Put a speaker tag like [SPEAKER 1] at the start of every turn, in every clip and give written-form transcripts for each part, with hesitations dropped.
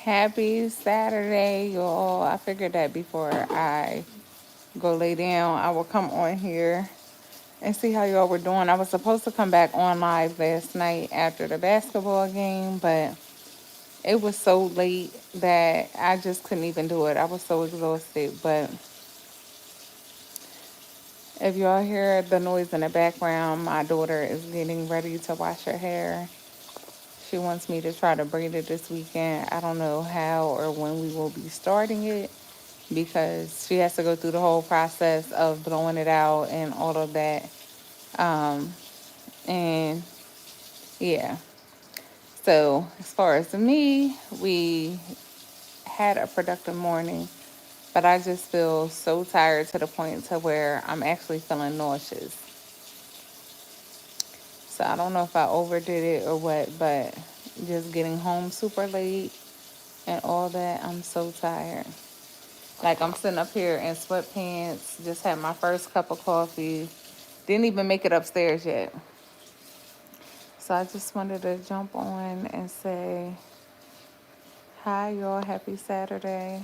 [SPEAKER 1] Happy Saturday, y'all. I figured that before I go lay down, I will come on here and see how y'all were doing. I was supposed to come back on live last night after the basketball game, but it was so late that I just couldn't even do it. I was so exhausted. But if y'all hear the noise in the background, my daughter is getting ready to wash her hair. She wants me to try to braid it this weekend. I don't know how or when we will be starting it because she has to go through the whole process of blowing it out and all of that. Um, and yeah, so as far as me, we had a productive morning, but I just feel so tired to the point to where I'm actually feeling nauseous. So I don't know if I overdid it or what, but just getting home super late and all that, I'm so tired. Like I'm sitting up here in sweatpants, just had my first cup of coffee, didn't even make it upstairs yet. So I just wanted to jump on and say, hi, y'all. Happy Saturday.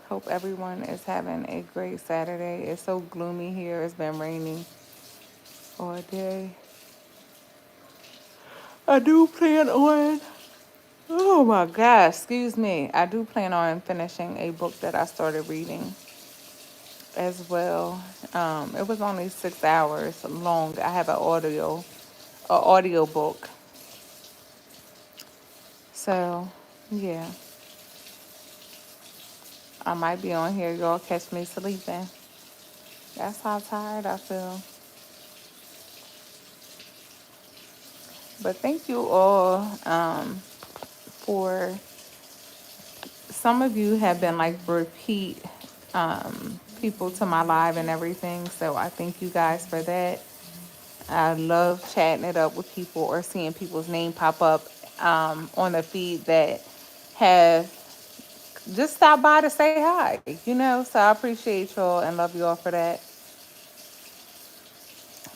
[SPEAKER 1] Hope everyone is having a great Saturday. It's so gloomy here. It's been raining all day. I do plan on, oh my gosh, excuse me. I do plan on finishing a book that I started reading as well. It was only 6 hours long. I have a audio book. So, yeah. I might be on here. Y'all catch me sleeping. That's how tired I feel. But thank you all for some of you have been like repeat people to my live and everything. So I thank you guys for that. I love chatting it up with people or seeing people's name pop up on the feed that have just stopped by to say hi. So I appreciate y'all and love y'all for that.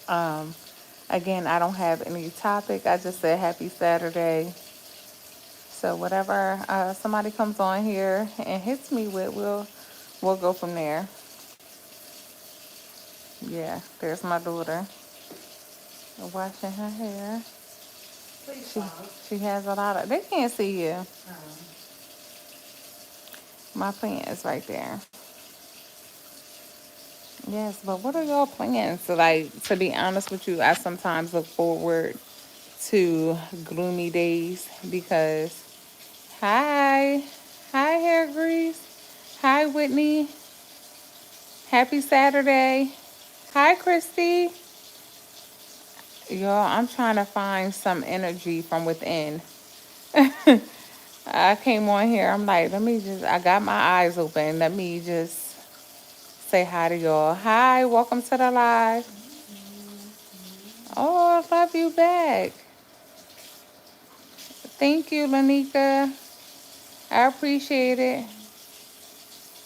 [SPEAKER 1] Um, Again, I don't have any topic. I just said happy Saturday. So whatever somebody comes on here and hits me with, we'll go from there. Yeah, there's my daughter washing her hair. She she has a lot of. They can't see you. My plant is right there. Yes, but what are y'all plans? So like to be honest with you, I sometimes look forward to gloomy days because hi hair grease, hi Whitney, happy Saturday, hi Christy. Y'all, I'm trying to find some energy from within. I came on here. I'm like, I got my eyes open. Let me just say hi to y'all. Hi, welcome to the live. Oh, I love you back. Thank you, Lanika. I appreciate it.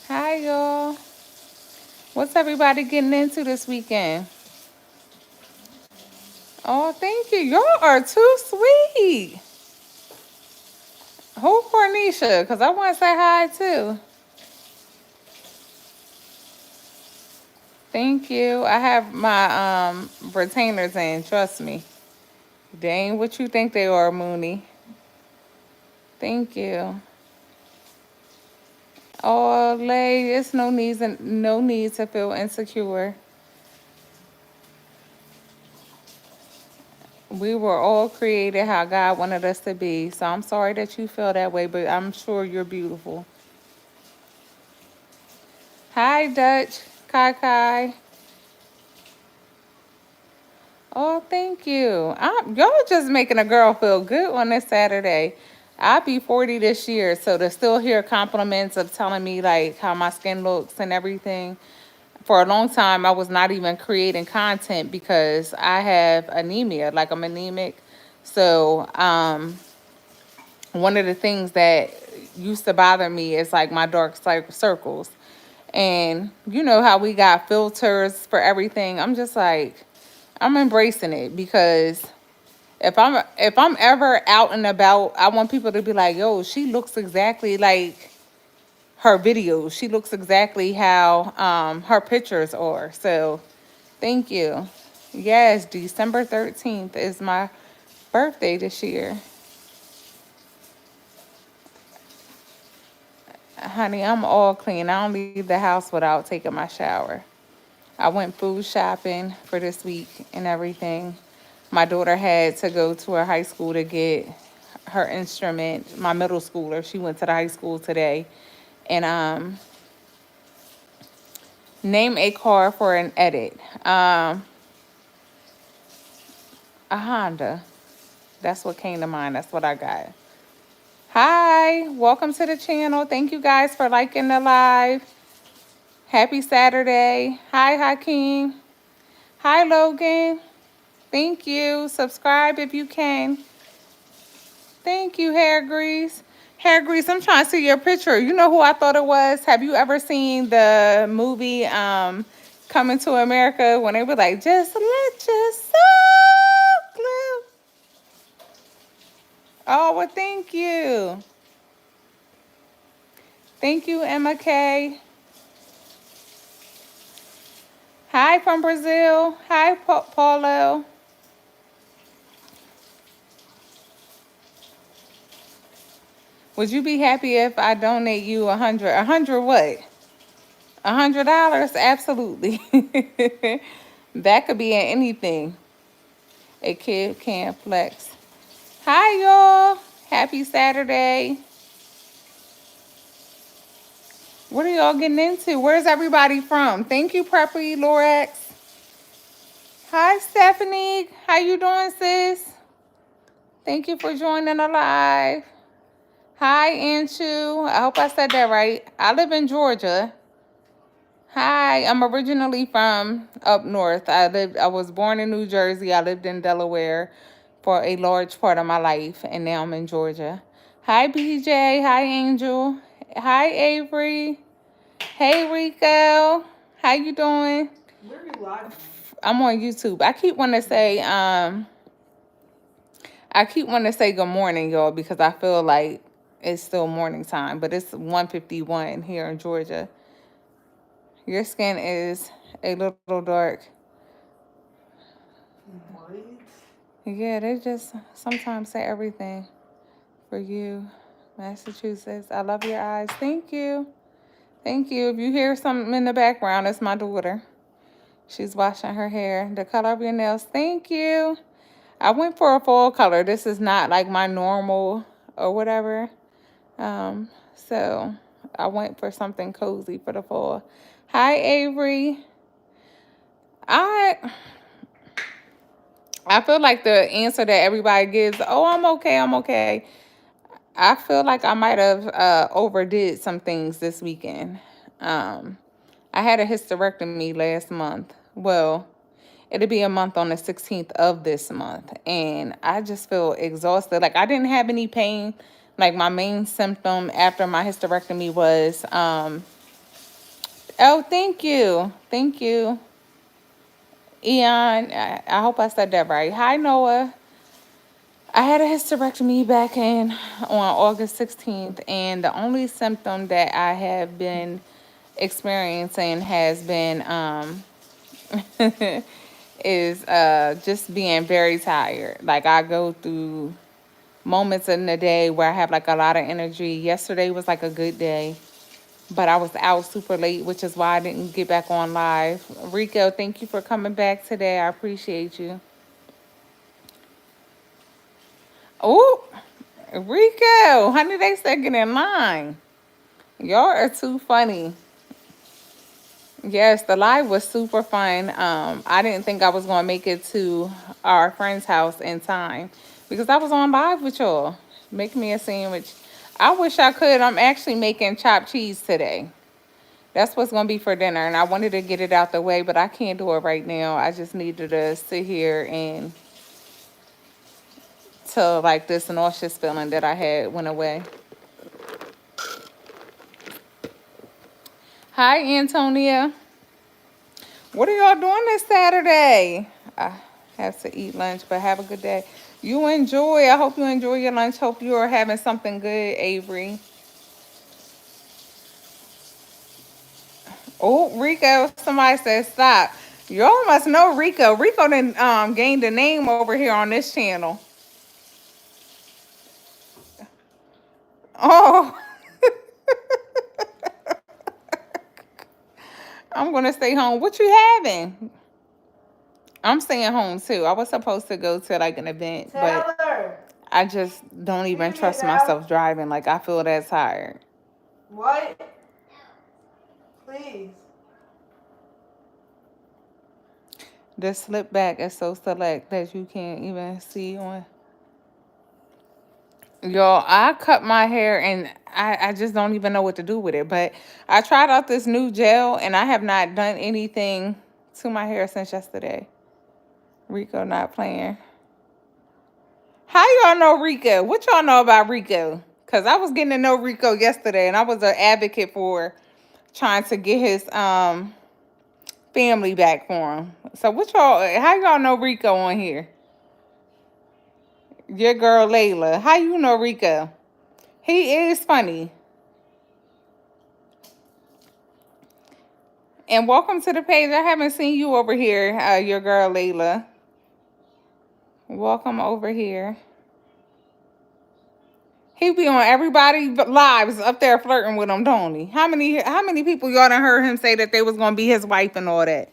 [SPEAKER 1] Hi, y'all. What's everybody getting into this weekend? Oh, thank you. Y'all are too sweet. Who Cornisha? Because I want to say hi, too. Thank you. I have my retainers in. Trust me. They ain't what you think they are, Mooney. Thank you. Oh, Lay, it's no need to feel insecure. We were all created how God wanted us to be. So I'm sorry that you feel that way, but I'm sure you're beautiful. Hi, Dutch. Kai Kai. Oh, thank you. Y'all just making a girl feel good on this Saturday. I'll be 40 this year, so to still hear compliments of telling me like how my skin looks and everything. For a long time, I was not even creating content because I have anemia, like I'm anemic. So, one of the things that used to bother me is like my dark circles. And you know how we got filters for everything. I'm just like, I'm embracing it because If I'm ever out and about, I want people to be like, "Yo, she looks exactly like her videos. She looks exactly how her pictures are." So, thank you. Yes, December 13th is my birthday this year. Honey, I'm all clean. I don't leave the house without taking my shower. I went food shopping for this week and everything. My daughter had to go to her high school to get her instrument. My middle schooler, she went to the high school today. And name a car for an edit. A Honda. That's what came to mind. That's what I got. Hi, welcome to the channel. Thank you guys for liking the live. Happy Saturday. Hi, Hakeem. Hi, Logan. Thank you. Subscribe if you can. Thank you, Hair Grease. Hair Grease, I'm trying to see your picture. You know who I thought it was? Have you ever seen the movie Coming to America when they were like, just let your soul glue? Oh, well, thank you. Thank you, Emma K. Hi from Brazil. Hi, Paulo. Would you be happy if I donate you 100? 100 what? $100? Absolutely. That could be in anything. A kid can flex. Hi, y'all. Happy Saturday. What are y'all getting into? Where's everybody from? Thank you, Preppy Lorex. Hi, Stephanie. How you doing, sis? Thank you for joining the live. Hi, Anshu. I hope I said that right. I live in Georgia. Hi, I'm originally from up north. I was born in New Jersey. I lived in Delaware for a large part of my life, and now I'm in Georgia. Hi, BJ. Hi, Angel. Hi, Avery. Hey, Rico. How you doing?
[SPEAKER 2] Where are you live?
[SPEAKER 1] I'm on YouTube. I keep wanting to say good morning, y'all, because I feel like it's still morning time, but it's 1:51 here in Georgia. Your skin is a little dark.
[SPEAKER 2] What?
[SPEAKER 1] Yeah, they just sometimes say everything for you. Massachusetts. I love your eyes. Thank you. Thank you. If you hear something in the background, it's my daughter. She's washing her hair. The color of your nails. Thank you. I went for a fall color. This is not like my normal or whatever. So I went for something cozy for the fall. Hi, Avery. I I feel like the answer that everybody gives, oh, I'm okay, I'm okay. I feel like I might have overdid some things this weekend. Um, I had a hysterectomy last month. Well, it'll be a month on the 16th of this month. And I just feel exhausted. Like I didn't have any pain. Like my main symptom after my hysterectomy was, oh, thank you. Thank you. Eon, I hope I said that right. Hi, Noah. I had a hysterectomy back in on August 16th, and the only symptom that I have been experiencing has been is just being very tired. Like I go through moments in the day where I have like a lot of energy. Yesterday was like a good day, but I was out super late, which is why I didn't get back on live. Rico, thank you for coming back today. I appreciate you. Oh, Rico, honey, they said get in line. Y'all are too funny. Yes, the live was super fun. I didn't think I was gonna make it to our friend's house in time because I was on live with y'all. Make me a sandwich. I wish I could. I'm actually making chopped cheese today. That's what's gonna be for dinner, and I wanted to get it out the way, but I can't do it right now. I just needed to sit here and till like this nauseous feeling that I had went away. Hi, Antonia. What are y'all doing this Saturday? I have to eat lunch, but have a good day. You enjoy. I hope you enjoy your lunch. Hope you are having something good, Avery. Oh, Rico. Somebody said stop. Y'all must know Rico. Rico done gained a name over here on this channel. Oh, I'm gonna stay home. What you having? I'm staying home too. I was supposed to go to like an event, but
[SPEAKER 2] Taylor,
[SPEAKER 1] I just don't
[SPEAKER 2] can
[SPEAKER 1] even
[SPEAKER 2] you get
[SPEAKER 1] trust
[SPEAKER 2] out?
[SPEAKER 1] myself driving. Like I feel that tired.
[SPEAKER 2] What? Please.
[SPEAKER 1] The slip back is so select that you can't even see on. Yo, I cut my hair and I just don't even know what to do with it. But I tried out this new gel and I have not done anything to my hair since yesterday. Rico not playing. How y'all know Rico? What y'all know about Rico? Because I was getting to know Rico yesterday and I was an advocate for trying to get his family back for him. So what y'all, how y'all know Rico on here? Your girl Layla. How you know Rico? He is funny. And welcome to the page. I haven't seen you over here, your girl Layla. Welcome over here. He be on everybody lives up there flirting with him, don't he? How many people y'all done heard him say that they was gonna be his wife and all that?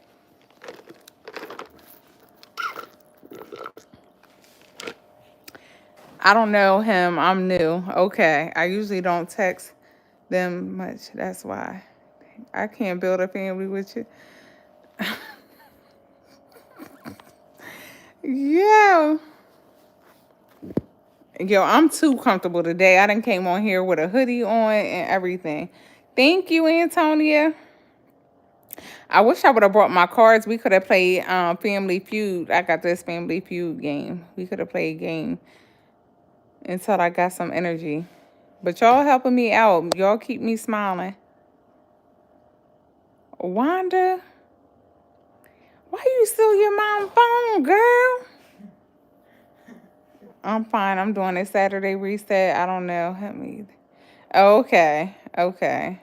[SPEAKER 1] I don't know him. I'm new. Okay. I usually don't text them much. That's why. I can't build a family with you. Yeah. Yo, I'm too comfortable today. I done came on here with a hoodie on and everything. Thank you, Antonia. I wish I would have brought my cards. We could have played Family Feud. I got this Family Feud game. We could have played a game until I got some energy. But y'all helping me out. Y'all keep me smiling. Wanda, why you steal your mom's phone, girl? I'm fine. I'm doing a Saturday reset. I don't know. Help me. Okay. Okay.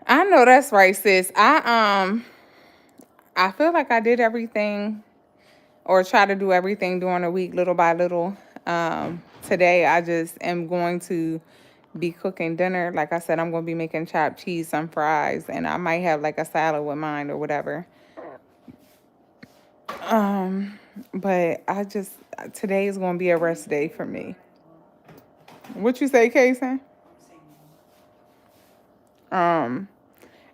[SPEAKER 1] I know that's right, sis. I feel like I did everything or try to do everything during the week little by little. Today I just am going to be cooking dinner. Like I said, I'm going to be making chopped cheese, some fries, and I might have like a salad with mine or whatever. Um, but today is going to be a rest day for me. What you say, Kason? Um,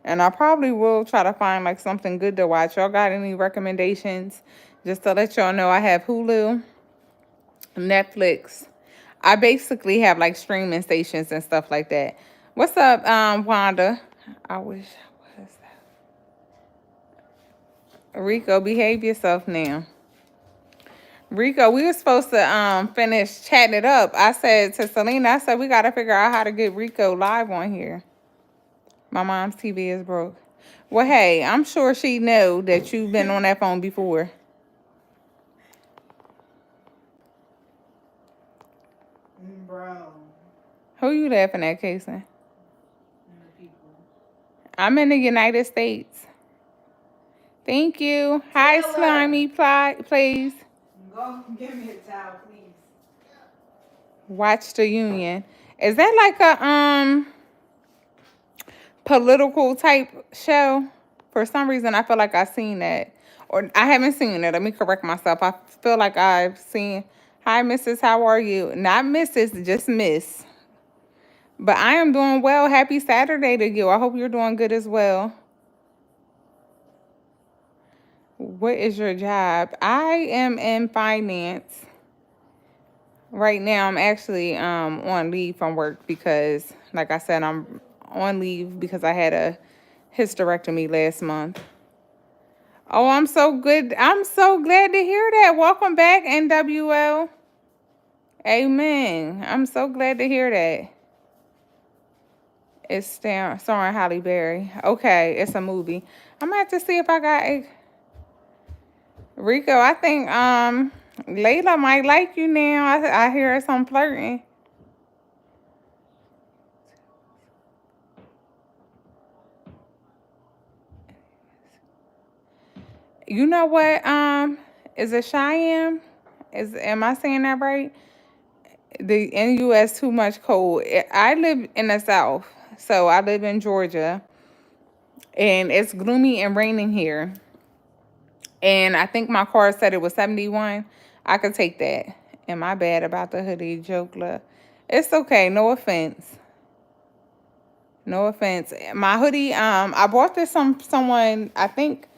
[SPEAKER 1] and I probably will try to find like something good to watch. Y'all got any recommendations? Just to let y'all know, I have Hulu, Netflix. I basically have like streaming stations and stuff like that. What's up, Wanda? I wish I was Rico, behave yourself now. Rico, we were supposed to finish chatting it up. I said to Selena, I said we gotta figure out how to get Rico live on here. My mom's TV is broke. Well, hey, I'm sure she know that you've been on that phone before.
[SPEAKER 2] Bro.
[SPEAKER 1] Who you laughing at, Kason?
[SPEAKER 2] The people.
[SPEAKER 1] I'm in the United States. Thank you. Hi,
[SPEAKER 2] Taylor.
[SPEAKER 1] Slimy, please.
[SPEAKER 2] Go give me a towel, please.
[SPEAKER 1] Watch the Union. Is that like a political type show? For some reason, I feel like I've seen that. Or I haven't seen it. Let me correct myself. I feel like I've seen. Hi, Mrs. How are you? Not Mrs., just Miss. But I am doing well. Happy Saturday to you. I hope you're doing good as well. What is your job? I am in finance. Right now, I'm actually on leave from work because, like I said, I'm on leave because I had a hysterectomy last month. Oh, I'm so good. I'm so glad to hear that. Welcome back, NWL. Amen. I'm so glad to hear that. It's starring Halle Berry. Okay, it's a movie. I'm gonna have to see if I got a. Rico, I think Layla might like you now. I hear some flirting. You know what? Is it Cheyenne? Am I saying that right? The NUS too much cold. I live in the South, so I live in Georgia, and it's gloomy and raining here. And I think my car said it was 71. I could take that. Am I bad about the hoodie joke? It's okay. No offense. No offense. My hoodie, I bought this someone, I think,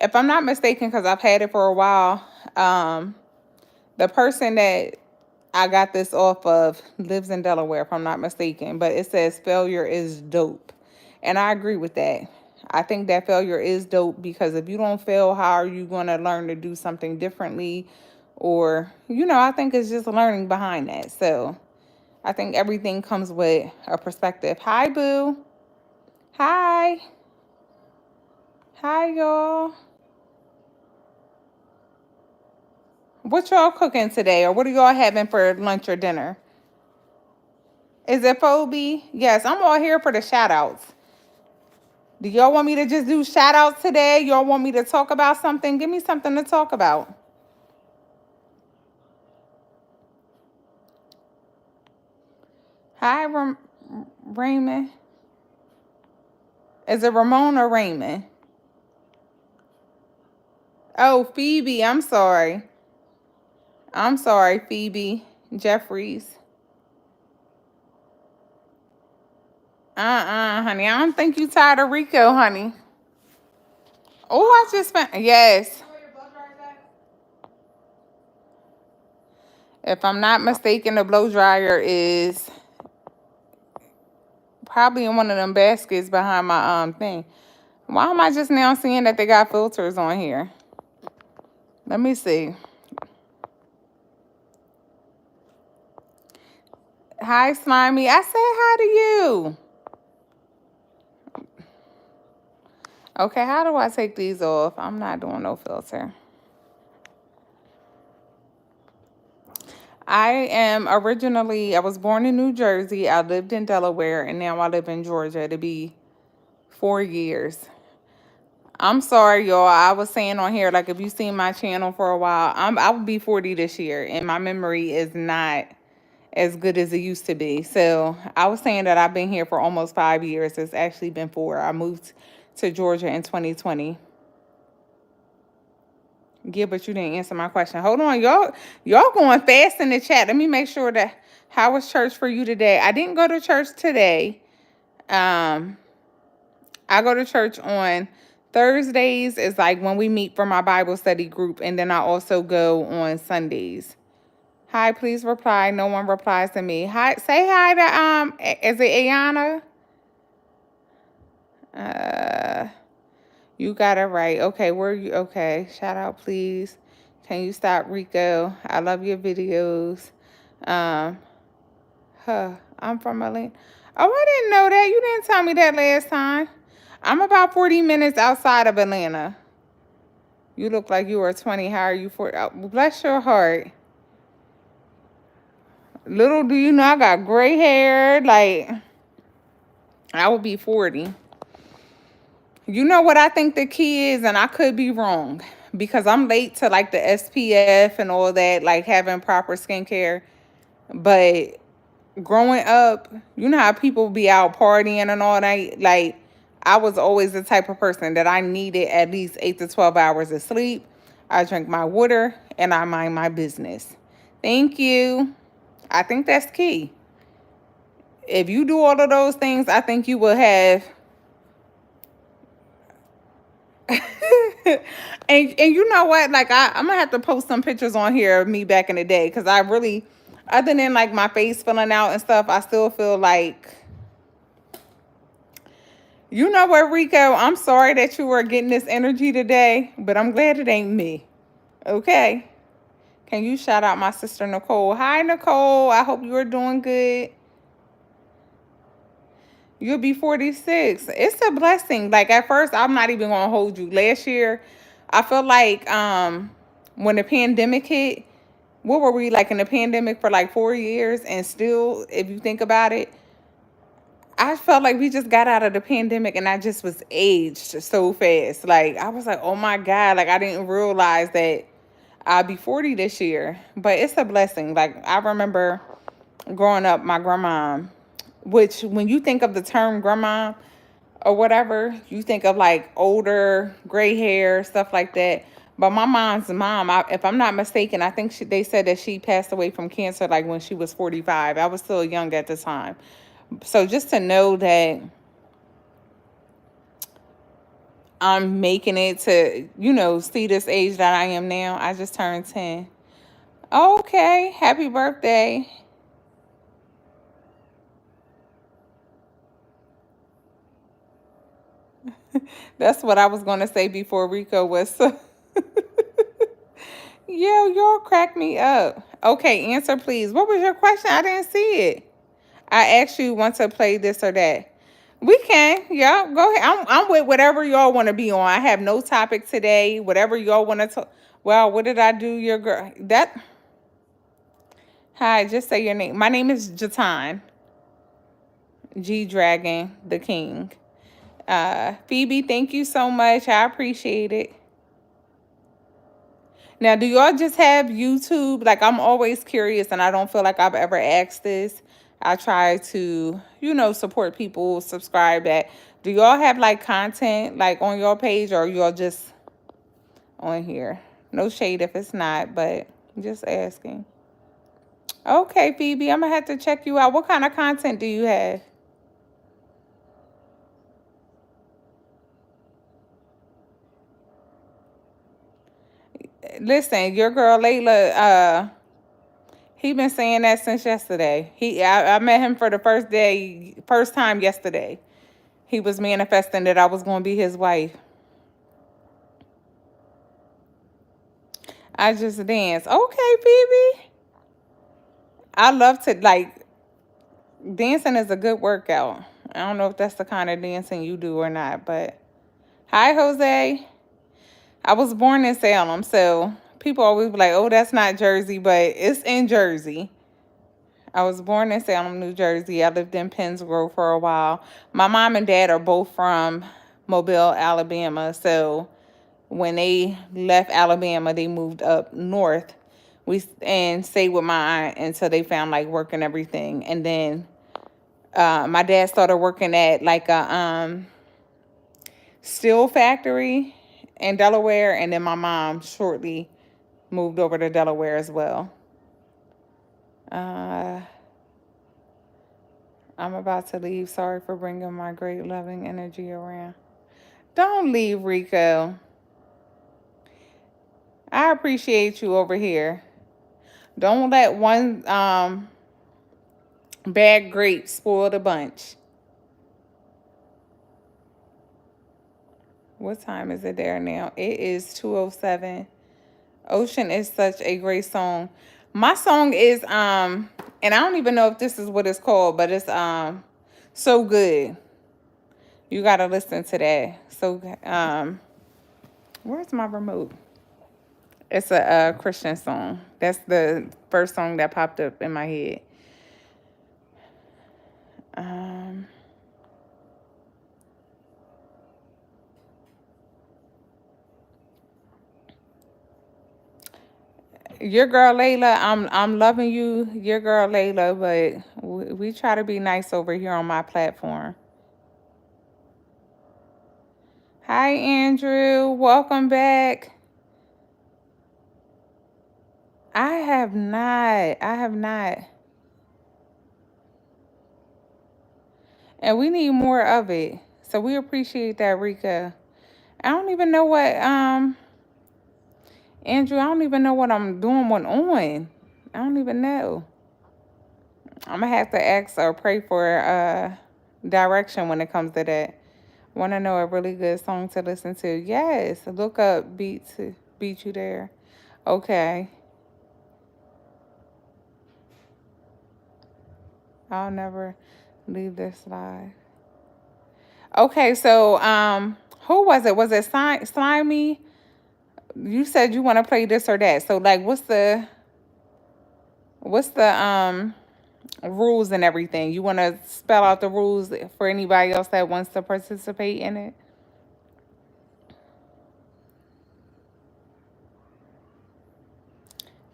[SPEAKER 1] if I'm not mistaken, because I've had it for a while. The person that I got this off of lives in Delaware, if I'm not mistaken. But it says failure is dope. And I agree with that. I think that failure is dope because if you don't fail, how are you going to learn to do something differently? Or, I think it's just learning behind that. So I think everything comes with a perspective. Hi, Boo. Hi. Hi, y'all. What y'all cooking today? Or what are y'all having for lunch or dinner? Is it Phoebe? Yes, I'm all here for the shout outs. Do y'all want me to just do shout outs today? Y'all want me to talk about something? Give me something to talk about. Hi, Raymond. Is it Ramon or Raymond? Oh, Phoebe. I'm sorry. I'm sorry, Phoebe Jeffries. Honey. I don't think you tired of Rico, honey. Oh, I just spent. Yes. If I'm not mistaken, the blow dryer is probably in one of them baskets behind my thing. Why am I just now seeing that they got filters on here? Let me see. Hi, Slimy. I said hi to you. Okay, how do I take these off? I'm not doing no filter. I was born in New Jersey. I lived in Delaware, and now I live in Georgia. To be 4 years. I'm sorry, y'all. I was saying on here, like, if you've seen my channel for a while, I will be 40 this year, and my memory is not as good as it used to be. So I was saying that I've been here for almost 5 years. It's actually been 4. I moved to Georgia in 2020. Yeah, but you didn't answer my question. Hold on, y'all going fast in the chat. Let me make sure that how was church for you today? I didn't go to church today. Um, I go to church on Thursdays is like when we meet for my Bible study group, and then I also go on Sundays. Hi, please reply. No one replies to me. Hi, say hi to is it Ayana? Uh you got it right. Okay, where you okay. Shout out please. Can you stop Rico? I love your videos. Um I'm from Atlanta. Oh, I didn't know that. You didn't tell me that last time. I'm about 40 minutes outside of Atlanta. You look like you are 20. How are you 40? Oh, bless your heart. Little do you know, I got gray hair. Like, I would be 40. You know what I think the key is, and I could be wrong because I'm late to like the SPF and all that, like having proper skincare. But growing up, you know how people be out partying and all that? Like, I was always the type of person that I needed at least 8 to 12 hours of sleep. I drink my water and I mind my business. Thank you. I think that's key. If you do all of those things, I think you will have. and you know what? Like I'm gonna have to post some pictures on here of me back in the day because I really, other than like my face filling out and stuff, I still feel like. You know what, Rico? I'm sorry that you were getting this energy today, but I'm glad it ain't me. Okay. Can you shout out my sister Nicole? Hi, Nicole. I hope you are doing good. You'll be 46. It's a blessing. Like at first, I'm not even gonna hold you. Last year, I felt like when the pandemic hit, what were we like in the pandemic for like 4 years? And still, if you think about it, I felt like we just got out of the pandemic and I just was aged so fast. Like, I was like, oh my God, like, I didn't realize that I'll be 40 this year. But it's a blessing. Like, I remember growing up, my grandma, which when you think of the term grandma or whatever, you think of like older, gray hair, stuff like that. But my mom's mom, if I'm not mistaken, I think they said that she passed away from cancer like when she was 45. I was still young at the time. So just to know that I'm making it to, see this age that I am now, I just turned 10. Okay, happy birthday. That's what I was going to say before Rico was. Yeah, y'all crack me up. Okay, answer please. What was your question? I didn't see it. I asked you want to play this or that. We can. Yeah, go ahead. I'm with whatever y'all want to be on. I have no topic today. Whatever y'all want to talk. Well, what did I do? Your girl. Hi, just say your name. My name is Geton. G Dragon, the King. Phoebe, thank you so much. I appreciate it. Now, do y'all just have YouTube? Like, I'm always curious, and I don't feel like I've ever asked this. I try to, support people, subscribe that. Do y'all have like content like on your page, or y'all just on here? No shade if it's not, but just asking. Okay, Phoebe, I'm gonna have to check you out. What kind of content do you have? Listen, your girl Layla, he been saying that since yesterday. I met him for the first time yesterday. He was manifesting that I was going to be his wife. I just dance. Okay, Phoebe. I love to like dancing is a good workout. I don't know if that's the kind of dancing you do or not, but hi, Jose. I was born in Salem, so people always be like, "Oh, that's not Jersey," but it's in Jersey. I was born in Salem, New Jersey. I lived in Penns Grove for a while. My mom and dad are both from Mobile, Alabama. So when they left Alabama, they moved up north. And stayed with my aunt until they found like work and everything. And then my dad started working at like a steel factory in Delaware, and then my mom shortly moved over to Delaware as well. Uh, I'm about to leave. Sorry for bringing my great loving energy around. Don't leave, Rico. I appreciate you over here. Don't let one bad grape spoil the bunch. What time is it there now? It is 2:07. Ocean is such a great song. My song is and I don't even know if this is what it's called, but it's so good. You gotta listen to that. So where's my remote? It's a Christian song. That's the first song that popped up in my head. Um, your girl Layla, I'm loving you, your girl Layla, but we try to be nice over here on my platform. Hi Andrew, welcome back. I have not. I have not. And we need more of it. So we appreciate that, Rika. I don't even know what Andrew, I don't even know what I'm doing one on. I don't even know. I'm gonna have to ask or pray for direction when it comes to that. Want to know a really good song to listen to? Yes, look up beat you there. Okay, I'll never leave this live. Okay, so who was it? Was it Slimy? You said you want to play this or that. So like, what's the rules and everything? You want to spell out the rules for anybody else that wants to participate in it?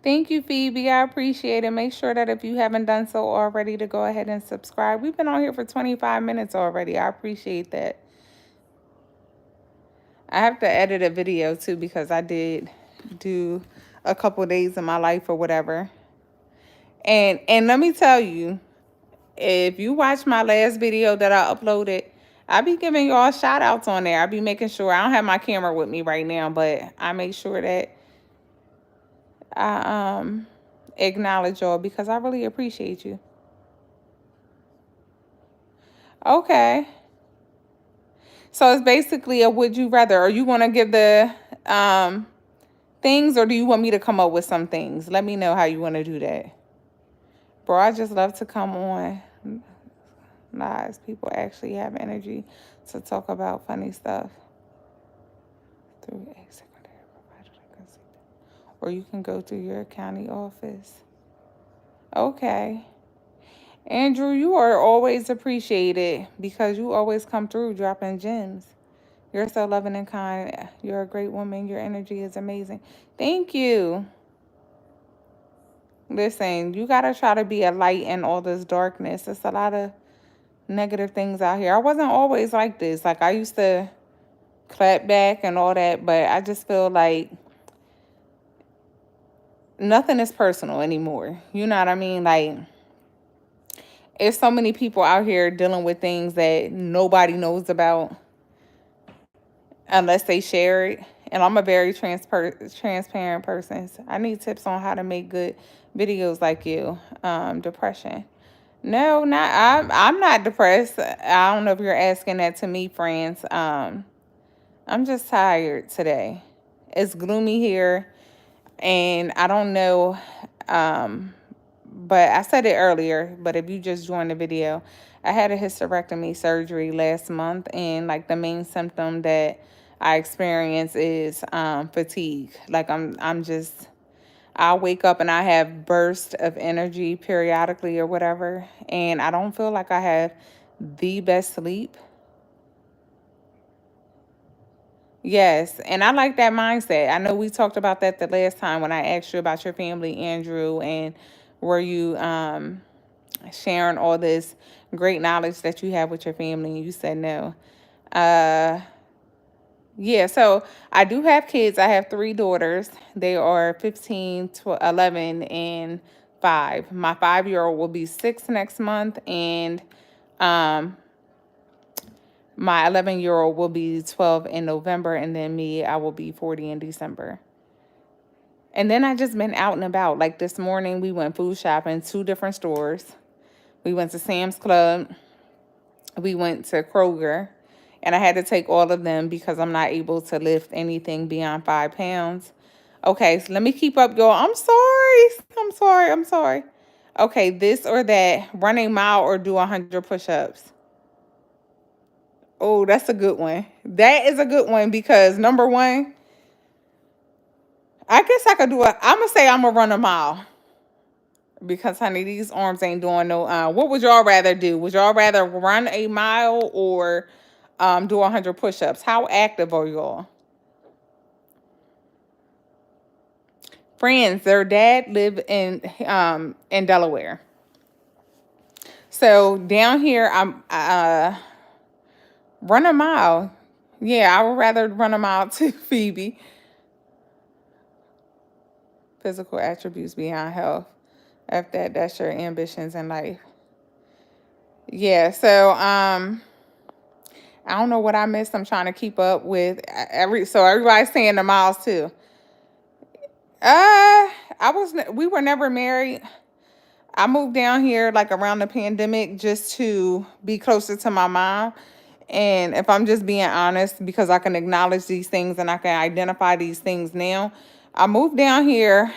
[SPEAKER 1] Thank you, Phoebe. I appreciate it. Make sure that if you haven't done so already, to go ahead and subscribe. We've been on here for 25 minutes already. I appreciate that. I have to edit a video too because I did do a couple days in my life or whatever. And let me tell you, if you watch my last video that I uploaded, I be giving y'all shout outs on there. I be making sure I don't have my camera with me right now, but I make sure that I acknowledge y'all because I really appreciate you. Okay. So it's basically a would you rather. Are you gonna give the things or do you want me to come up with some things? Let me know how you wanna do that. Bro, I just love to come on lives. People actually have energy to talk about funny stuff through a secondary provider that can see them. Or you can go through your county office. Okay. Andrew, you are always appreciated because you always come through dropping gems. You're so loving and kind. You're a great woman. Your energy is amazing. Thank you. Listen, you got to try to be a light in all this darkness. There's a lot of negative things out here. I wasn't always like this. Like, I used to clap back and all that, but I just feel like nothing is personal anymore. You know what I mean? Like, there's so many people out here dealing with things that nobody knows about unless they share it. And I'm a very transparent person. So I need tips on how to make good videos like you. Depression. No, not I'm not depressed. I don't know if you're asking that to me, friends. I'm just tired today. It's gloomy here, and I don't know. Um, but I said it earlier. But if you just joined the video, I had a hysterectomy surgery last month, and like the main symptom that I experience is fatigue. Like I'm just I'll wake up and I have bursts of energy periodically or whatever, and I don't feel like I have the best sleep. Yes, and I like that mindset. I know we talked about that the last time when I asked you about your family, Andrew, and were you sharing all this great knowledge that you have with your family, and you said no. Uh, yeah, so I do have kids. I have three daughters. They are 15, 12, 11, and 5. My 5-year old will be 6 next month, and um, my 11-year old will be 12 in November, and then me, I will be 40 in December. And then I just been out and about. Like this morning, we went food shopping, 2 different stores. We went to Sam's Club. We went to Kroger. And I had to take all of them because I'm not able to lift anything beyond 5 pounds. Okay, so let me keep up, y'all. I'm sorry. I'm sorry. I'm sorry. Okay, this or that. Run a mile or do 100 push ups. Oh, that's a good one. That is a good one because number one, I guess I could do it. I'm gonna say I'm gonna run a mile because honey, these arms ain't doing no. What would y'all rather do? Would y'all rather run a mile or do 100 push-ups? How active are y'all? Friends, their dad live in Delaware. So down here, I'm run a mile. Yeah, I would rather run a mile too, Phoebe. Physical attributes beyond health. If that's your ambitions in life. Yeah, so I don't know what I missed. I'm trying to keep up with everybody's saying the miles too. We were never married. I moved down here like around the pandemic just to be closer to my mom. And if I'm just being honest, because I can acknowledge these things and I can identify these things now, I moved down here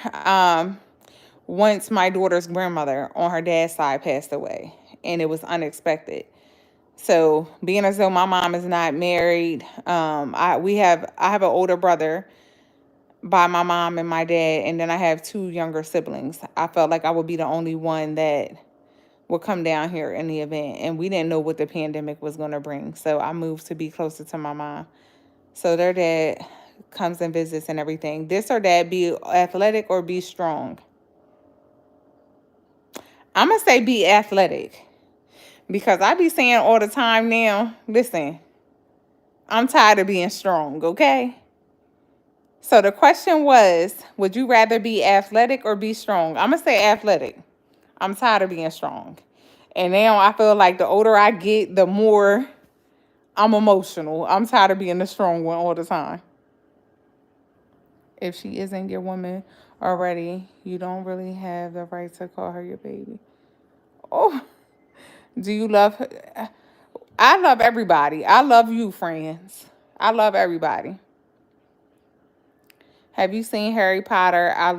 [SPEAKER 1] once my daughter's grandmother on her dad's side passed away, and it was unexpected. So being as though my mom is not married, I have an older brother. by my mom and my dad, and then I have two younger siblings. I felt like I would be the only one that would come down here in the event, and we didn't know what the pandemic was going to bring. So I moved to be closer to my mom. So their dad comes and visits and everything. This or that, be athletic or be strong. I'm gonna say be athletic because I be saying all the time now. Listen, I'm tired of being strong. Okay. So the question was, would you rather be athletic or be strong? I'm gonna say athletic. I'm tired of being strong. And now I feel like the older I get, the more I'm emotional. I'm tired of being the strong one all the time. If she isn't your woman already, you don't really have the right to call her your baby. Oh, do you love her? I love everybody. I love you, friends. I love everybody. Have you seen Harry Potter? I'm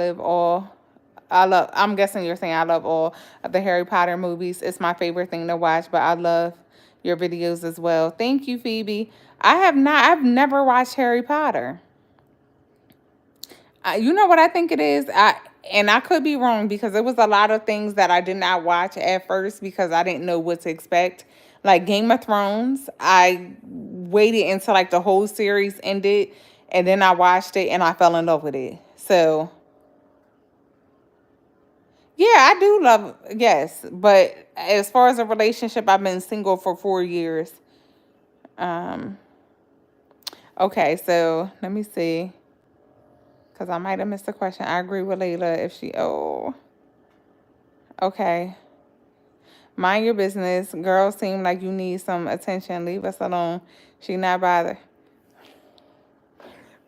[SPEAKER 1] guessing you're saying I love all of the Harry Potter movies. It's my favorite thing to watch, but I love your videos as well. Thank you, Phoebe. I've never watched Harry Potter. You know what I think it is? And I could be wrong because there was a lot of things that I did not watch at first because I didn't know what to expect. Like Game of Thrones, I waited until like the whole series ended and then I watched it and I fell in love with it. So, yeah, I do love, yes, but as far as a relationship, I've been single for 4 years. Um, okay, so let me see. Because I might have missed the question. I agree with Layla if she, oh, okay. Mind your business. Girls seem like you need some attention. Leave us alone. She not bothered.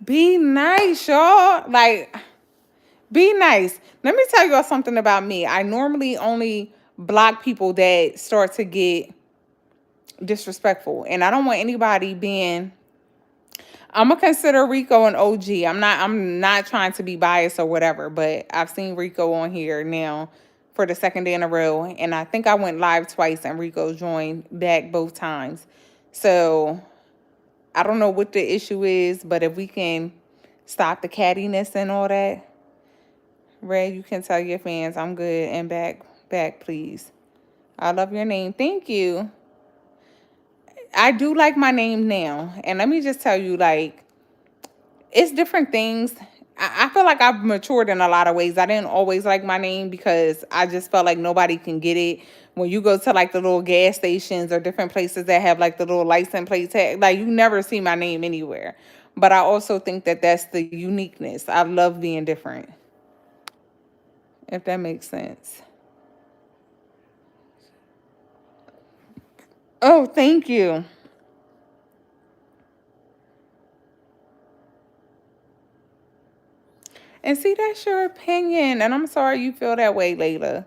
[SPEAKER 1] Be nice, y'all. Like, be nice. Let me tell y'all something about me. I normally only block people that start to get disrespectful. And I don't want anybody being I'm gonna consider Rico an OG. I'm not trying to be biased or whatever, but I've seen Rico on here now for the second day in a row, and I think I went live twice and Rico joined back both times. So I don't know what the issue is, but if we can stop the cattiness and all that, Ray, you can tell your fans I'm good and back, please. I love your name. Thank you. I do like my name now, and let me just tell you, like it's different things. I feel like I've matured in a lot of ways. I didn't always like my name because I just felt like nobody can get it. When you go to like the little gas stations or different places that have like the little license plate tag, like you never see my name anywhere. But I also think that that's the uniqueness. I love being different, if that makes sense. Oh, thank you. And see, that's your opinion. And I'm sorry you feel that way, Layla.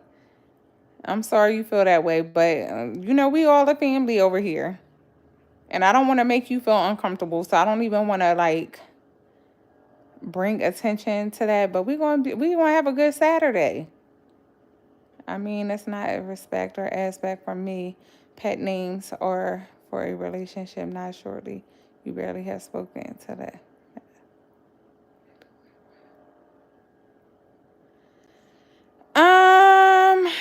[SPEAKER 1] I'm sorry you feel that way, but we all a family over here. And I don't want to make you feel uncomfortable, so I don't even want to like bring attention to that, but we going to have a good Saturday. I mean, it's not a respect or aspect from me. Pet names or for a relationship, not shortly. You barely have spoken to that. Um,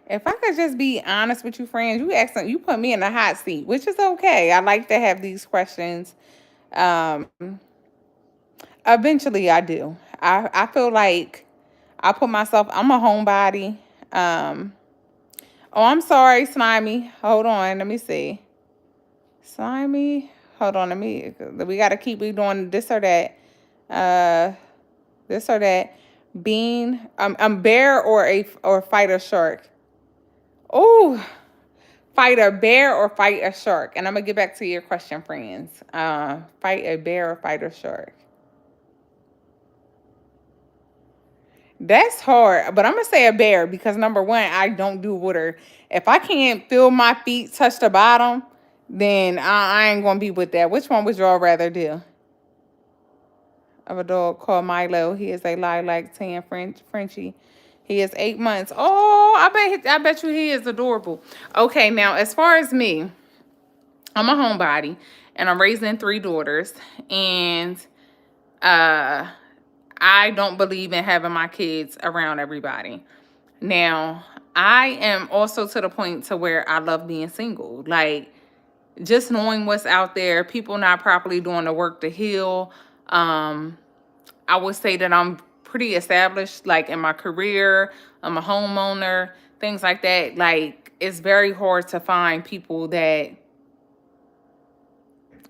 [SPEAKER 1] if I could just be honest with you, friends, you put me in the hot seat, which is okay. I like to have these questions. Um, Eventually, I do. I feel like I'm a homebody. Um, oh, I'm sorry, Slimy. Hold on, let me see. Slimy, hold on, we got to keep we doing this or that. Uh, this or that. Bean, bear or fight a shark. Oh, fight a bear or fight a shark. And I'm gonna get back to your question, friends. Fight a bear or fight a shark. That's hard, but I'm gonna say a bear because number one, I don't do water. If I can't feel my feet touch the bottom, then I ain't gonna be with that. Which one would y'all rather do? Of a dog called Milo. He is a lilac tan Frenchie. He is 8 months. Oh, I bet you he is adorable. Okay, now as far as me, I'm a homebody, and I'm raising three daughters. And uh, I don't believe in having my kids around everybody. Now, I am also to the point to where I love being single. Like, just knowing what's out there, people not properly doing the work to heal. Um, I would say that I'm pretty established, like in my career. I'm a homeowner, things like that. Like, it's very hard to find people that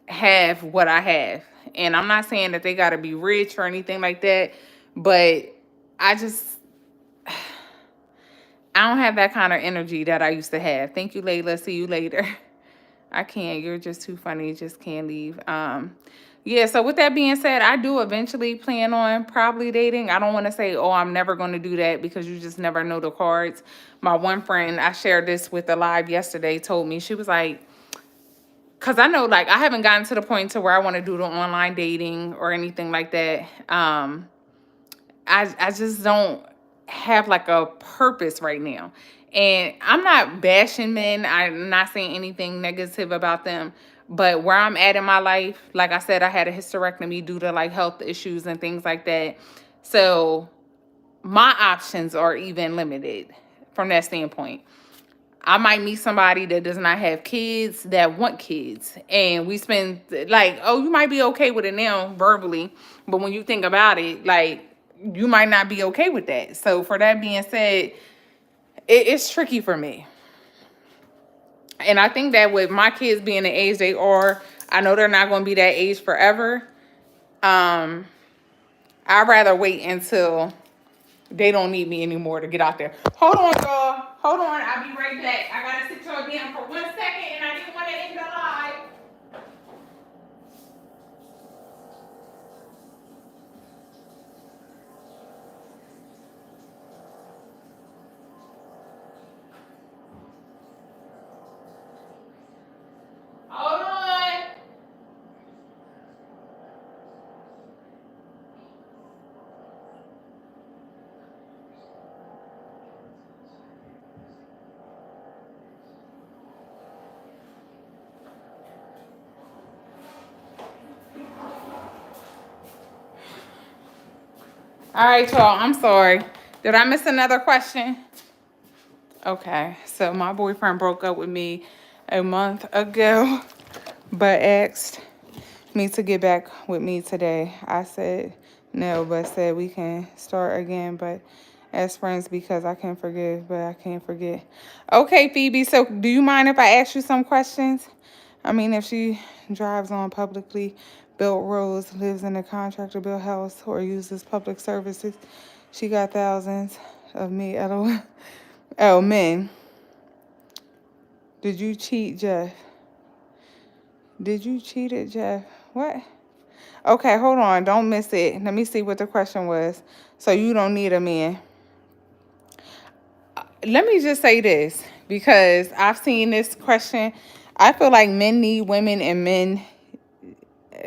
[SPEAKER 1] have what I have. And I'm not saying that they got to be rich or anything like that, but I just, I don't have that kind of energy that I used to have. Thank you, Layla. See you later. I can't. You're just too funny. Just can't leave. Yeah. So with that being said, I do eventually plan on probably dating. I don't want to say, oh, I'm never going to do that because you just never know the cards. My one friend, I shared this with the live yesterday, told me, she was like, because I know, like, I haven't gotten to the point to where I want to do the online dating or anything like that. I just don't have like a purpose right now. And I'm not bashing men. I'm not saying anything negative about them. But where I'm at in my life, like I said, I had a hysterectomy due to like health issues and things like that. So my options are even limited from that standpoint. I might meet somebody that does not have kids that want kids. And we spend like, oh, you might be okay with it now verbally. But when you think about it, like, you might not be okay with that. So for that being said, it's tricky for me. And I think that with my kids being the age they are, I know they're not going to be that age forever. Um, I'd rather wait until they don't need me anymore to get out there. Hold on, y'all. Hold on. I'll be right back. I got to sit y'all down for 1 second, and I didn't want to end the live. Hold on. All right, y'all. I'm sorry. Did I miss another question? Okay. So my boyfriend broke up with me a month ago, but asked me to get back with me today. I said no, but said we can start again, but as friends because I can forgive, but I can't forget. Okay, Phoebe. So do you mind if I ask you some questions? I mean, if she drives on publicly built roads, lives in a contractor built house, or uses public services, she got thousands of me. LOL. Oh, men. Did you cheat, Jeff? Did you cheat it, Jeff? What? Okay, hold on. Don't miss it. Let me see what the question was. So you don't need a man. Let me just say this because I've seen this question. I feel like men need women and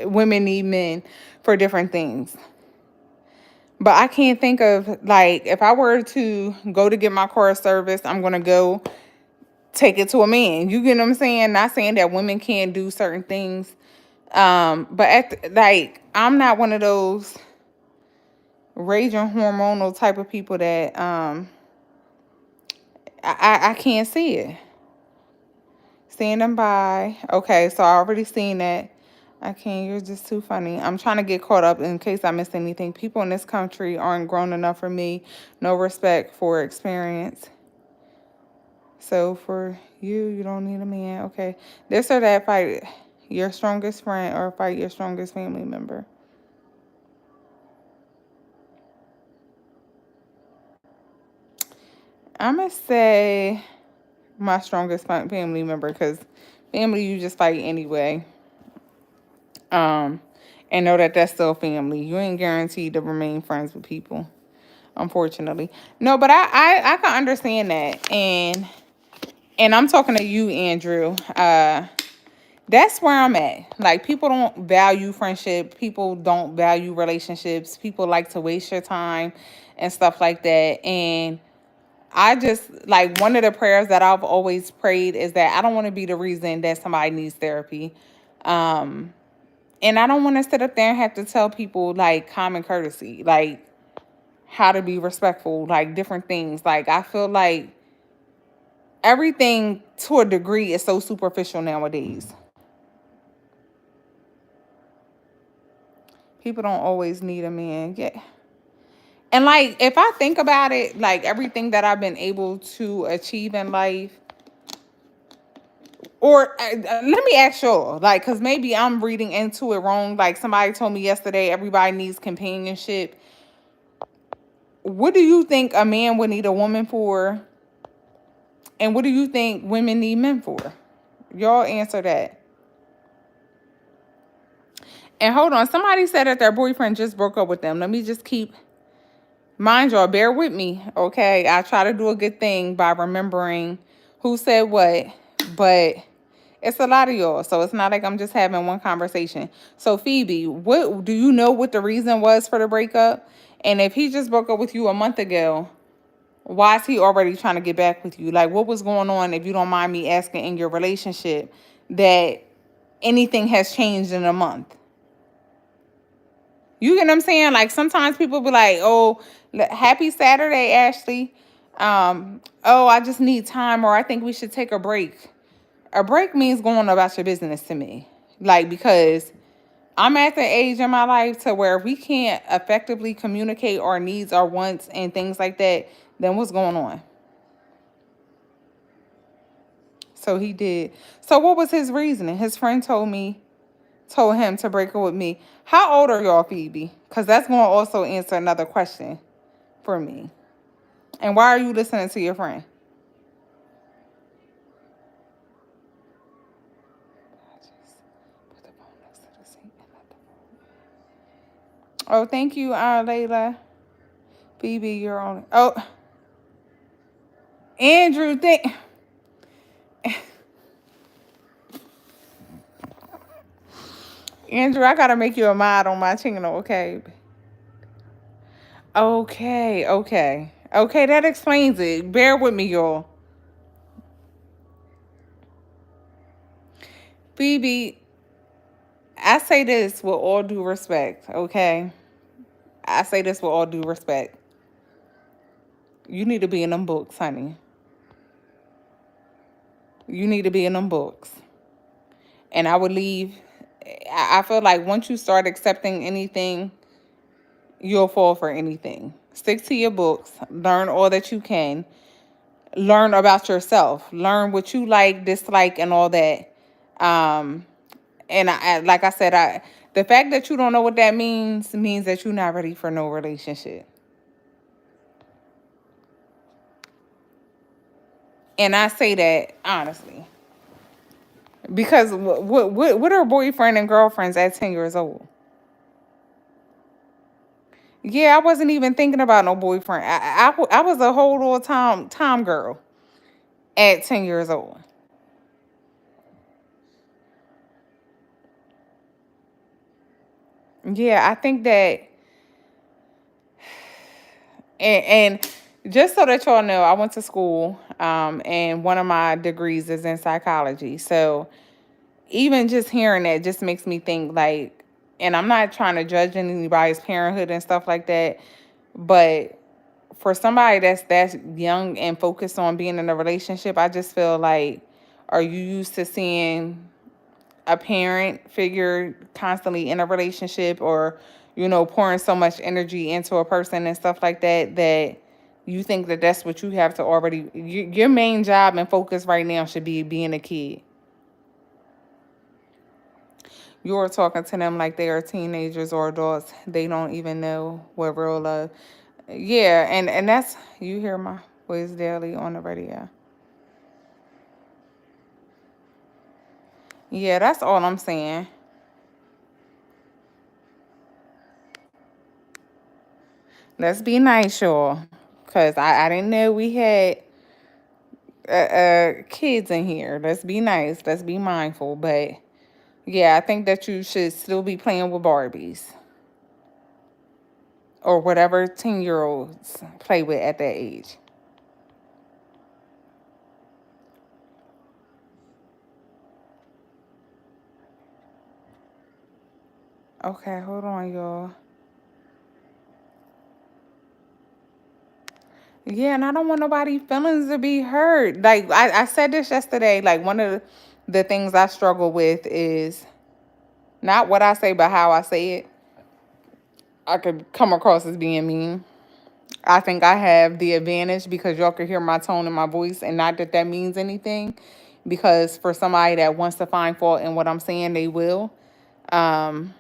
[SPEAKER 1] women need men for different things. But I can't think of, like, if I were to go to get my car serviced, I'm going to go take it to a man. You get what I'm saying? Not saying that women can't do certain things. But like, I'm not one of those raging hormonal type of people that I can't see it. Standing by. Okay, so I already seen that. I can't. You're just too funny. I'm trying to get caught up in case I missed anything. People in this country aren't grown enough for me. No respect for experience. So for you, you don't need a man. Okay. This or that, fight your strongest friend or fight your strongest family member. I'm going to say my strongest family member because family you just fight anyway. Um, and know that that's still family. You ain't guaranteed to remain friends with people, unfortunately. No, but I can understand that, and I'm talking to you, Andrew. That's where I'm at. Like, people don't value friendship. People don't value relationships. People like to waste your time and stuff like that. And I just, like, one of the prayers that I've always prayed is that I don't want to be the reason that somebody needs therapy. Um, and I don't want to sit up there and have to tell people like common courtesy, like how to be respectful, like different things. Like I feel like everything to a degree is so superficial nowadays. People don't always need a man. Yeah. And like if I think about it, like everything that I've been able to achieve in life, or let me ask y'all, like, cause maybe I'm reading into it wrong. Like somebody told me yesterday, everybody needs companionship. What do you think a man would need a woman for? And what do you think women need men for? Y'all answer that. And hold on, somebody said that their boyfriend just broke up with them. Let me just keep, mind y'all, bear with me, okay? I try to do a good thing by remembering who said what, but it's a lot of y'all, so it's not like I'm just having one conversation. So Phoebe, what do you know what the reason was for the breakup? And if he just broke up with you a month ago, why is he already trying to get back with you? Like, what was going on, if you don't mind me asking, in your relationship that anything has changed in a month? You get what I'm saying? Like, sometimes people be like, oh, happy Saturday, Ashley. Oh, I just need time, or I think we should take a break. A break means going about your business to me. Like, because I'm at the age in my life to where we can't effectively communicate our needs, our wants, and things like that, then what's going on? So he did. So what was his reasoning? His friend told him to break up with me. How old are y'all, Phoebe? Because that's going to also answer another question for me. And why are you listening to your friend? Oh, thank you, Layla. Phoebe, you're on. Oh, Andrew, Andrew, I gotta make you a mod on my channel, okay? Okay, that explains it. Bear with me, y'all. Phoebe, I say this with all due respect, okay? I say this with all due respect. You need to be in them books, honey. You need to be in them books. And I would leave. I feel like once you start accepting anything, you'll fall for anything. Stick to your books. Learn all that you can. Learn about yourself. Learn what you like, dislike, and all that. Um, and like I said, the fact that you don't know what that means that you're not ready for no relationship. And I say that honestly. Because what are boyfriend and girlfriends at 10 years old? Yeah, I wasn't even thinking about no boyfriend. I was a whole little Tom girl at 10 years old. Yeah, I think that, and just so that y'all know, I went to school, and one of my degrees is in psychology. So even just hearing that just makes me think like, and I'm not trying to judge anybody's parenthood and stuff like that, but for somebody that's young and focused on being in a relationship, I just feel like, are you used to seeing a parent figure constantly in a relationship, or pouring so much energy into a person and stuff like that, that you think that that's what you have to already, your main job and focus right now should be being a kid? You're talking to them like they are teenagers or adults. They don't even know what real love. Yeah, and that's, you hear my voice daily on the radio. Yeah, that's all I'm saying. Let's be nice, y'all, cause I didn't know we had kids in here. Let's be nice. Let's be mindful. But yeah, I think that you should still be playing with Barbies or whatever 10-year-olds play with at that age. Okay, hold on, y'all. Yeah, and I don't want nobody's feelings to be hurt. Like I said this yesterday. Like one of the things I struggle with is not what I say, but how I say it. I could come across as being mean. I think I have the advantage because y'all can hear my tone in my voice, and not that that means anything. Because for somebody that wants to find fault in what I'm saying, they will. Um,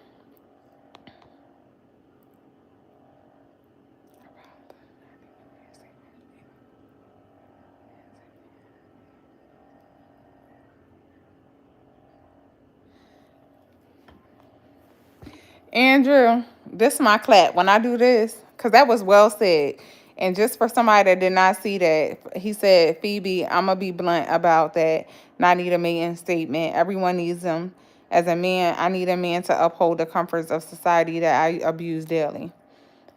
[SPEAKER 1] Andrew, this is my clap when I do this, because that was well said. And just for somebody that did not see that, he said, Phoebe, I'm going to be blunt about that. And I need a man statement. Everyone needs them. As a man, I need a man to uphold the comforts of society that I abuse daily.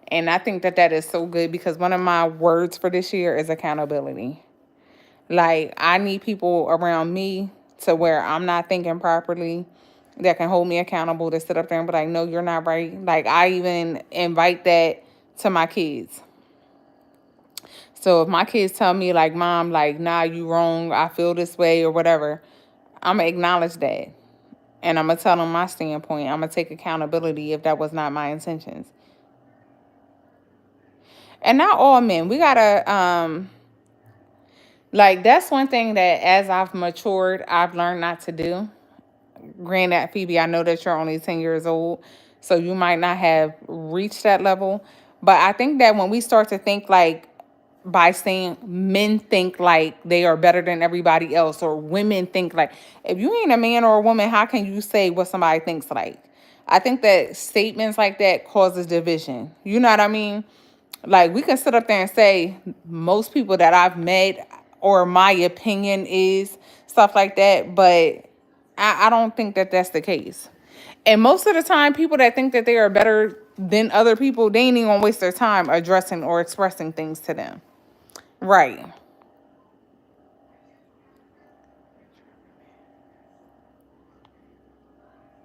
[SPEAKER 1] And I think that that is so good because one of my words for this year is accountability. Like, I need people around me to where I'm not thinking properly that can hold me accountable to sit up there and be like, no, you're not right. Like, I even invite that to my kids. So if my kids tell me, like, Mom, like, nah, you wrong, I feel this way or whatever, I'm going to acknowledge that. And I'm going to tell them my standpoint. I'm going to take accountability if that was not my intentions. And not all men. We got to, like, that's one thing that as I've matured, I've learned not to do. Granted, Phoebe, I know that you're only 10 years old, so you might not have reached that level. But I think that when we start to think like, by saying men think like they are better than everybody else, or women think like, if you ain't a man or a woman, how can you say what somebody thinks like? I think that statements like that causes division. You know what I mean? Like, we can sit up there and say most people that I've met, or my opinion is stuff like that, but I don't think that that's the case. And most of the time, people that think that they are better than other people, they ain't even gonna waste their time addressing or expressing things to them. Right.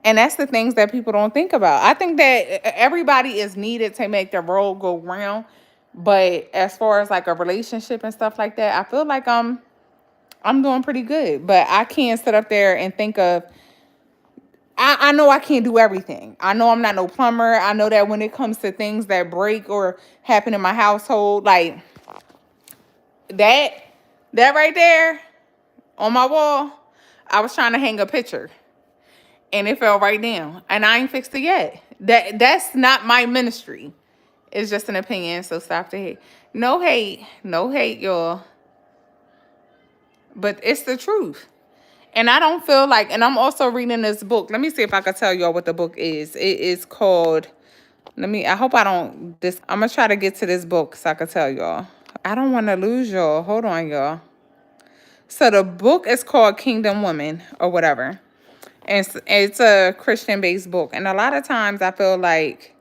[SPEAKER 1] And that's the things that people don't think about. I think that everybody is needed to make the world go round. But as far as like a relationship and stuff like that, I feel like I'm doing pretty good. But I can't sit up there and think of, I know I can't do everything. I know I'm not no plumber. I know that when it comes to things that break or happen in my household, like that, that right there on my wall, I was trying to hang a picture and it fell right down. And I ain't fixed it yet. That's not my ministry. It's just an opinion, so stop the hate. No hate. No hate, y'all. But it's the truth. And I don't feel like, and I'm also reading this book. Let me see if I can tell y'all what the book is. It is called, I hope I don't, I'm going to try to get to this book so I can tell y'all. I don't want to lose y'all. Hold on, y'all. So the book is called Kingdom Woman or whatever. And it's a Christian-based book. And a lot of times I feel like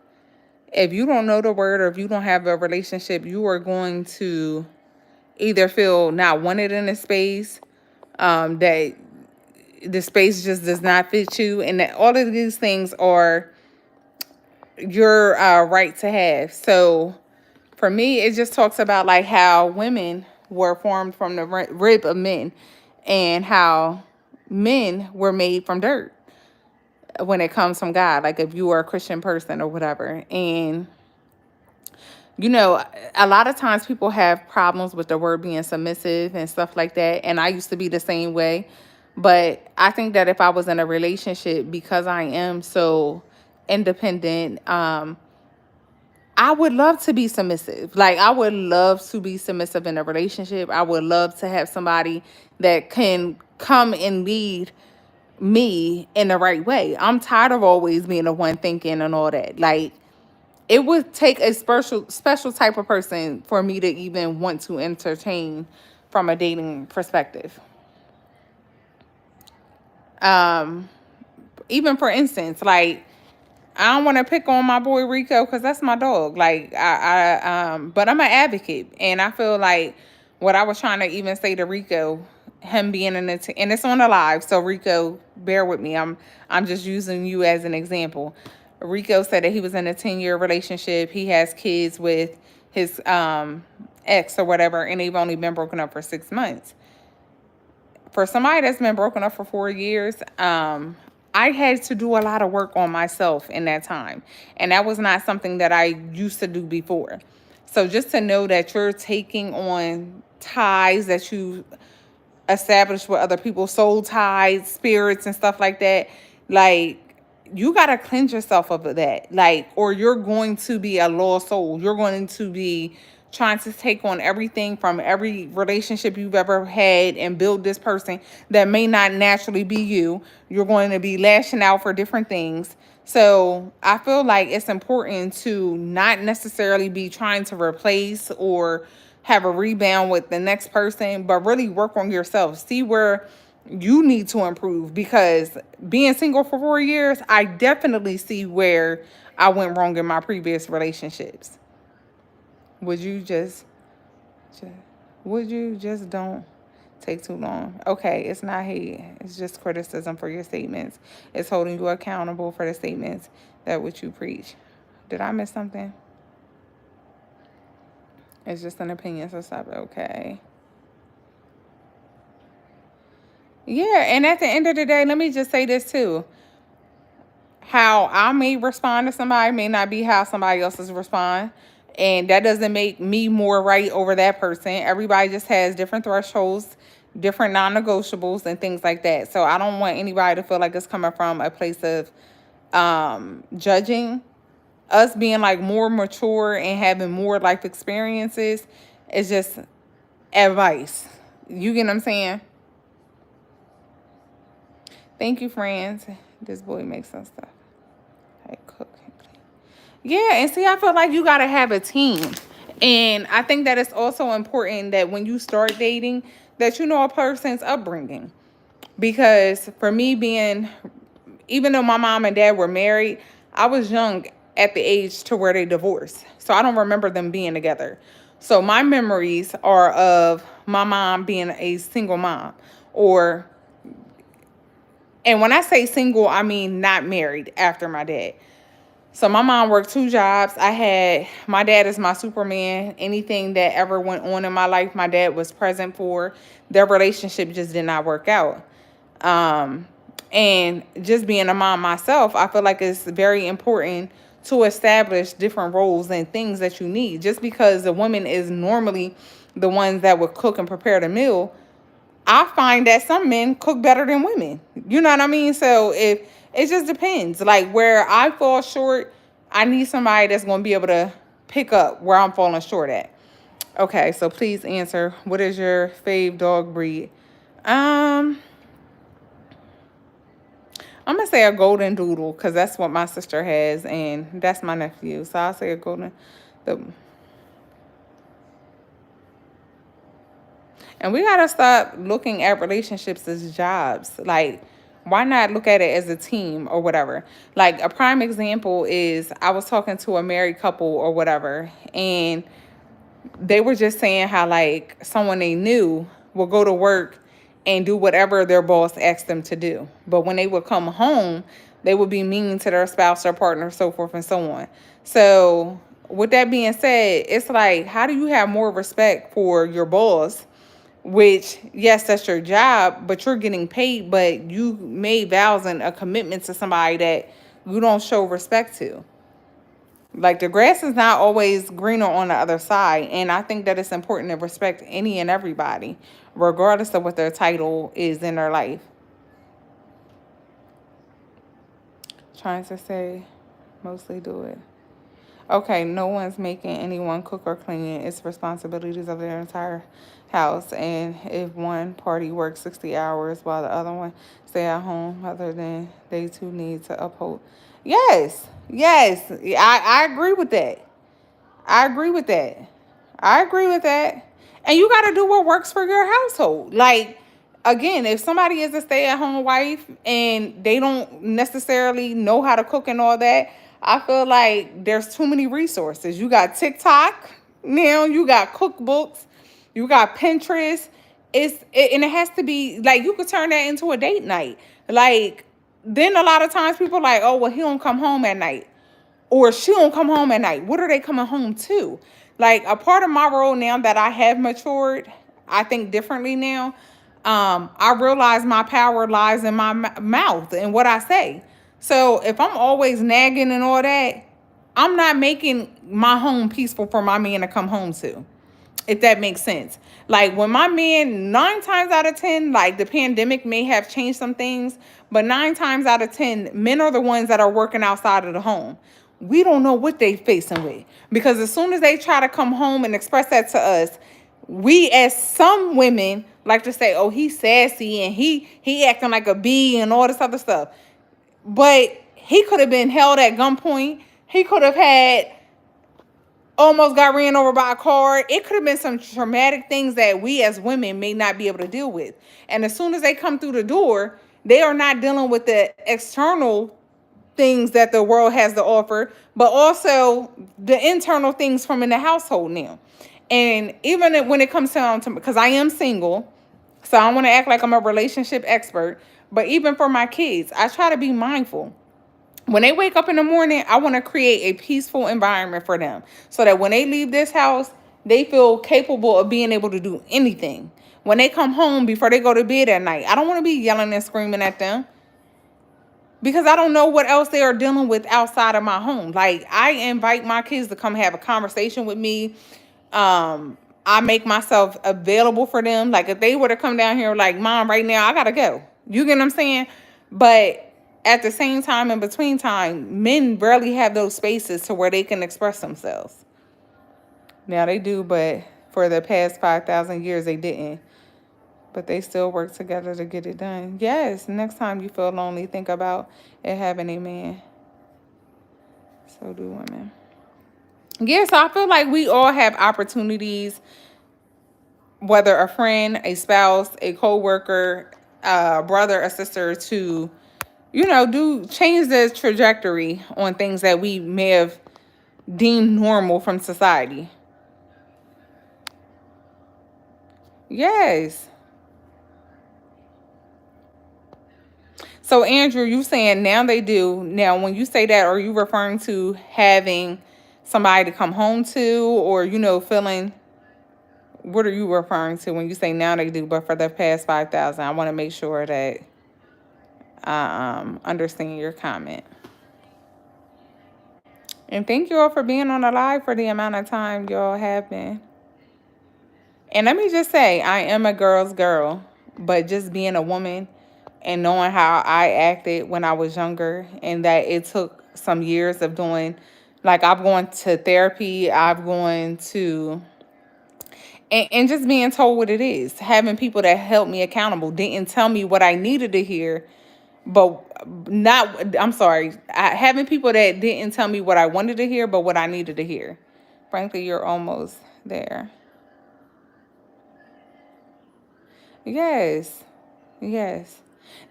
[SPEAKER 1] if you don't know the word or if you don't have a relationship, you are going to either feel not wanted in a space, that the space just does not fit you, and that all of these things are your right to have. So for me, it just talks about like how women were formed from the rib of men, and how men were made from dirt when it comes from God. Like if you are a Christian person or whatever, and you know, a lot of times people have problems with the word being submissive and stuff like that. And I used to be the same way. But I think that if I was in a relationship, because I am so independent, I would love to be submissive. Like, I would love to be submissive in a relationship. I would love to have somebody that can come and lead me in the right way. I'm tired of always being the one thinking and all that. Like, it would take a special type of person for me to even want to entertain from a dating perspective. Um, Even for instance, like, I don't want to pick on my boy Rico because that's my dog. Like but I'm an advocate, and I feel like what I was trying to even say to Rico, him being in it, and it's on the live, so Rico, bear with me. I'm just using you as an example. Rico said that he was in a 10-year relationship. He has kids with his ex or whatever, and they've only been broken up for 6 months. For somebody that's been broken up for 4 years, I had to do a lot of work on myself in that time. And that was not something that I used to do before. So just to know that you're taking on ties that you established with other people, soul ties, spirits, and stuff like that, like, you gotta cleanse yourself of that. Like, or you're going to be a lost soul. You're going to be trying to take on everything from every relationship you've ever had and build this person that may not naturally be you. You're going to be lashing out for different things. So I feel like it's important to not necessarily be trying to replace or have a rebound with the next person, but really work on yourself. See where you need to improve, because being single for 4 years, I definitely see where I went wrong in my previous relationships. Would you just would you just don't take too long? Okay, it's not hate. It's just criticism for your statements. It's holding you accountable for the statements that which you preach. Did I miss something? It's just an opinion, so stop. Okay. Yeah, and at the end of the day, let me just say this too. How I may respond to somebody may not be how somebody else's respond. And that doesn't make me more right over that person. Everybody just has different thresholds, different non-negotiables, and things like that. So I don't want anybody to feel like it's coming from a place of judging. Us being like more mature and having more life experiences is just advice. You get what I'm saying? Thank you, friends. This boy makes some stuff. I cook and clean. Yeah, and see, I feel like you gotta have a team. And I think that it's also important that when you start dating, that you know a person's upbringing. Because for me being, even though my mom and dad were married, I was young at the age to where they divorced. So I don't remember them being together. So my memories are of my mom being a single mom, or, and when I say single, I mean not married after my dad. So my mom worked 2 jobs. I had, my dad is my Superman. Anything that ever went on in my life, my dad was present for. Their relationship just did not work out. And just being a mom myself, I feel like it's very important to establish different roles and things that you need. Just because the woman is normally the ones that would cook and prepare the meal, I find that some men cook better than women. You know what I mean? So if it just depends. Like where I fall short, I need somebody that's going to be able to pick up where I'm falling short at. Okay, so please answer. What is your fave dog breed? I'm gonna say a golden doodle because that's what my sister has, and that's my nephew. So I'll say a golden. The And we gotta stop looking at relationships as jobs. Like, why not look at it as a team or whatever? Like a prime example is I was talking to a married couple or whatever, and they were just saying how like someone they knew would go to work and do whatever their boss asked them to do. But when they would come home, they would be mean to their spouse or partner, so forth and so on. So with that being said, it's like, how do you have more respect for your boss? Which, yes, that's your job, but you're getting paid, but you made vows and a commitment to somebody that you don't show respect to. Like the grass is not always greener on the other side. And I think that it's important to respect any and everybody, regardless of what their title is in their life. Trying to say, mostly do it. Okay, no one's making anyone cook or clean. It's responsibilities of their entire house. And if one party works 60 hours while the other one stay at home, other than they two need to uphold. Yes, yes, I agree with that. I agree with that. I agree with that. And you got to do what works for your household. Like, again, if somebody is a stay-at-home wife and they don't necessarily know how to cook and all that, I feel like there's too many resources. You got TikTok now, you got cookbooks, you got Pinterest. And it has to be like you could turn that into a date night. Like then a lot of times people are like, oh well, he don't come home at night. or she don't come home at night. What are they coming home to? Like a part of my role now that I have matured, I think differently now. I realize my power lies in my mouth and what I say. So if I'm always nagging and all that, I'm not making my home peaceful for my man to come home to, if that makes sense. Like when my man, 9 times out of 10, like the pandemic may have changed some things, but 9 times out of 10, men are the ones that are working outside of the home. We don't know what they facing with, because as soon as they try to come home and express that to us, we as some women like to say, "Oh, he's sassy and he acting like a bee and all this other stuff." But he could have been held at gunpoint. He could have had almost got ran over by a car. It could have been some traumatic things that we as women may not be able to deal with. And as soon as they come through the door, they are not dealing with the external things that the world has to offer, but also the internal things from in the household now. And even when it comes down to, because I am single, so I don't want to act like I'm a relationship expert, but even for my kids, I try to be mindful. When they wake up in the morning, I want to create a peaceful environment for them so that when they leave this house, they feel capable of being able to do anything. When they come home before they go to bed at night, I don't want to be yelling and screaming at them, because I don't know what else they are dealing with outside of my home. Like, I invite my kids to come have a conversation with me. I make myself available for them. Like, if they were to come down here like, "Mom, right now I gotta go," you get what I'm saying? But at the same time, in between time, men barely have those spaces to where they can express themselves. Now they do, but for the past 5,000 years they didn't. But they still work together to get it done. Yes, next time you feel lonely, think about it having a man. So do women. Yeah, so I feel like we all have opportunities, whether a friend, a spouse, a co-worker, a brother, a sister, to, do change the trajectory on things that we may have deemed normal from society. Yes. So Andrew, you saying now they do. Now, when you say that, are you referring to having somebody to come home to, or feeling? What are you referring to when you say now they do, but for the past 5,000? I want to make sure that I understand your comment. And thank you all for being on the live for the amount of time y'all have been. And let me just say, I am a girl's girl, but just being a woman and knowing how I acted when I was younger, and that it took some years of doing, like, I've gone to therapy, I've gone to, and just being told what it is, having people that helped me accountable, didn't tell me what I needed to hear, but not, I'm sorry, having people that didn't tell me what I wanted to hear, but what I needed to hear. Frankly, you're almost there. Yes. Yes.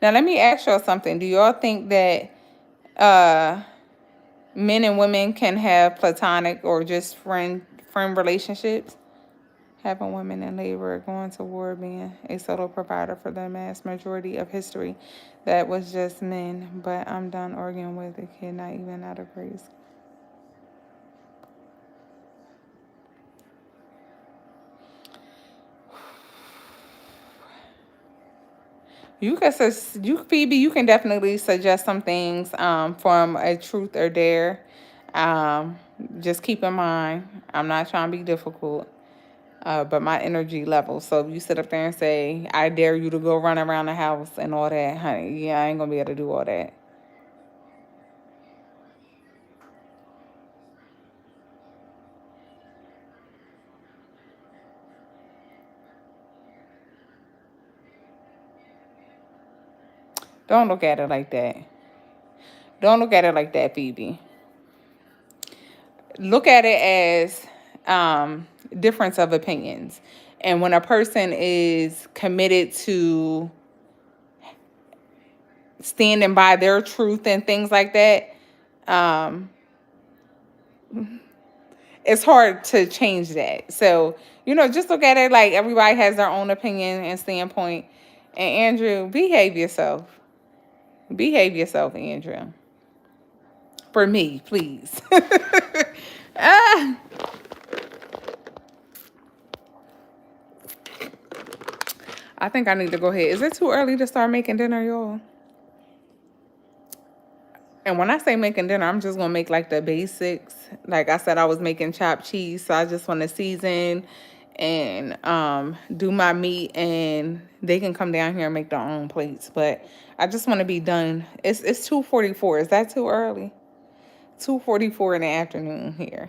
[SPEAKER 1] Now let me ask y'all something. Do y'all think that uh men and women can have platonic or just friend relationships? Having women in labor, going to war, being a solo provider for the mass majority of history, that was just men. But I'm done arguing with a kid, not even out of grade school. Phoebe, you can definitely suggest some things from a truth or dare. Um, just keep in mind, I'm not trying to be difficult, but my energy level. So if you sit up there and say, "I dare you to go run around the house and all that," honey, yeah, I ain't gonna be able to do all that. Don't look at it like that. Don't look at it like that, Phoebe. Look at it as difference of opinions. And when a person is committed to standing by their truth and things like that, um, it's hard to change that. So, just look at it like everybody has their own opinion and standpoint. And Andrew, behave yourself. Behave yourself, Andrew. for me, please. Ah, I think I need to go ahead. Is it too early to start making dinner, y'all? And when I say making dinner, I'm just gonna make like the basics. Like I said, I was making chopped cheese, so I just want to season and do my meat, and they can come down here and make their own plates. But I just want to be done. It's 2:44. Is that too early? 2:44 in the afternoon here.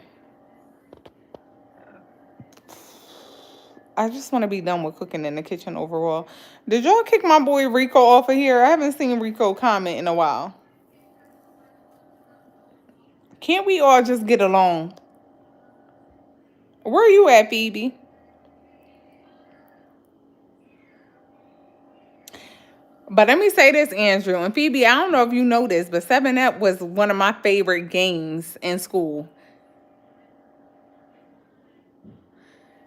[SPEAKER 1] I just want to be done with cooking in the kitchen overall. Did y'all kick my boy Rico off of here? I haven't seen Rico comment in a while. Can't we all just get along? Where are you at, Phoebe? But let me say this, Andrew and Phoebe. I don't know if you know this, but 7 Up was one of my favorite games in school.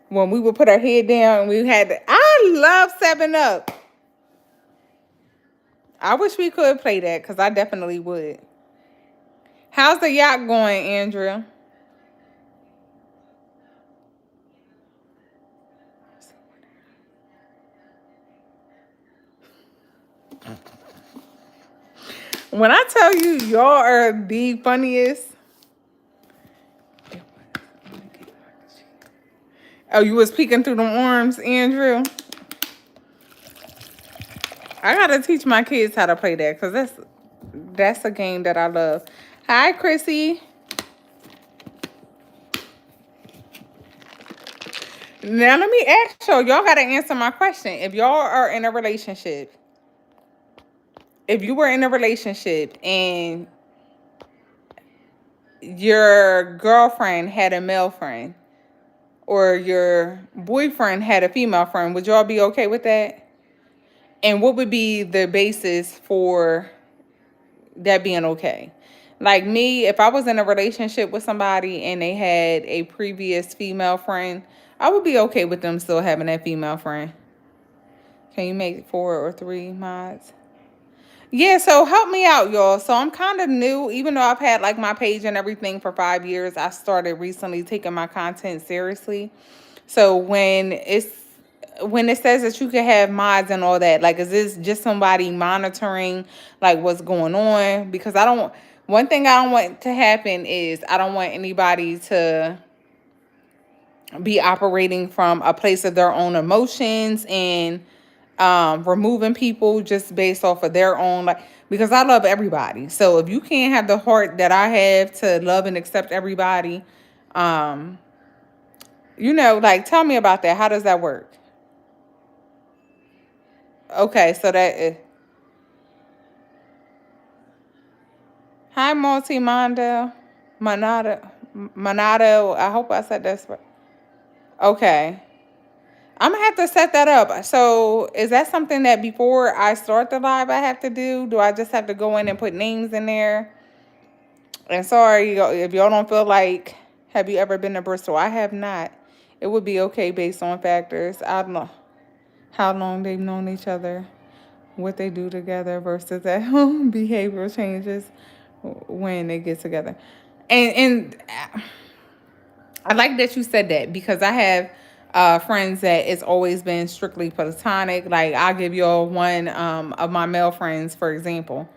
[SPEAKER 1] When we would put our head down, and we had. I love 7 Up. I wish we could play that because I definitely would. How's the yacht going, Andrew? When I tell you, y'all are the funniest. Oh, you was peeking through them arms, Andrew? I gotta teach my kids how to play that because that's a game that I love. Hi, Chrissy. Now let me ask y'all. Y'all gotta answer my question. If y'all are in a relationship, if you were in a relationship and your girlfriend had a male friend or your boyfriend had a female friend, would y'all be okay with that? And what would be the basis for that being okay? Like me, if I was in a relationship with somebody and they had a previous female friend, I would be okay with them still having that female friend. Can you make 4 or 3 mods? Yeah, so help me out, y'all. So I'm kind of new, even though I've had like my page and everything for 5 years. I started recently taking my content seriously. So when it says that you can have mods and all that, like, is this just somebody monitoring like what's going on? Because I don't. One thing I don't want to happen is I don't want anybody to be operating from a place of their own emotions and removing people just based off of their own, like, because I love everybody. So if you can't have the heart that I have to love and accept everybody, um, like, tell me about that. How does that work? Okay, so hi, Multi Mondo, Monado. I hope I said that's right. Okay. I'm gonna have to set that up. So is that something that before I start the live I have to do? Do I just have to go in and put names in there? And sorry, if y'all don't feel like, have you ever been to Bristol? I have not. It would be okay based on factors. I don't know how long they've known each other, what they do together versus at home behavioral changes when they get together. And I like that you said that because I have friends that it's always been strictly platonic. Like, I'll give y'all one of my male friends, for example.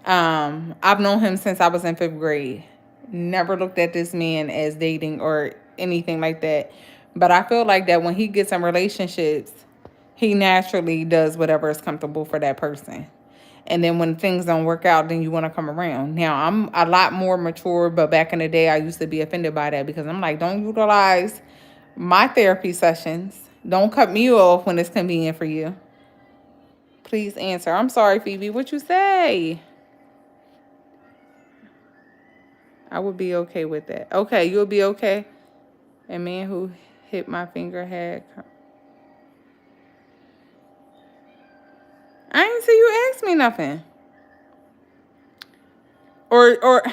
[SPEAKER 1] I've known him since I was in 5th grade. Never looked at this man as dating or anything like that. But I feel like that when he gets in relationships, he naturally does whatever is comfortable for that person. And then when things don't work out, then you want to come around. Now, I'm a lot more mature, but back in the day, I used to be offended by that because I'm like, don't utilize my therapy sessions. Don't cut me off when it's convenient for you. Please answer. I'm sorry, Phoebe. What you say? I would be okay with that. Okay, you'll be okay. A man who hit my finger had. I didn't see you ask me nothing. Or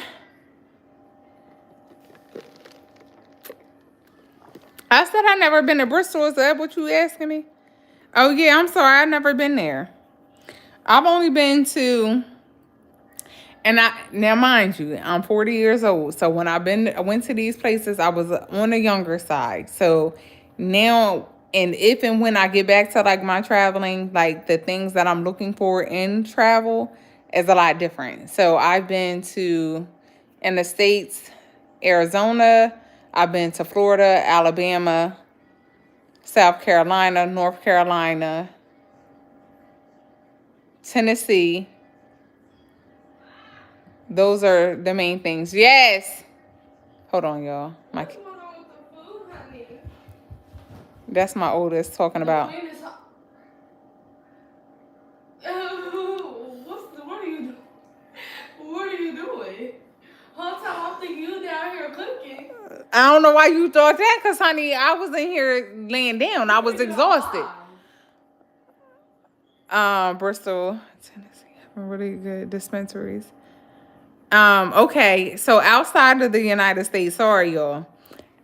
[SPEAKER 1] I said I never been to Bristol. Is that what you asking me? Oh yeah, I'm sorry. I've never been there. I've only been to And I now, mind you, I'm 40 years old. So when I went to these places, I was on the younger side. So now, and if and when I get back to like my traveling, like the things that I'm looking for in travel is a lot different. So I've been to in the states, Arizona. I've been to Florida, Alabama, South Carolina, North Carolina, Tennessee. Those are the main things. Yes. Hold on, y'all.
[SPEAKER 3] What's going on with the food, honey?
[SPEAKER 1] That's my oldest talking
[SPEAKER 3] The
[SPEAKER 1] about.
[SPEAKER 3] queen is. What are you doing? What are you doing? Whole time I'm thinking you down here cooking.
[SPEAKER 1] I don't know why you thought that, because, honey, I was in here laying down. I was exhausted. Bristol, Tennessee, having really good dispensaries. Okay, so outside of the United States, sorry, y'all.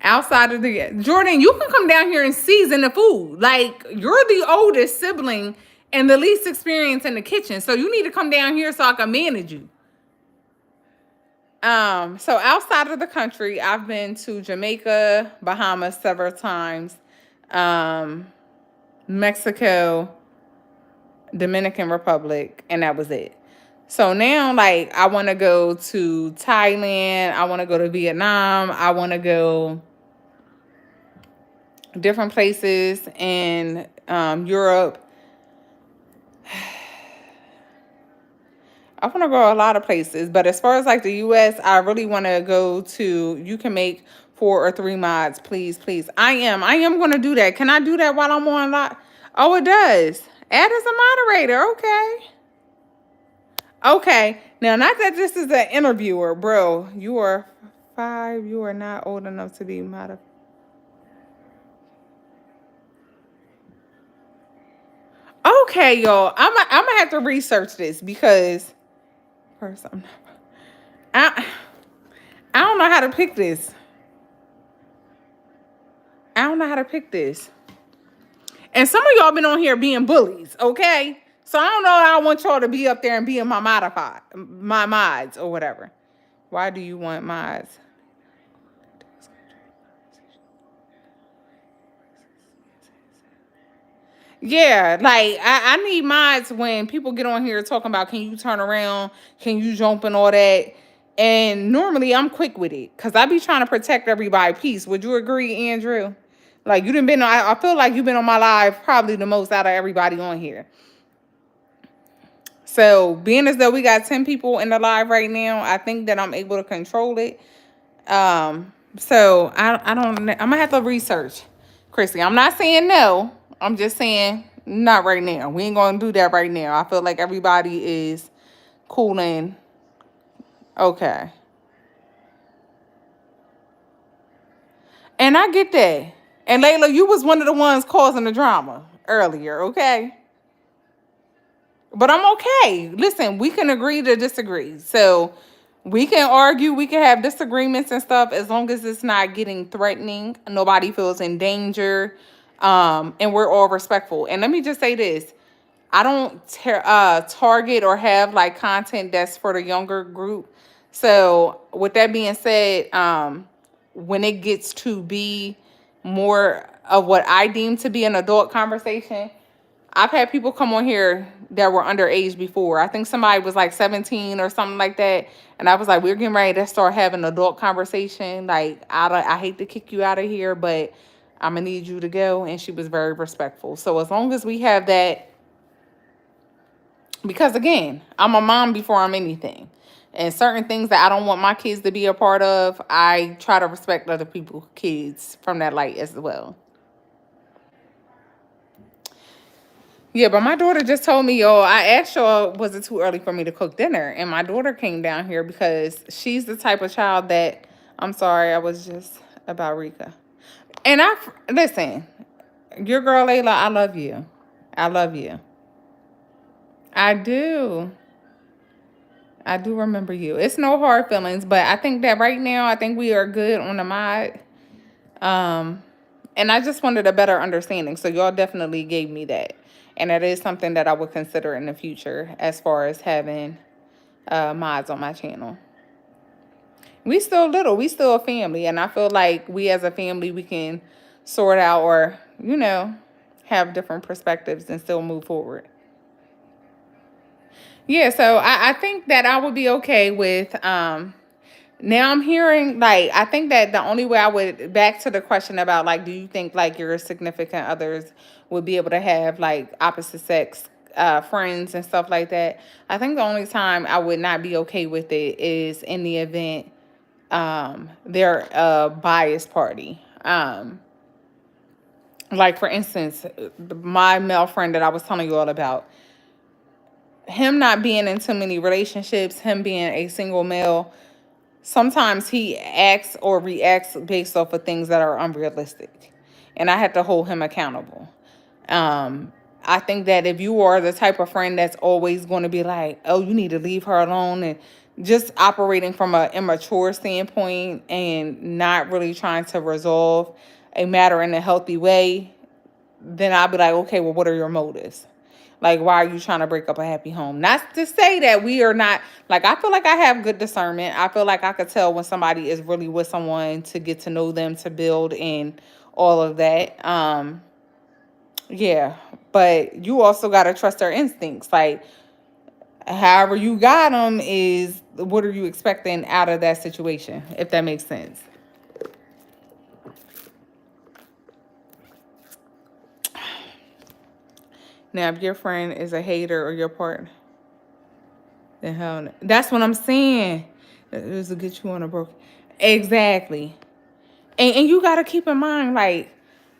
[SPEAKER 1] Outside of the Jordan, you can come down here and season the food. Like, you're the oldest sibling and the least experienced in the kitchen, so you need to come down here so I can manage you. So outside of the country, I've been to Jamaica, Bahamas several times, um, Mexico, Dominican Republic, and that was it. So now, like, I want to go to Thailand. I want to go to Vietnam. I want to go different places in Europe. I want to go a lot of places, but as far as like the U.S., I really want to go to. You can make 4 or 3 mods, please, please. I am going to do that. Can I do that while I'm on live? Oh, it does. Add as a moderator. Okay. Okay. Now, not that this is an interviewer, bro. You are 5. You are not old enough to be modified. Okay, y'all. I'm gonna have to research this because first I I don't know how to pick this. I don't know how to pick this. And some of y'all been on here being bullies, okay? So I don't know how I want y'all to be up there and be in my mods or whatever. Why do you want mods? Yeah, like I need mods when people get on here talking about can you turn around, can you jump and all that. And normally I'm quick with it because I be trying to protect everybody's peace. Would you agree, Andrew? Like you done been I feel like you've been on my live probably the most out of everybody on here. So being as though we got 10 people in the live right now, I think that I'm able to control it. So I don't I'm gonna have to research. Chrissy, I'm not saying no. I'm just saying not right now. We ain't gonna do that right now. I feel like everybody is cooling. Okay. And I get that. And Layla, you was one of the ones causing the drama earlier, okay? But I'm okay. Listen, we can agree to disagree. So we can argue, we can have disagreements and stuff as long as it's not getting threatening. Nobody feels in danger. And we're all respectful. And let me just say this. I don't target or have like content that's for the younger group. So with that being said, when it gets to be more of what I deem to be an adult conversation, I've had people come on here that were underage before. I think somebody was like 17 or something like that. And I was like, we're getting ready to start having adult conversation. Like, I hate to kick you out of here, but I'm going to need you to go. And she was very respectful. So as long as we have that, because again, I'm a mom before I'm anything. And certain things that I don't want my kids to be a part of, I try to respect other people's kids from that light as well. Yeah, but my daughter just told me, yo, I asked y'all, was it too early for me to cook dinner? And my daughter came down here because she's the type of child that, I'm sorry, I was just about Rika. And listen, your girl Layla, I love you. I love you. I do. I do remember you. It's no hard feelings, but I think that right now, I think we are good on the mod. And I just wanted a better understanding. So y'all definitely gave me that. And that is something that I would consider in the future as far as having mods on my channel. We still little, we still a family, and I feel like we as a family we can sort out or have different perspectives and still move forward. Yeah, so I think that I would be okay with now I'm hearing like I think that the only way I would back to the question about like do you think like your significant others would be able to have like opposite sex friends and stuff like that. I think the only time I would not be okay with it is in the event they're a biased party. Like for instance, my male friend that I was telling you all about, him not being in too many relationships, him being a single male, sometimes he acts or reacts based off of things that are unrealistic. And I have to hold him accountable. Um, I think that if you are the type of friend that's always going to be like, oh, you need to leave her alone, and just operating from an immature standpoint and not really trying to resolve a matter in a healthy way, then I'll be like, okay, well, what are your motives? Like, why are you trying to break up a happy home? Not to say that we are not, like, I feel like I have good discernment. I feel like I could tell when somebody is really with someone to get to know them, to build and all of that. Yeah, but you also got to trust their instincts. Like, however you got them is what are you expecting out of that situation, if that makes sense. Now, if your friend is a hater or your partner, then hell no. That's what I'm saying. It was to get you on a broke. Exactly. And you got to keep in mind, like,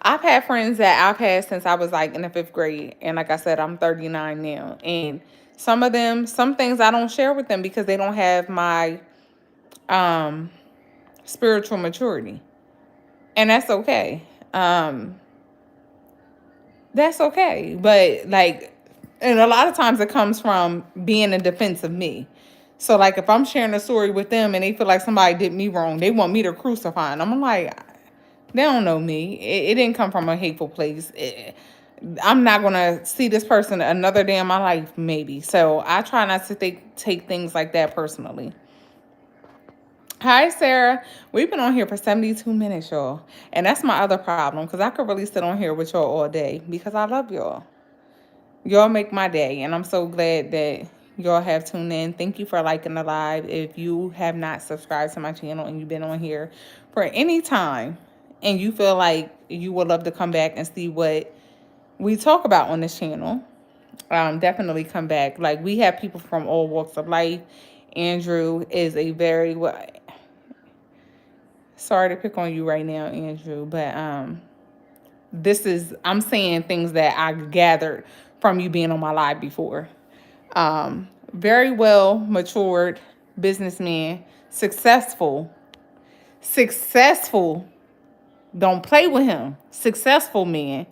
[SPEAKER 1] I've had friends that I've had since I was like in the fifth grade. And like I said, I'm 39 now. And some of them, some things I don't share with them because they don't have my um, spiritual maturity. And that's okay. That's okay. But like, and a lot of times it comes from being in defense of me. So like if I'm sharing a story with them and they feel like somebody did me wrong, they want me to crucify them. I'm like, they don't know me. It didn't come from a hateful place. I'm not gonna see this person another day in my life, maybe. So I try not to take things like that personally. Hi, Sarah. We've been on here for 72 minutes, y'all. And that's my other problem because I could really sit on here with y'all all day because I love y'all. Y'all make my day, and I'm so glad that y'all have tuned in. Thank you for liking the live. If you have not subscribed to my channel and you've been on here for any time and you feel like you would love to come back and see what we talk about on this channel, definitely come back. Like, we have people from all walks of life. Andrew is a very well, sorry to pick on you right now, Andrew, but this is, I'm saying things that I gathered from you being on my live before. Very well matured businessman, successful. Don't play with him. Successful man.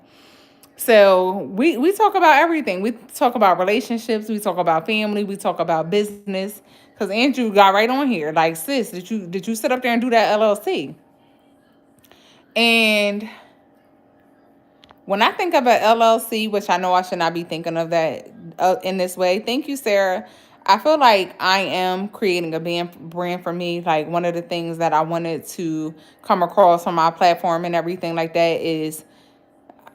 [SPEAKER 1] So we talk about everything. We talk about relationships. We talk about family. We talk about business. Cause Andrew got right on here. Like, sis, did you sit up there and do that LLC? And when I think of an LLC, which I know I should not be thinking of that in this way, thank you, Sarah. I feel like I am creating a brand for me. Like, one of the things that I wanted to come across on my platform and everything like that is,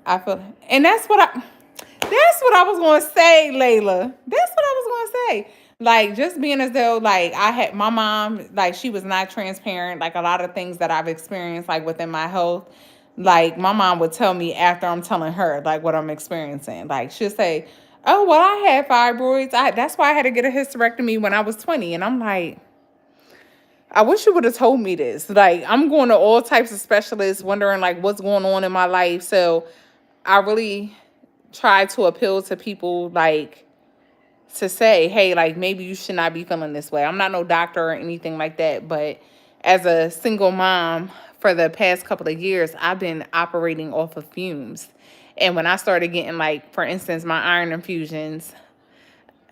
[SPEAKER 1] I feel, and that's what I was going to say, Layla. That's what I was going to say. Like, just being as though, like, I had my mom, like, she was not transparent. Like, a lot of things that I've experienced, like, within my health, like, my mom would tell me after I'm telling her, like, what I'm experiencing. Like, she'll say, oh, well, I had fibroids. That's why I had to get a hysterectomy when I was 20. And I'm like, I wish you would have told me this. Like, I'm going to all types of specialists, wondering, like, what's going on in my life. So I really try to appeal to people, like, to say, hey, like, maybe you should not be feeling this way. I'm not no doctor or anything like that, but as a single mom for the past couple of years, I've been operating off of fumes. And when I started getting, like, for instance, my iron infusions,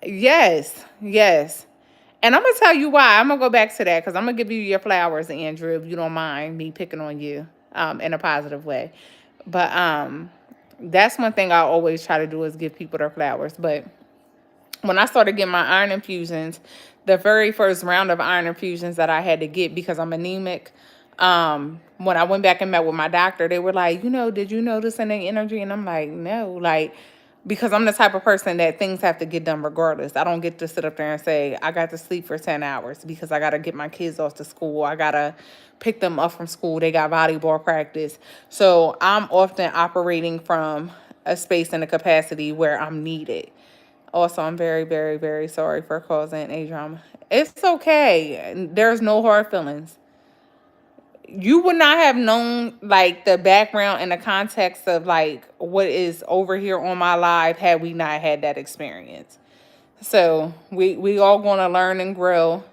[SPEAKER 1] yes. And I'm going to tell you why. I'm going to go back to that because I'm going to give you your flowers, Andrew, if you don't mind me picking on you in a positive way. But that's one thing I always try to do is give people their flowers. But when I started getting my iron infusions, the very first round of iron infusions that I had to get because I'm anemic, when I went back and met with my doctor, they were like, did you notice any energy? And I'm like, no, like, because I'm the type of person that things have to get done regardless. I don't get to sit up there and say, I got to sleep for 10 hours because I got to get my kids off to school. I got to pick them up from school. They got volleyball practice. So I'm often operating from a space and a capacity where I'm needed. Also, I'm very, very, very sorry for causing a drama. It's okay. There's no hard feelings. You would not have known like the background and the context of like what is over here on my life had we not had that experience. So we all gonna learn and grow,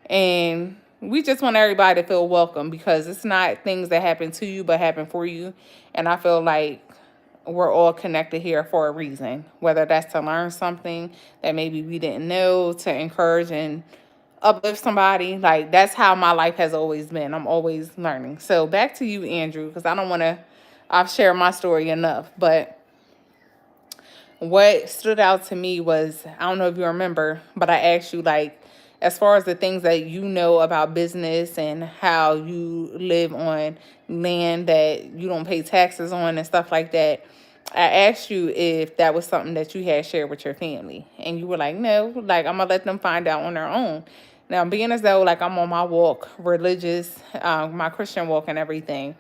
[SPEAKER 1] and we just want everybody to feel welcome because it's not things that happen to you but happen for you. And I feel like we're all connected here for a reason, whether that's to learn something that maybe we didn't know, to encourage and uplift somebody. Like, that's how my life has always been. I'm always learning. So back to you, Andrew, because I don't want to, I've shared my story enough. But what stood out to me was, I don't know if you remember, but I asked you, like, as far as the things that you know about business and how you live on land that you don't pay taxes on and stuff like that, I asked you if that was something that you had shared with your family. And you were like, no, like, I'm going to let them find out on their own. Now, being as though, like, I'm on my walk, religious, my Christian walk and everything,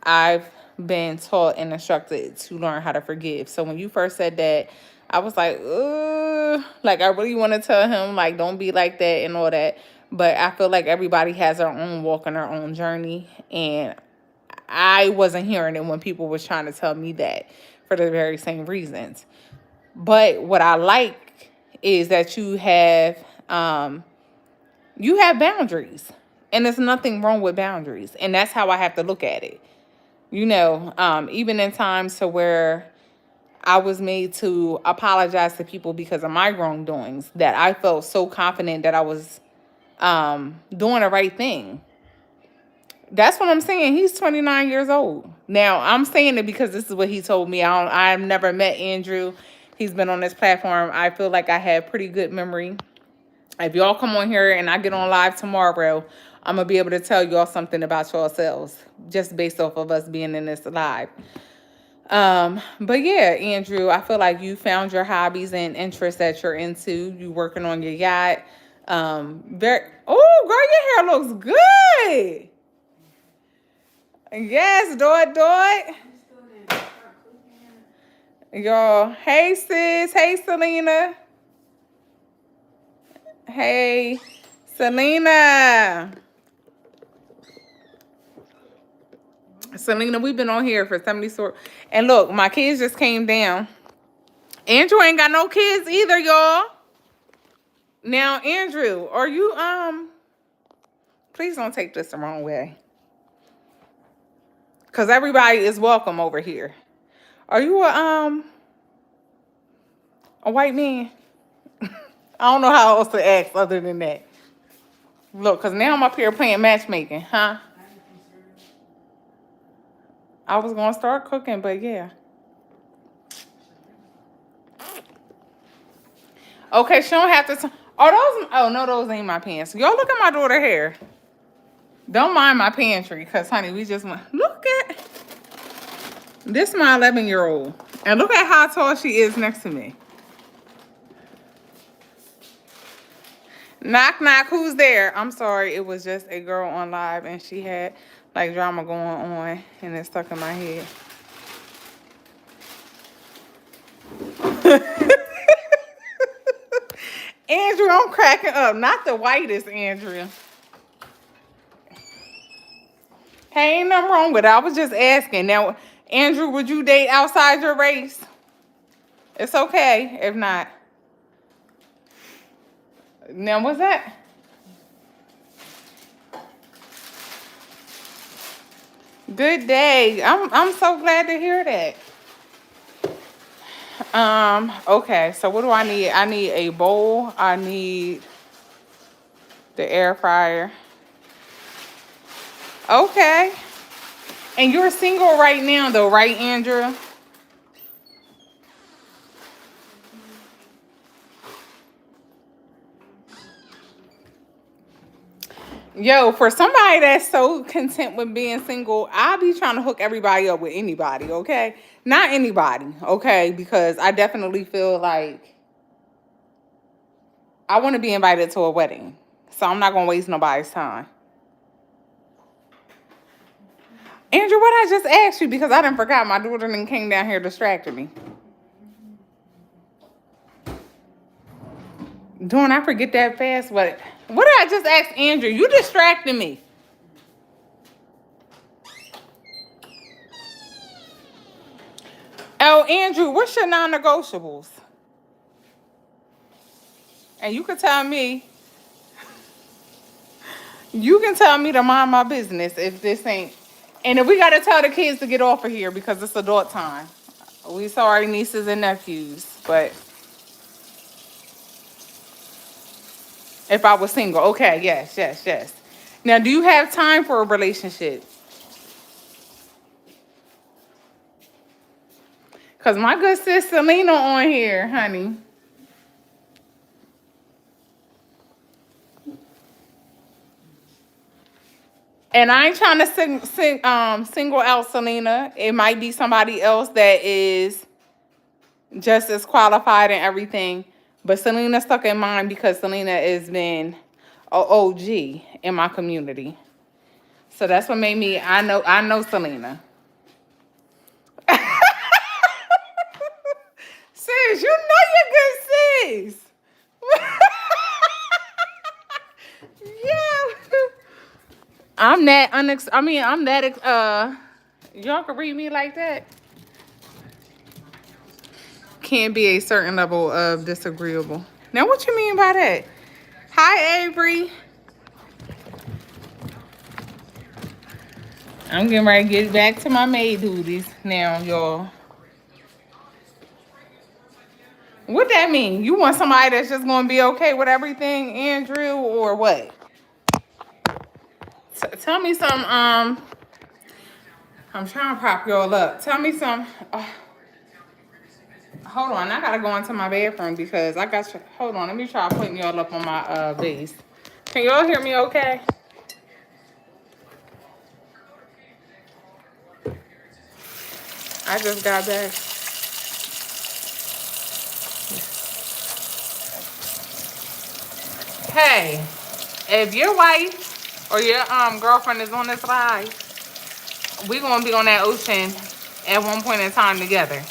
[SPEAKER 1] I've been taught and instructed to learn how to forgive. So when you first said that, I was like, ugh, like, I really want to tell him, like, don't be like that and all that. But I feel like everybody has their own walk and their own journey. And I wasn't hearing it when people was trying to tell me that for the very same reasons. But what I like is that you have boundaries, and there's nothing wrong with boundaries. And that's how I have to look at it. Even in times to where I was made to apologize to people because of my wrongdoings, that I felt so confident that I was doing the right thing. That's what I'm saying. He's 29 years old. Now, I'm saying it because this is what he told me. I've never met Andrew. He's been on this platform. I feel like I have pretty good memory. If y'all come on here and I get on live tomorrow, I'm going to be able to tell y'all something about yourselves just based off of us being in this live. But yeah, Andrew, I feel like you found your hobbies and interests that you're into. You working on your yacht. Girl, your hair looks good. Yes, do it. Y'all, hey sis, hey Selena. Hey, Selena. Selena, we've been on here for 70 sort. And look, my kids just came down. Andrew ain't got no kids either, y'all. Now, Andrew, are you, please don't take this the wrong way. Because everybody is welcome over here. Are you a white man? I don't know how else to ask other than that. Look, because now I'm up here playing matchmaking, huh? I was going to start cooking, but yeah. Okay, she don't have to. No, those ain't my pants. Y'all look at my daughter's hair. Don't mind my pantry, because, honey, we just went. Look at. This is my 11-year-old. And look at how tall she is next to me. Knock, knock, who's there? I'm sorry, it was just a girl on live, and she had, like, drama going on, and it stuck in my head. Andrew, I'm cracking up. Not the whitest, Andrew. Hey, ain't nothing wrong with it. I was just asking. Now, Andrew, would you date outside your race? It's okay if not. Now, what's that? Good day. I'm so glad to hear that. Okay, so what do I need? I need a bowl. I need the air fryer. Okay. And you're single right now though, right, Andrew? Yo, for somebody that's so content with being single, I'll be trying to hook everybody up with anybody, okay? Not anybody, okay? Because I definitely feel like I want to be invited to a wedding. So I'm not going to waste nobody's time. Andrew, what I just asked you because I done forgot my daughter and came down here distracted me. Don't I forget that fast? What did I just ask Andrew? You distracted me. Oh, Andrew, what's your non-negotiables? And you can tell me to mind my business if this ain't. And if we got to tell the kids to get off of here because it's adult time. We sorry, nieces and nephews. But if I was single, okay, yes. Now, do you have time for a relationship? Because my good sis Selena on here, honey. And I ain't trying to single out Selena. It might be somebody else that is just as qualified and everything. But Selena stuck in mind because Selena has been a OG in my community. So that's what made me, I know Selena. Sis, you know you're good sis. Yeah. I'm that y'all can read me like that. Can't be a certain level of disagreeable. Now, what you mean by that? Hi, Avery. I'm getting ready to get back to my maid duties now, y'all. What that mean? You want somebody that's just gonna be okay with everything, Andrew, or what? Tell me some. I'm trying to prop y'all up. Tell me some. Hold on, I gotta go into my bathroom because I got you. Hold on, let me try putting y'all up on my base. Can y'all hear me okay? I just got back. Hey, if your wife or your girlfriend is on this ride, we gonna be on that ocean at one point in time together.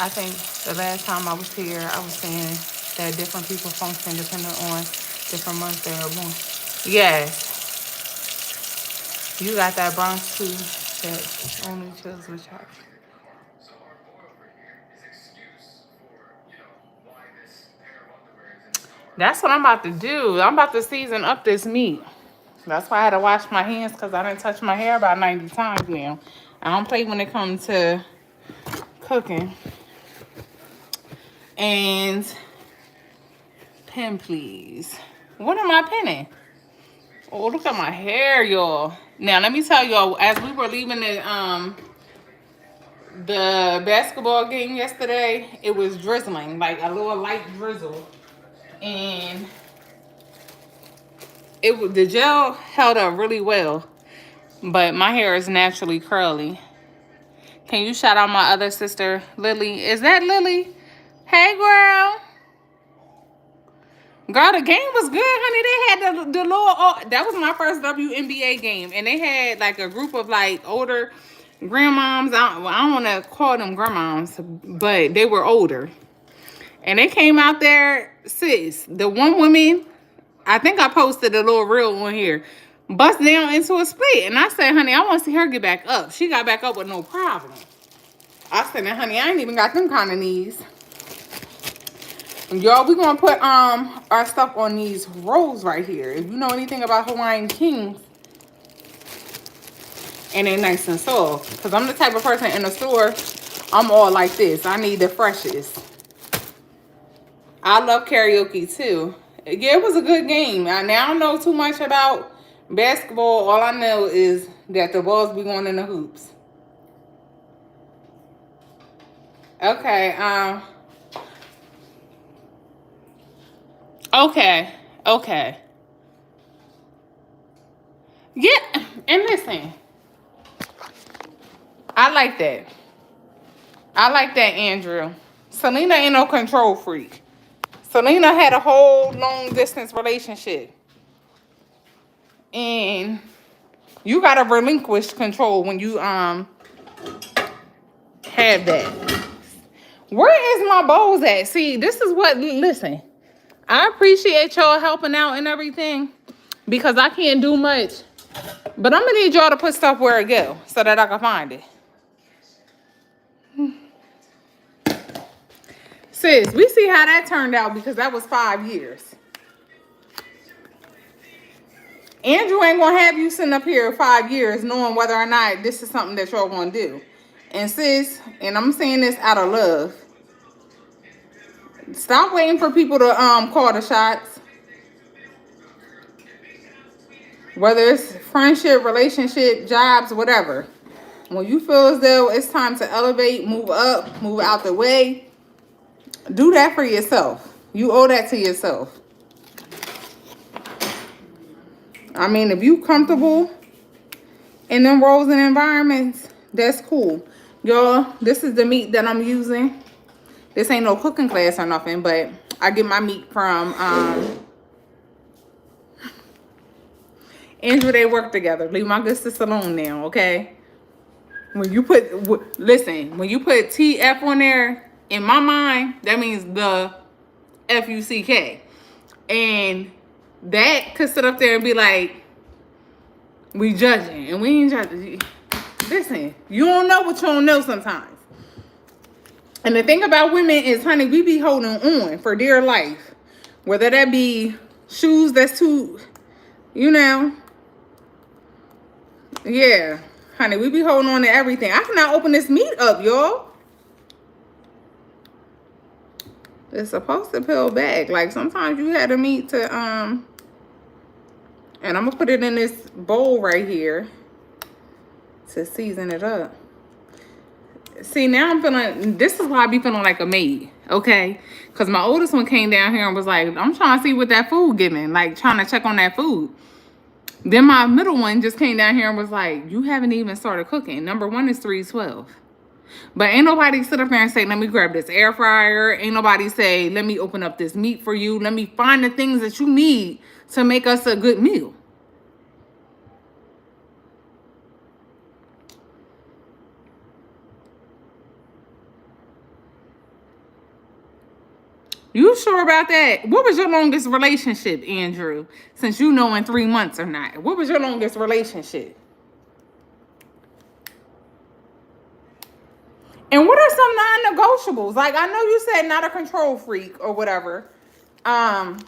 [SPEAKER 1] I think the last time I was here, I was saying that different people function depending on different months they are born. Yes, you got that Bronx too that only chills with y'all. That's what I'm about to do. I'm about to season up this meat. That's why I had to wash my hands because I didn't touch my hair about 90 times now. I don't play when it comes to cooking. And pen, please. What am I penning? Oh, look at my hair, y'all. Now, let me tell y'all, as we were leaving the basketball game yesterday, it was drizzling, like a little light drizzle. And the gel held up really well. But my hair is naturally curly. Can you shout out my other sister, Lily? Is that Lily? Hey, girl. Girl, the game was good, honey. They had the little, that was my first WNBA game. And they had like a group of like older grandmoms. I don't want to call them grandmoms, but they were older. And they came out there, sis. The one woman, I think I posted a little reel on here, bust down into a split. And I said, honey, I want to see her get back up. She got back up with no problem. I said, now, honey, I ain't even got them kind of knees. Y'all, we're going to put our stuff on these rolls right here. If you know anything about Hawaiian Kings, and they're nice and soft. Because I'm the type of person in the store, I'm all like this. I need the freshest. I love karaoke, too. Yeah, it was a good game. Now, I don't know too much about basketball. All I know is that the balls be going in the hoops. Okay, okay. Yeah, and listen, I like that. I like that, Andrew. Selena ain't no control freak. Selena had a whole long distance relationship. And you gotta relinquish control when you have that. Where is my bowls at? See, this is what, listen, I appreciate y'all helping out and everything because I can't do much. But I'm gonna need y'all to put stuff where it go so that I can find it. Sis, we see how that turned out because that was 5 years. Andrew ain't gonna have you sitting up here 5 years knowing whether or not this is something that y'all gonna do. And sis, and I'm saying this out of love, stop waiting for people to call the shots. Whether it's friendship, relationship, jobs, whatever. When you feel as though it's time to elevate, move up, move out the way, do that for yourself. You owe that to yourself. I mean, if you comfortable in them roles and environments, that's cool. Y'all, this is the meat that I'm using. This ain't no cooking class or nothing, but I get my meat from Andrew. They work together. Leave my good sister alone now, okay? When you put, listen, when you put TF on there, in my mind, that means the FUCK. And that could sit up there and be like, we judging, and we ain't judging. Listen, you don't know what you don't know sometimes. And the thing about women is, honey, we be holding on for dear life. Whether that be shoes that's too, you know. Yeah, honey, we be holding on to everything. I cannot open this meat up, y'all. It's supposed to peel back. Like, sometimes you had the meat to, and I'm gonna put it in this bowl right here to season it up. See, now I'm feeling, this is why I be feeling like a maid, okay? Because my oldest one came down here and was like, I'm trying to see what that food giving, like trying to check on that food. Then my middle one just came down here and was like, you haven't even started cooking. Number one is 312. But ain't nobody sit up there and say, let me grab this air fryer. Ain't nobody say, let me open up this meat for you. Let me find the things that you need to make us a good meal. You sure about that? What was your longest relationship, Andrew? Since you know in 3 months or not. What was your longest relationship? And what are some non-negotiables? Like, I know you said not a control freak or whatever. But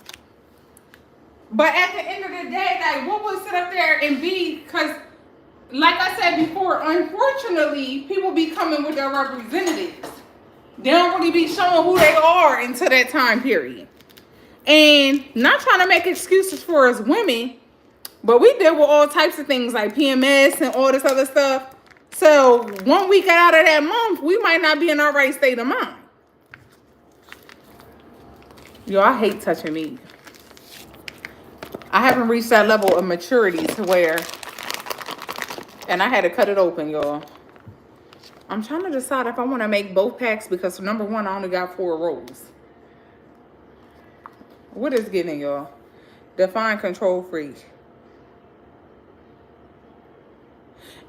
[SPEAKER 1] at the end of the day, like, what would sit up there and be? Because, like I said before, unfortunately, people be coming with their representatives. They don't really be showing who they are until that time period. And not trying to make excuses for us women, but we deal with all types of things like PMS and all this other stuff. So 1 week out of that month, we might not be in our right state of mind. Yo, I hate touching meat. I haven't reached that level of maturity to where, and I had to cut it open, y'all. I'm trying to decide if I want to make both packs because number one, I only got 4 rolls. What is getting, y'all? Define control freak.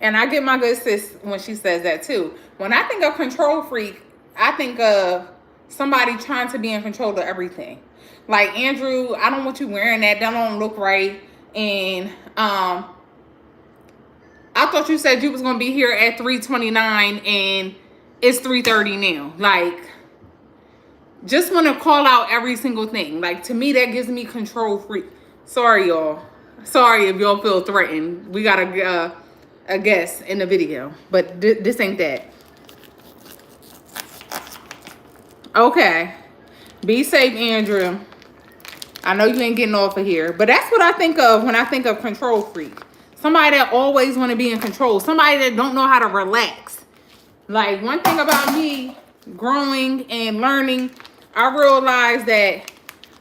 [SPEAKER 1] And I get my good sis when she says that too. When I think of control freak, I think of somebody trying to be in control of everything. Like, Andrew, I don't want you wearing that. That don't look right. And I thought you said you was going to be here at 3:29 and it's 3:30 now. Like, just want to call out every single thing. Like, to me, that gives me control freak. Sorry, y'all. Sorry if y'all feel threatened. We got a guest in the video, but this ain't that. Okay. Be safe, Andrew. I know you ain't getting off of here, but that's what I think of when I think of control freak. Somebody that always want to be in control. Somebody that don't know how to relax. Like, one thing about me growing and learning, I realized that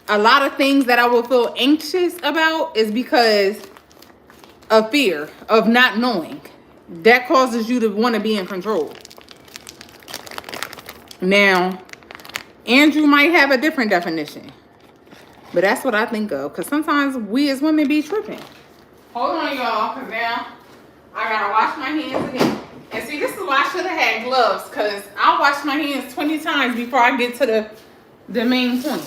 [SPEAKER 1] a lot of things that I will feel anxious about is because a fear of not knowing. That causes you to want to be in control. Now, Andrew might have a different definition. But that's what I think of. Because sometimes we as women be tripping. Hold on, y'all. Because now I got to wash my hands again. And see, this is why I should have had gloves. Because I'll wash my hands 20 times before I get to the main point.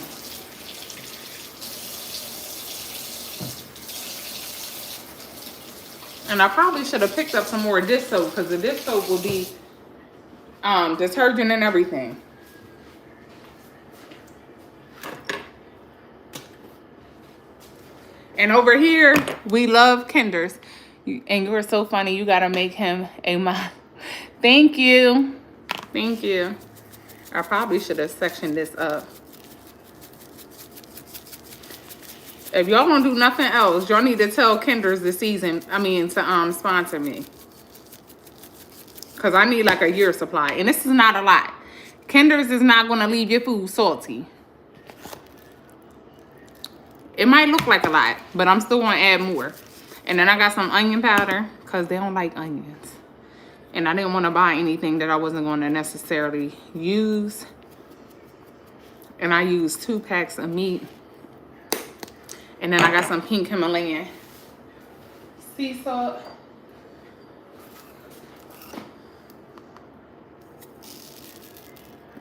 [SPEAKER 1] And I probably should have picked up some more dish soap. Because the dish soap will be detergent and everything. And over here, we love Kinders. And you are so funny. You got to make him a mom. Thank you. Thank you. I probably should have sectioned this up. If y'all don't do nothing else, y'all need to tell Kinders this season, to sponsor me. Because I need like a year supply. And this is not a lot. Kinders is not going to leave your food salty. It might look like a lot, but I'm still going to add more. And then I got some onion powder because they don't like onions. And I didn't want to buy anything that I wasn't going to necessarily use. And I used 2 packs of meat. And then I got some pink Himalayan sea salt.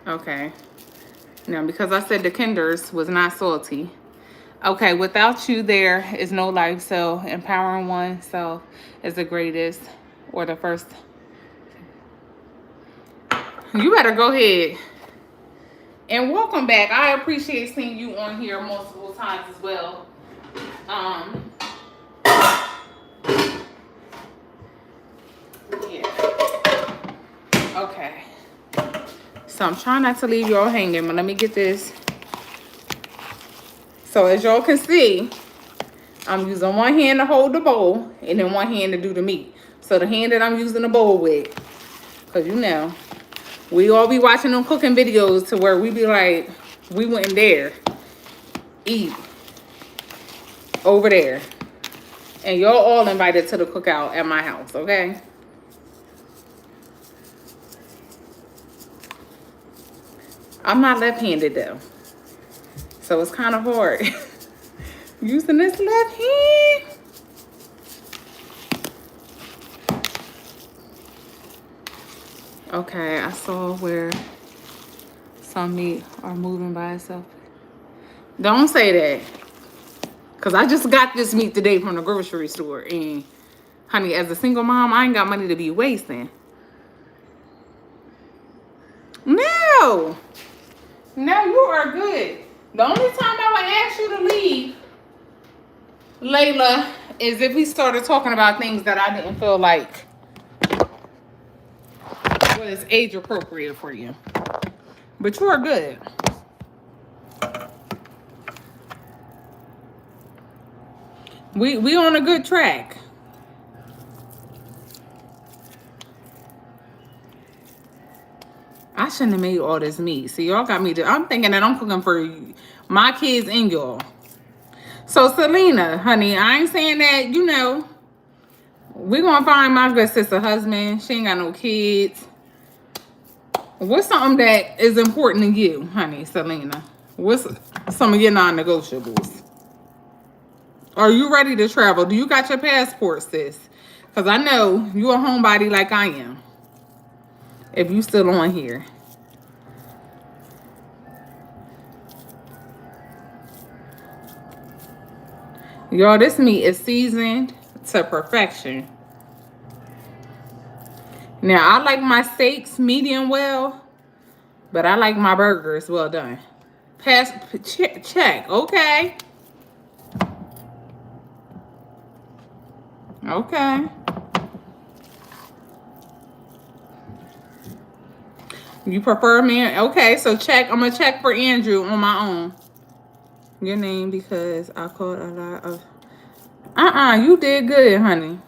[SPEAKER 1] Okay. Now, because I said the Kinders was not salty. Okay, without you there is no life, so empowering oneself is the greatest or the first. You better go ahead. And welcome back. I appreciate seeing you on here multiple times as well. Yeah. Okay. So I'm trying not to leave y'all hanging, but let me get this. So as y'all can see, I'm using one hand to hold the bowl and then one hand to do the meat. So the hand that I'm using the bowl with, because you know, we all be watching them cooking videos to where we be like, we wouldn't dare eat over there. And y'all all invited to the cookout at my house, okay? I'm not left-handed though. So it's kind of hard using this left hand. Okay, I saw where some meat are moving by itself. Don't say that. Because I just got this meat today from the grocery store. And, honey, as a single mom, I ain't got money to be wasting. No. No, you are good. The only time I would ask you to leave, Layla, is if we started talking about things that I didn't feel like was age appropriate for you. But you are good. We on a good track. I shouldn't have made all this meat. See, y'all got me I'm thinking that I'm cooking for my kids and y'all. So, Selena, honey, I ain't saying that, you know, we're going to find my good sister husband. She ain't got no kids. What's something that is important to you, honey, Selena? What's some of your non-negotiables? Are you ready to travel? Do you got your passport, sis? Because I know you a homebody like I am. If you still on here. Y'all, this meat is seasoned to perfection. Now, I like my steaks medium well, but I like my burgers well done. Check. Okay. Okay. You prefer me? Okay, so check. I'm going to check for Andrew on my own. Your name because I called a lot of... you did good, honey.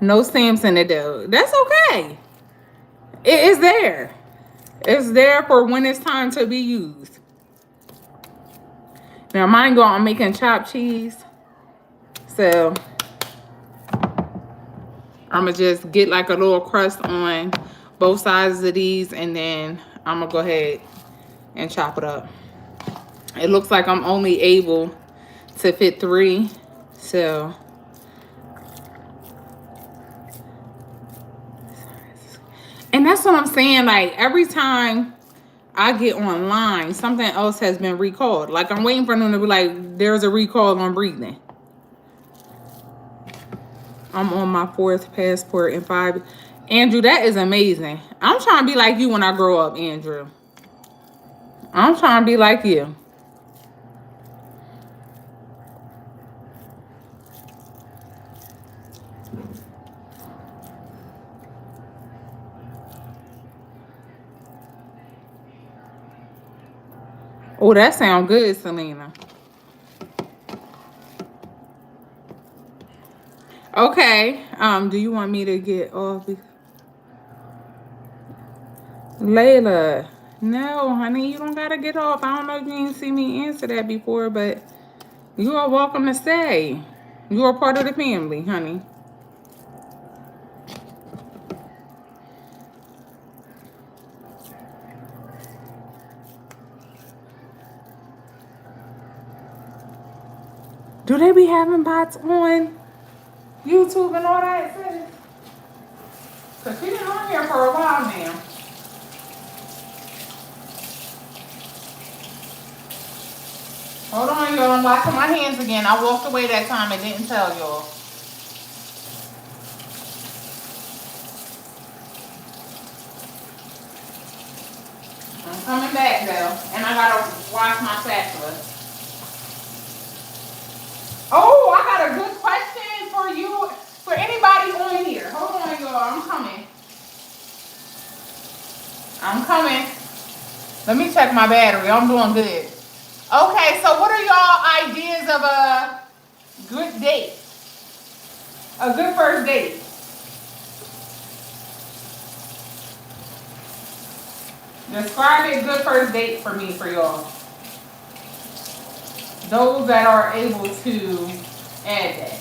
[SPEAKER 1] No stamps in it, though. That's okay. It is there. It's there for when it's time to be used. Now, I'm making chopped cheese. So, I'm gonna just get like a little crust on both sides of these, and then I'm gonna go ahead and chop it up. It looks like I'm only able to fit 3, so and that's what I'm saying. Like every time I get online, something else has been recalled. Like I'm waiting for them to be like, there's a recall on breathing. I'm on my 4th passport in 5. Andrew, that is amazing. I'm trying to be like you when I grow up, Andrew. I'm trying to be like you. Oh, that sounds good, Selena. Okay. Do you want me to get off? Layla. No, honey, you don't gotta get off. I don't know if you didn't see me answer that before, but you are welcome to stay. You are part of the family, honey. Do they be having bots on YouTube and all that, sis? Because she been on here for a while now. Hold on, y'all. I'm washing my hands again. I walked away that time and didn't tell y'all. I'm coming back, though. And I got to wash my spatula. Oh, I got a good question for you, for anybody on here. Hold on, y'all. I'm coming. I'm coming. Let me check my battery. I'm doing good. Okay, so what are y'all ideas of a good date? A good first date? Describe a good first date for me, for y'all. Those that are able to add that.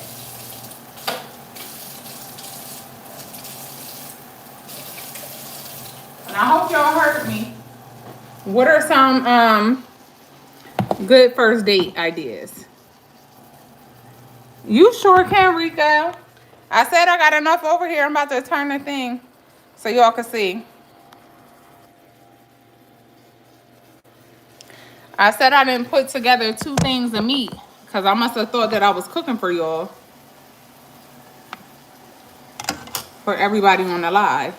[SPEAKER 1] And I hope y'all heard me. What are some good first date ideas? You sure can, Rico. I said I got enough over here. I'm about to turn the thing so y'all can see. I said I didn't put together 2 things of meat because I must have thought that I was cooking for y'all. For everybody on the live.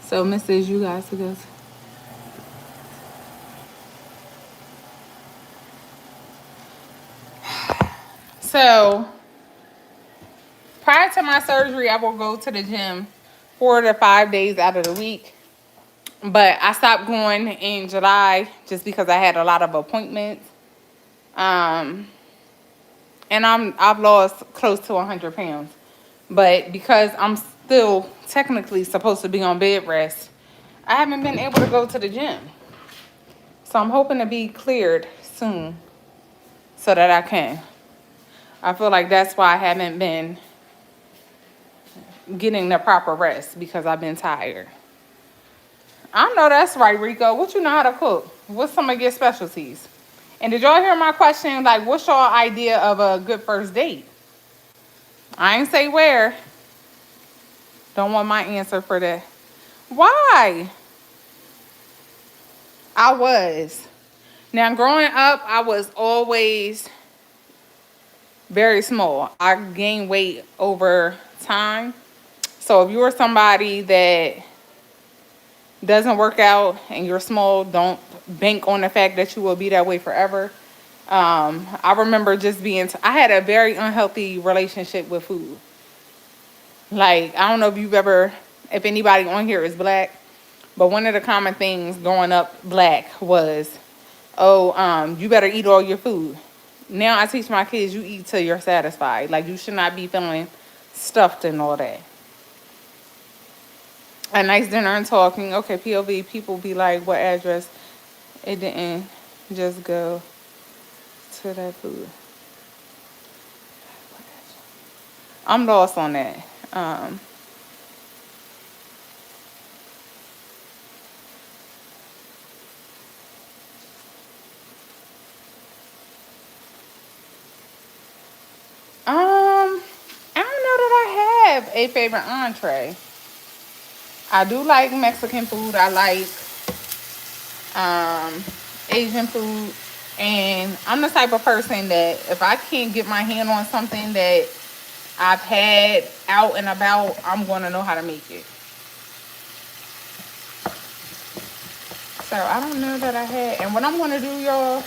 [SPEAKER 1] So, Mrs., you guys to go. So, prior to my surgery, I will go to the gym 4 to 5 days out of the week. But I stopped going in July just because I had a lot of appointments. And I've lost close to 100 pounds. But because I'm still technically supposed to be on bed rest, I haven't been able to go to the gym. So I'm hoping to be cleared soon so that I can. I feel like that's why I haven't been getting the proper rest, because I've been tired. I know that's right, Rico. What you know how to cook? What's some of your specialties? And did y'all hear my question? Like, what's y'all idea of a good first date? I ain't say where. Don't want my answer for that. Why? I was. Now, growing up, I was always very small. I gained weight over time. So if you're somebody that doesn't work out and you're small, don't bank on the fact that you will be that way forever. I remember just being, I had a very unhealthy relationship with food. Like, I don't know if anybody on here is black, but one of the common things growing up black was, you better eat all your food. Now I teach my kids, you eat till you're satisfied. Like, you should not be feeling stuffed and all that. A nice dinner and talking. Okay, POV, people be like, what address? It didn't just go to that food. I'm lost on that. Um, I don't know that I have a favorite entree. I do like Mexican food. I like um, Asian food. And I'm the type of person that if I can't get my hand on something that I've had out and about, I'm going to know how to make it. So I don't know that I had. And what I'm going to do, y'all,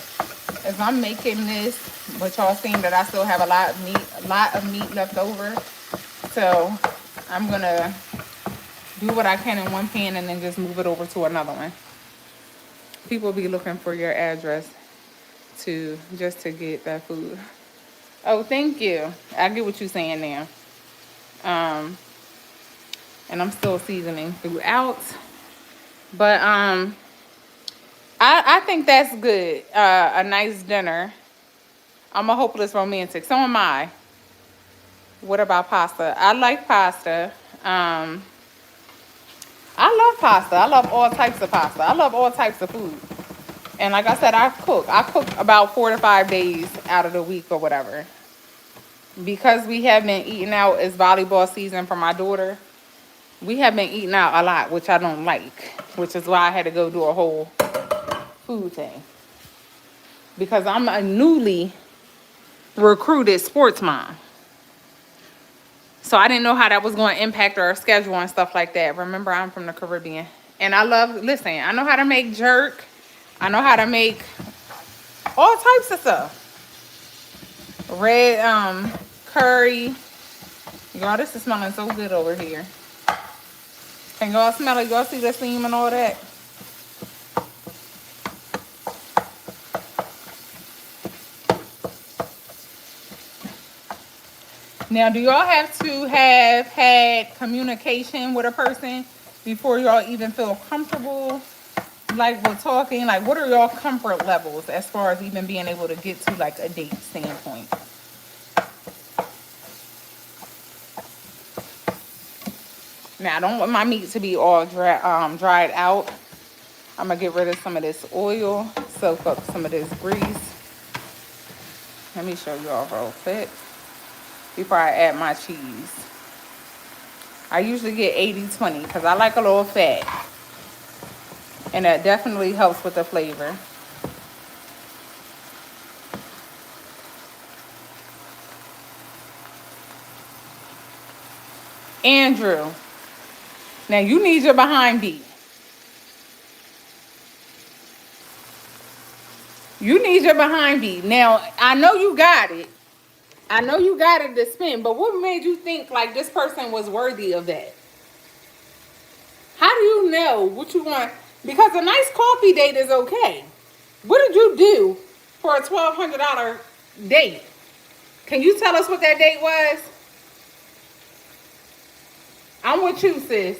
[SPEAKER 1] is I'm making this, but y'all seeing that I still have a lot of meat left over. So I'm going to do what I can in one pan and then just move it over to another one. People be looking for your address just to get that food. Oh, thank you. I get what you're saying now. And I'm still seasoning throughout. But I think that's good. A nice dinner. I'm a hopeless romantic. So am I. What about pasta? I like pasta. I love pasta. I love all types of pasta. I love all types of food. And like I said, I cook. I cook about 4 to 5 days out of the week or whatever. Because we have been eating out, it's volleyball season for my daughter. We have been eating out a lot, which I don't like. Which is why I had to go do a whole food thing. Because I'm a newly recruited sports mom. So I didn't know how that was going to impact our schedule and stuff like that. Remember, I'm from the Caribbean. And I know how to make jerk. I know how to make all types of stuff. Red curry. Y'all, this is smelling so good over here. Can y'all smell it? Y'all see the steam and all that? Now, do y'all have to have had communication with a person before y'all even feel comfortable, like, with talking? Like, what are y'all comfort levels as far as even being able to get to, like, a date standpoint? Now, I don't want my meat to be all dried out. I'm going to get rid of some of this oil, soak up some of this grease. Let me show y'all real quick before I add my cheese. I usually get 80-20 because I like a little fat. And that definitely helps with the flavor. Andrew, now you need your behind beat. You need your behind beat. Now, I know you got it. I know you got it to spin, but what made you think like this person was worthy of that? How do you know what you want? Because a nice coffee date is okay. What did you do for a $1,200 date? Can you tell us what that date was? I'm with you, sis.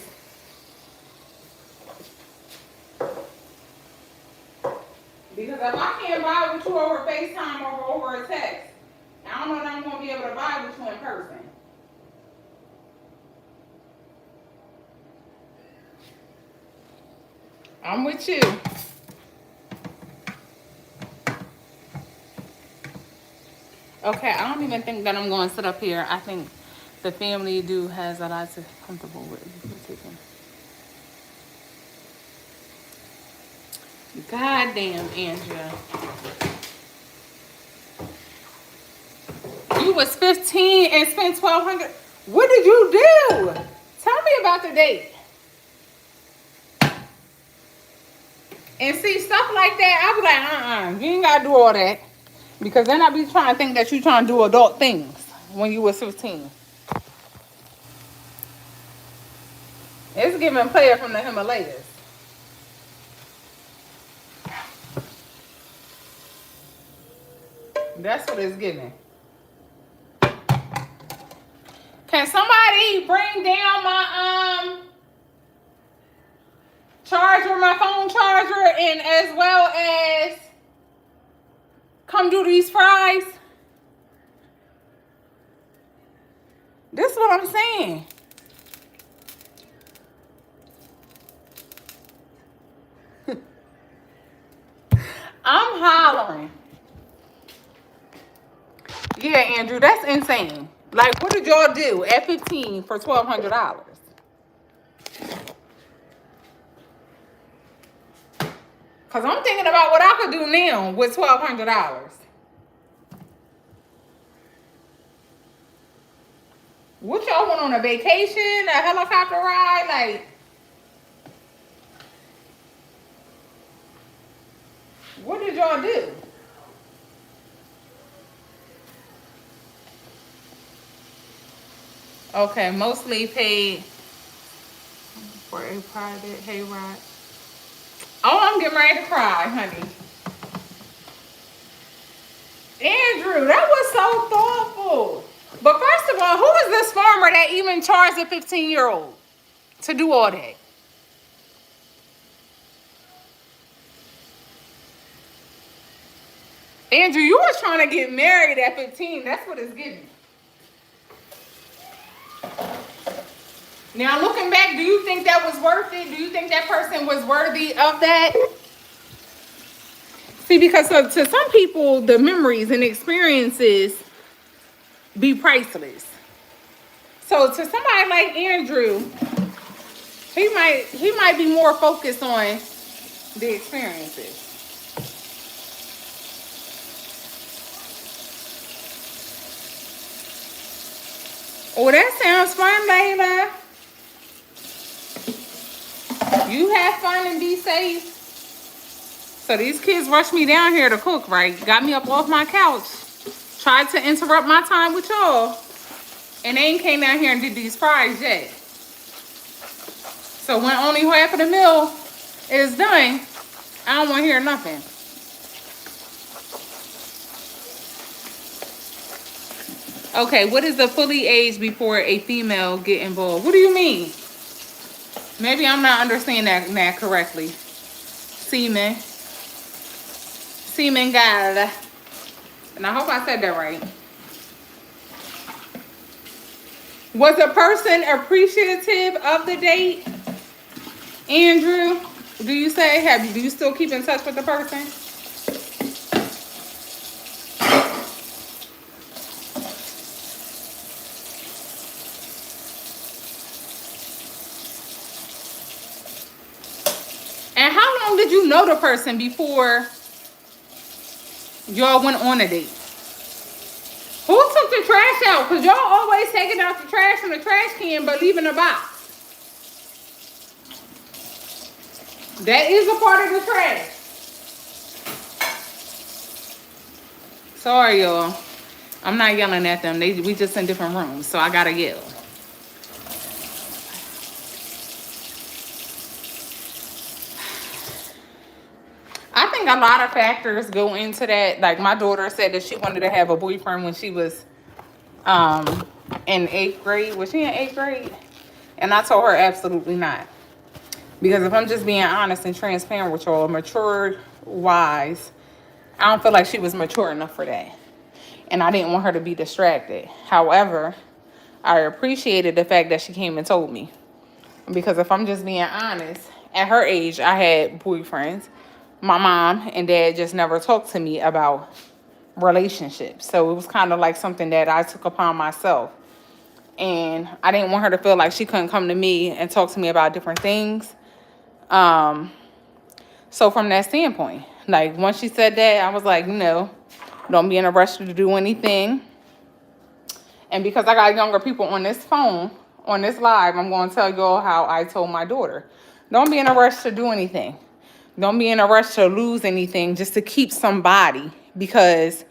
[SPEAKER 1] Because if I can't buy with you over FaceTime or over a text, I don't know that I'm going to be able to buy with you in person. I'm with you. Okay, I don't even think that I'm going to sit up here. I think the family has a lot to be comfortable with. God damn, Andrea. You was 15 and spent $1,200. What did you do? Tell me about the date. And see, stuff like that, I be like, you ain't got to do all that. Because then I be trying to think that you trying to do adult things when you was 15. It's giving player from the Himalayas. That's what it's giving. Can somebody bring down my charger, my phone charger, and as well as come do these fries? This is what I'm saying. hollering. Yeah, Andrew, that's insane. Like, what did y'all do at 15 for $1,200? Because I'm thinking about what I could do now with $1,200. What y'all went on, a vacation, a helicopter ride? Like, what did y'all do? Okay, mostly paid for a private hayride. Oh, I'm getting ready to cry, honey. Andrew, that was so thoughtful. But first of all, who is this farmer that even charged a 15-year-old to do all that? Andrew, you was trying to get married at 15. That's what it's giving. Now, looking back, do you think that was worth it? Do you think that person was worthy of that? See, because to some people, the memories and experiences be priceless. So to somebody like Andrew, he might be more focused on the experiences. Oh, that sounds fun, Layla. You have fun and be safe. So these kids rushed me down here to cook, right? Got me up off my couch. Tried to interrupt my time with y'all. And they ain't came down here and did these fries yet. So when only half of the meal is done, I don't want to hear nothing. Okay, what is the fully age before a female get involved? What do you mean? Maybe I'm not understanding that correctly. Semen God. And I hope I said that right. Was a person appreciative of the date? Andrew, do you say, do you still keep in touch with the person? And how long did you know the person before y'all went on a date? Who took the trash out? Because y'all always taking out the trash from the trash can but leaving the box. That is a part of the trash. Sorry, y'all. I'm not yelling at them. We just in different rooms, so I gotta yell. I think a lot of factors go into that. Like my daughter said that she wanted to have a boyfriend when she was in 8th grade. Was she in 8th grade? And I told her absolutely not. Because if I'm just being honest and transparent with y'all, mature wise, I don't feel like she was mature enough for that. And I didn't want her to be distracted. However, I appreciated the fact that she came and told me. Because if I'm just being honest, at her age, I had boyfriends. My mom and dad just never talked to me about relationships. So it was kind of like something that I took upon myself. And I didn't want her to feel like she couldn't come to me and talk to me about different things. So from that standpoint, like once she said that, I was like, don't be in a rush to do anything. And because I got younger people on this phone, on this live, I'm going to tell y'all how I told my daughter. Don't be in a rush to do anything. Don't be in a rush to lose anything just to keep somebody. Because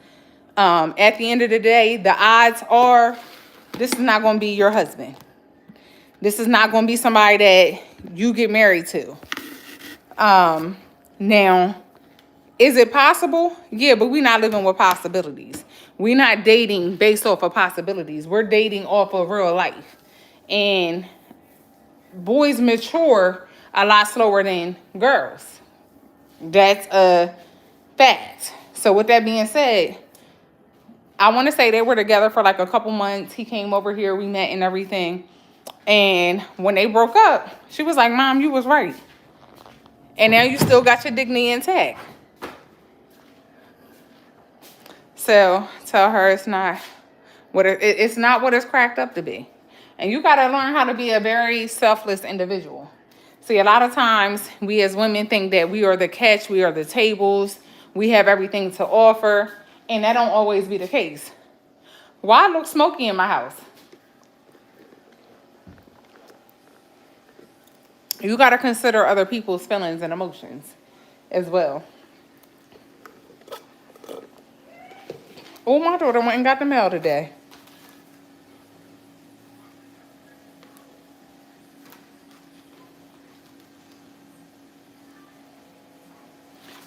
[SPEAKER 1] at the end of the day, the odds are this is not going to be your husband. This is not going to be somebody that you get married to. Now, is it possible? Yeah, but we're not living with possibilities. We're not dating based off of possibilities. We're dating off of real life. And boys mature a lot slower than girls. That's a fact. So with that being said, I want to say they were together for like a couple months. He came over here, we met and everything. And when they broke up, she was like, Mom, you was right. And now you still got your dignity intact. So tell her it's not it's not what it's cracked up to be. And you got to learn how to be a very selfless individual. See, a lot of times we as women think that we are the catch, we are the tables, we have everything to offer, and that don't always be the case. Why look smoky in my house? You got to consider other people's feelings and emotions as well. Oh, my daughter went and got the mail today.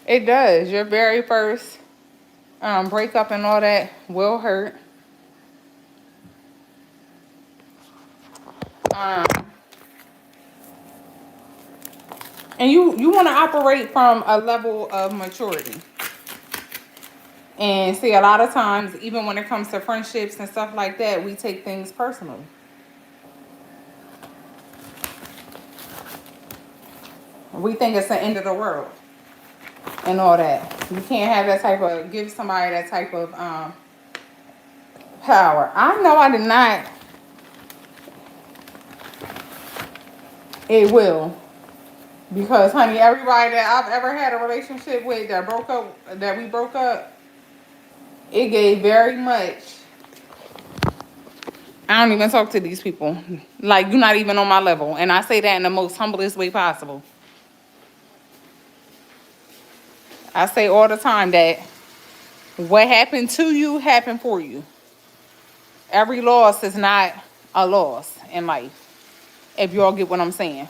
[SPEAKER 1] It does. Your very first breakup and all that will hurt. Um, and you want to operate from a level of maturity. And see, a lot of times, even when it comes to friendships and stuff like that, we take things personally. We think it's the end of the world and all that. You can't have that type of, give somebody that type of power. I know I did not. It will. Because, honey, everybody that I've ever had a relationship with that we broke up, it gave very much. I don't even talk to these people. Like, you're not even on my level. And I say that in the most humblest way possible. I say all the time that what happened to you happened for you. Every loss is not a loss in life. If you all get what I'm saying.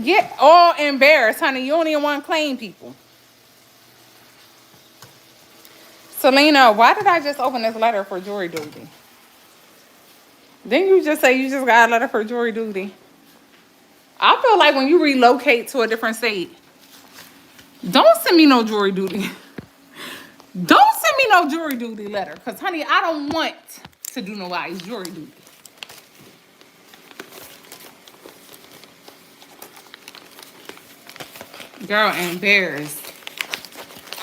[SPEAKER 1] Get all embarrassed, honey. You don't even want to claim people. Selena, why did I just open this letter for jury duty? Didn't you just say you just got a letter for jury duty? I feel like when you relocate to a different state, don't send me no jury duty. Don't send me no jury duty letter. Because, honey, I don't want to do nobody's jury duty. Girl, embarrassed.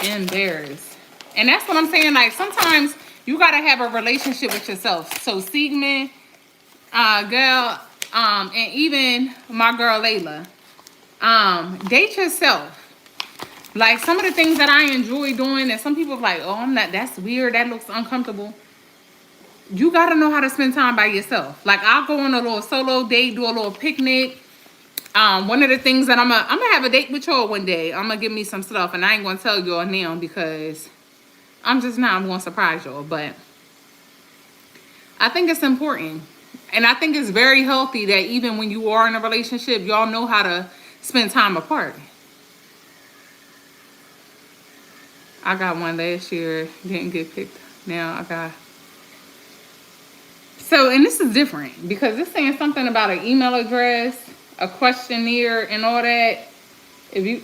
[SPEAKER 1] Embarrassed. And that's what I'm saying. Like, sometimes you got to have a relationship with yourself. So, Siegman, girl, and even my girl, Layla, date yourself. Like, some of the things that I enjoy doing, and some people are like, oh, I'm not, that's weird, that looks uncomfortable. You got to know how to spend time by yourself. Like, I'll go on a little solo date, do a little picnic. One of the things that I'm gonna have a date with y'all one day. I'm gonna give me some stuff, and I ain't gonna tell y'all now because I'm gonna surprise y'all. But I think it's important. And I think it's very healthy that even when you are in a relationship, y'all know how to spend time apart. I got one last year, didn't get picked. Now I got. So, and this is different because it's saying something about an email address, a questionnaire, and all that. If you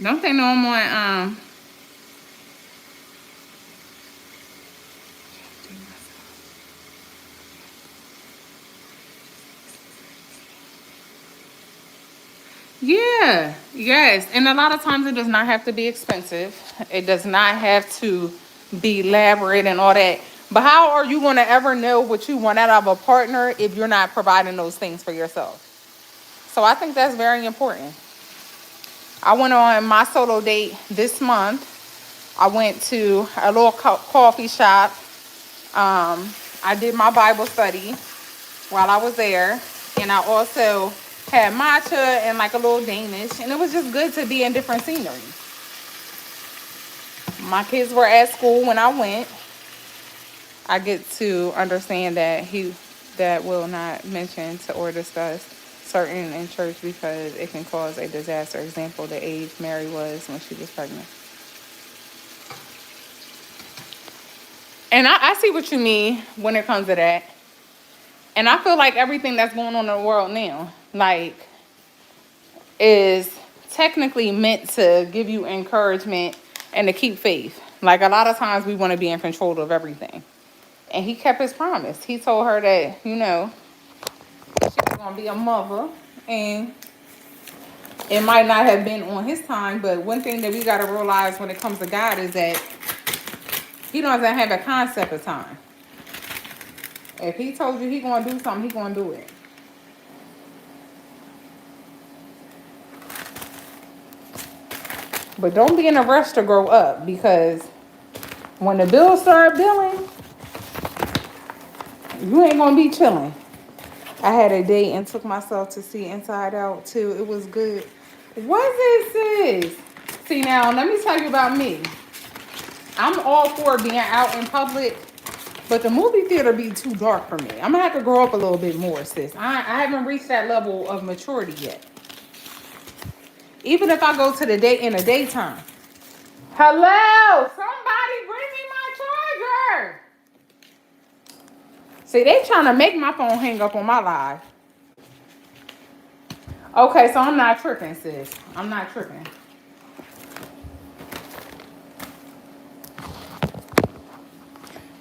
[SPEAKER 1] don't they know I'm on yeah, yes. And a lot of times it does not have to be expensive. It does not have to be elaborate and all that. But how are you going to ever know what you want out of a partner if you're not providing those things for yourself? So I think that's very important. I went on my solo date this month. I went to a little coffee shop. I did my Bible study while I was there. And I also had matcha and like a little Danish. And it was just good to be in different scenery. My kids were at school when I went. I get to understand that will not mention to or discuss certain in church because it can cause a disaster. Example, the age Mary was when she was pregnant. And I see what you mean when it comes to that. And I feel like everything that's going on in the world now, like, is technically meant to give you encouragement and to keep faith. Like, a lot of times we want to be in control of everything. And he kept his promise. He told her that, she was going to be a mother. And It might not have been on his time, but one thing that we got to realize when it comes to God is that he doesn't have a concept of time. If he told you he going to do something, he going to do it. But don't be in a rush to grow up, because when the bills start billing, you ain't going to be chilling. I had a date and took myself to see Inside Out too. It was good. Was it, sis? See, now, let me tell you about me. I'm all for being out in public, but the movie theater be too dark for me. I'm gonna have to grow up a little bit more, sis. I haven't reached that level of maturity yet. Even if I go to the date in the daytime. Hello, somebody bring me my charger. See, they trying to make my phone hang up on my live. Okay, so I'm not tripping, sis. I'm not tripping.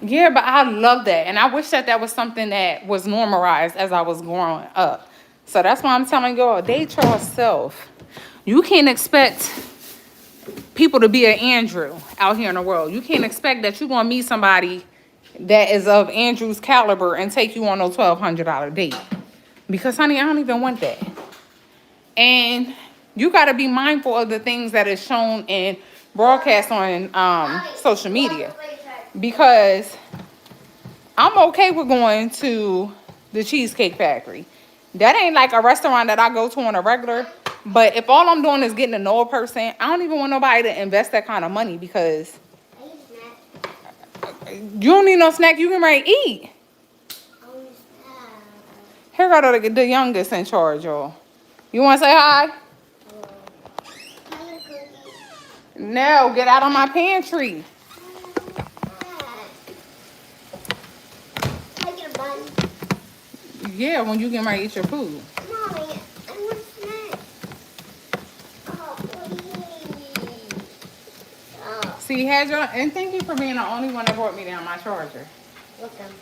[SPEAKER 1] Yeah, but I love that. And I wish that that was something that was normalized as I was growing up. So that's why I'm telling y'all, date yourself. You can't expect people to be an Andrew out here in the world. You can't expect that you're going to meet somebody that is of Andrew's caliber and take you on a $1,200 date. Because, honey, I don't even want that. And you got to be mindful of the things that is shown and broadcast on social media. Because I'm okay with going to the Cheesecake Factory. That ain't like a restaurant that I go to on a regular. But if all I'm doing is getting to know a person, I don't even want nobody to invest that kind of money, because you don't need no snack. You can ready to eat. Here go the youngest in charge, y'all. You want to say hi? No, get out of my pantry. Yeah, when you get ready to eat your food.
[SPEAKER 4] Mommy, I want snacks. Oh, please. Oh.
[SPEAKER 1] See, and thank you for being the only one that brought me down my charger.
[SPEAKER 4] Welcome.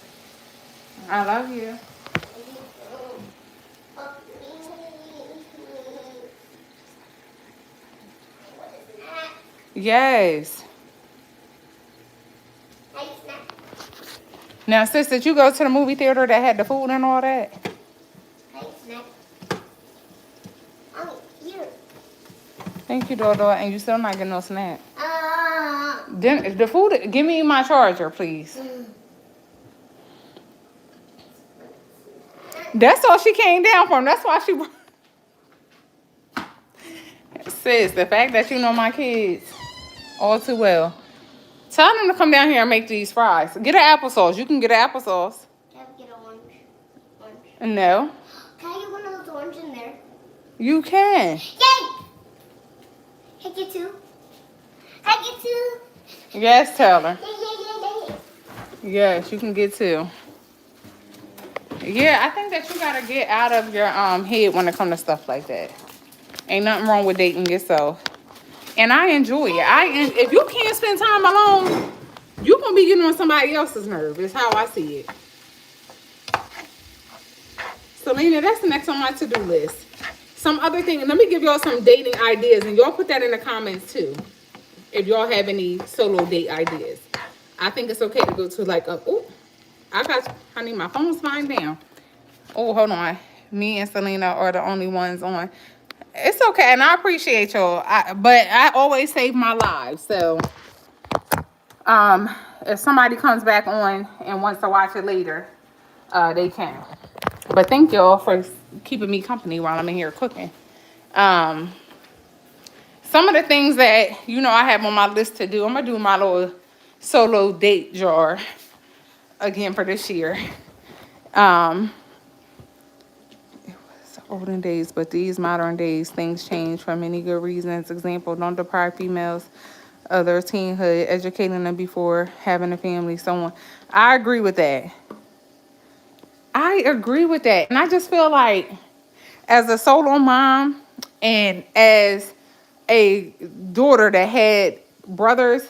[SPEAKER 1] I love you.
[SPEAKER 4] Oh,
[SPEAKER 1] Yes.
[SPEAKER 4] hey, snack.
[SPEAKER 1] Now, sis, did you go to the movie theater that had the food and all that?
[SPEAKER 4] Hey, snack. Oh, here.
[SPEAKER 1] Thank you, Dodo. And you still not getting no snack. Then the food. Give me my charger, please. That's all she came down from. That's why she. Sis, the fact that you know my kids all too well. Tell them to come down here and make these fries. Get an applesauce. You can get an applesauce.
[SPEAKER 4] Can I get an orange?
[SPEAKER 1] No.
[SPEAKER 4] Can I get one of those orange in there?
[SPEAKER 1] You can.
[SPEAKER 4] Yay! I get two. I get two.
[SPEAKER 1] Yes, Taylor.
[SPEAKER 4] Yay.
[SPEAKER 1] Yes, you can get two. Yeah, I think that you gotta get out of your head when it comes to stuff like that. Ain't nothing wrong with dating yourself. And I enjoy it. If you can't spend time alone, you're gonna be getting on somebody else's nerve, is how I see it. Selena, that's the next on my to-do list. Some other thing, let me give y'all some dating ideas, and y'all put that in the comments too. If y'all have any solo date ideas. I think it's okay to go to like a, oh, I got you, honey, my phone's flying down. Oh, hold on. Me and Selena are the only ones on. It's okay, and I appreciate y'all. But I always save my live. So, if somebody comes back on and wants to watch it later, they can. But thank y'all for keeping me company while I'm in here cooking. Some of the things that, I have on my list to do, I'm going to do my little solo date jar again for this year. It was olden days, but these modern days, things change for many good reasons. Example, don't deprive females of their teenhood, educating them before having a family, so on. I agree with that. And I just feel like as a solo mom and as a daughter that had brothers,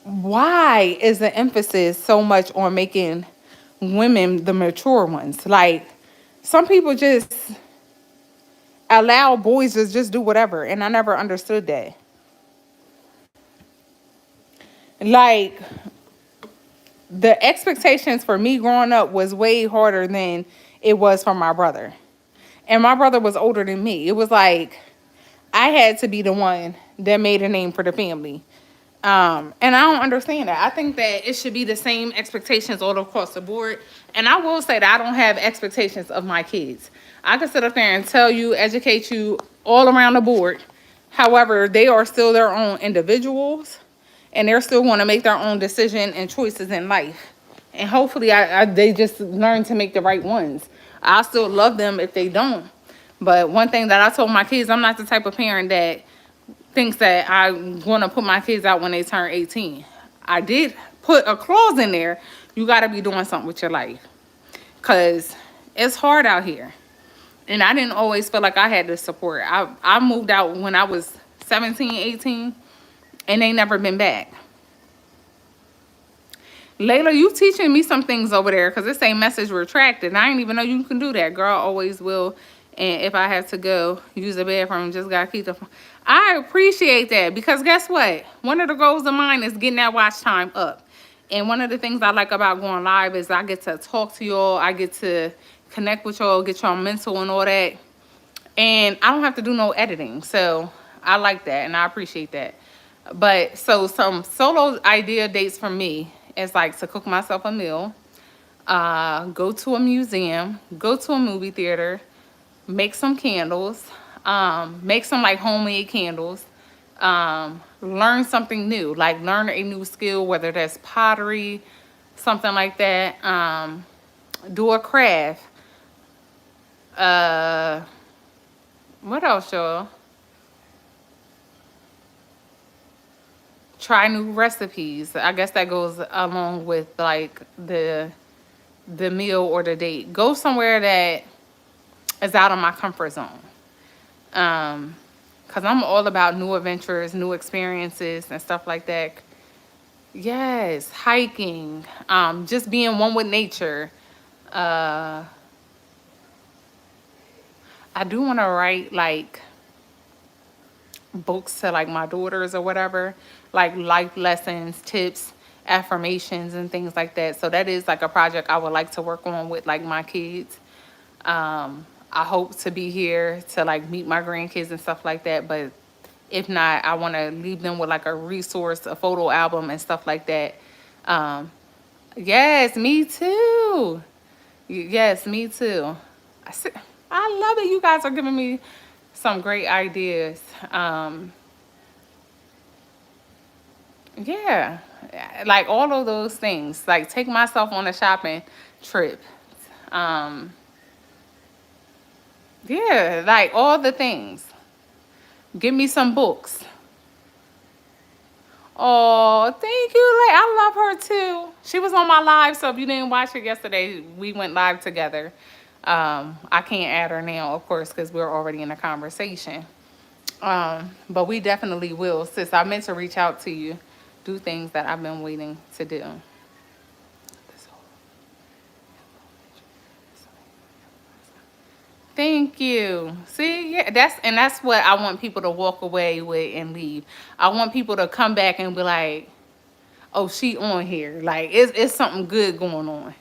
[SPEAKER 1] why is the emphasis so much on making women the mature ones? Like, some people just, allow boys to just do whatever, and I never understood that. Like, the expectations for me growing up was way harder than it was for my brother. And my brother was older than me. It was like I had to be the one that made a name for the family. And I don't understand that. I think that it should be the same expectations all across the board. And I will say that I don't have expectations of my kids. I can sit up there and tell you, educate you all around the board. However, they are still their own individuals, and they're still going to make their own decision and choices in life. And hopefully, they just learn to make the right ones. I still love them if they don't. But one thing that I told my kids, I'm not the type of parent that thinks that I'm going to put my kids out when they turn 18. I did put a clause in there. You got to be doing something with your life. Because it's hard out here. And I didn't always feel like I had the support. I moved out when I was 17, 18, and they never been back. Layla, you teaching me some things over there because it say message retracted. I didn't even know you can do that. Girl, always will. And if I have to go use the bathroom, just got to keep the phone. I appreciate that because guess what? One of the goals of mine is getting that watch time up. And one of the things I like about going live is I get to talk to y'all. I get to connect with y'all, get y'all mental and all that. And I don't have to do no editing. So I like that and I appreciate that. But so some solo idea dates for me is like to cook myself a meal, go to a museum, go to a movie theater, make some candles, make some like homemade candles, learn something new, like learn a new skill, whether that's pottery, something like that, do a craft. What else, y'all? Try new recipes. I guess that goes along with like the meal or the date. Go somewhere that is out of my comfort zone. Cause I'm all about new adventures, new experiences and stuff like that. Yes, hiking, just being one with nature. I do want to write like books to like my daughters or whatever, like life lessons, tips, affirmations and things like that. So that is like a project I would like to work on with like my kids. I hope to be here to like meet my grandkids and stuff like that, but if not, I want to leave them with like a resource, a photo album and stuff like that. Yes, me too. Yes, me too. I love it. You guys are giving me some great ideas. Yeah, like all of those things. Like take myself on a shopping trip. Yeah, like all the things. Give me some books. Oh, thank you. Like I love her too. She was on my live, so if you didn't watch it yesterday, we went live together. I can't add her now, of course, because we're already in a conversation. But we definitely will, sis. I meant to reach out to you, do things that I've been waiting to do. Thank you. See, yeah, that's what I want people to walk away with and leave. I want people to come back and be like, "Oh, she on here. Like it's something good going on."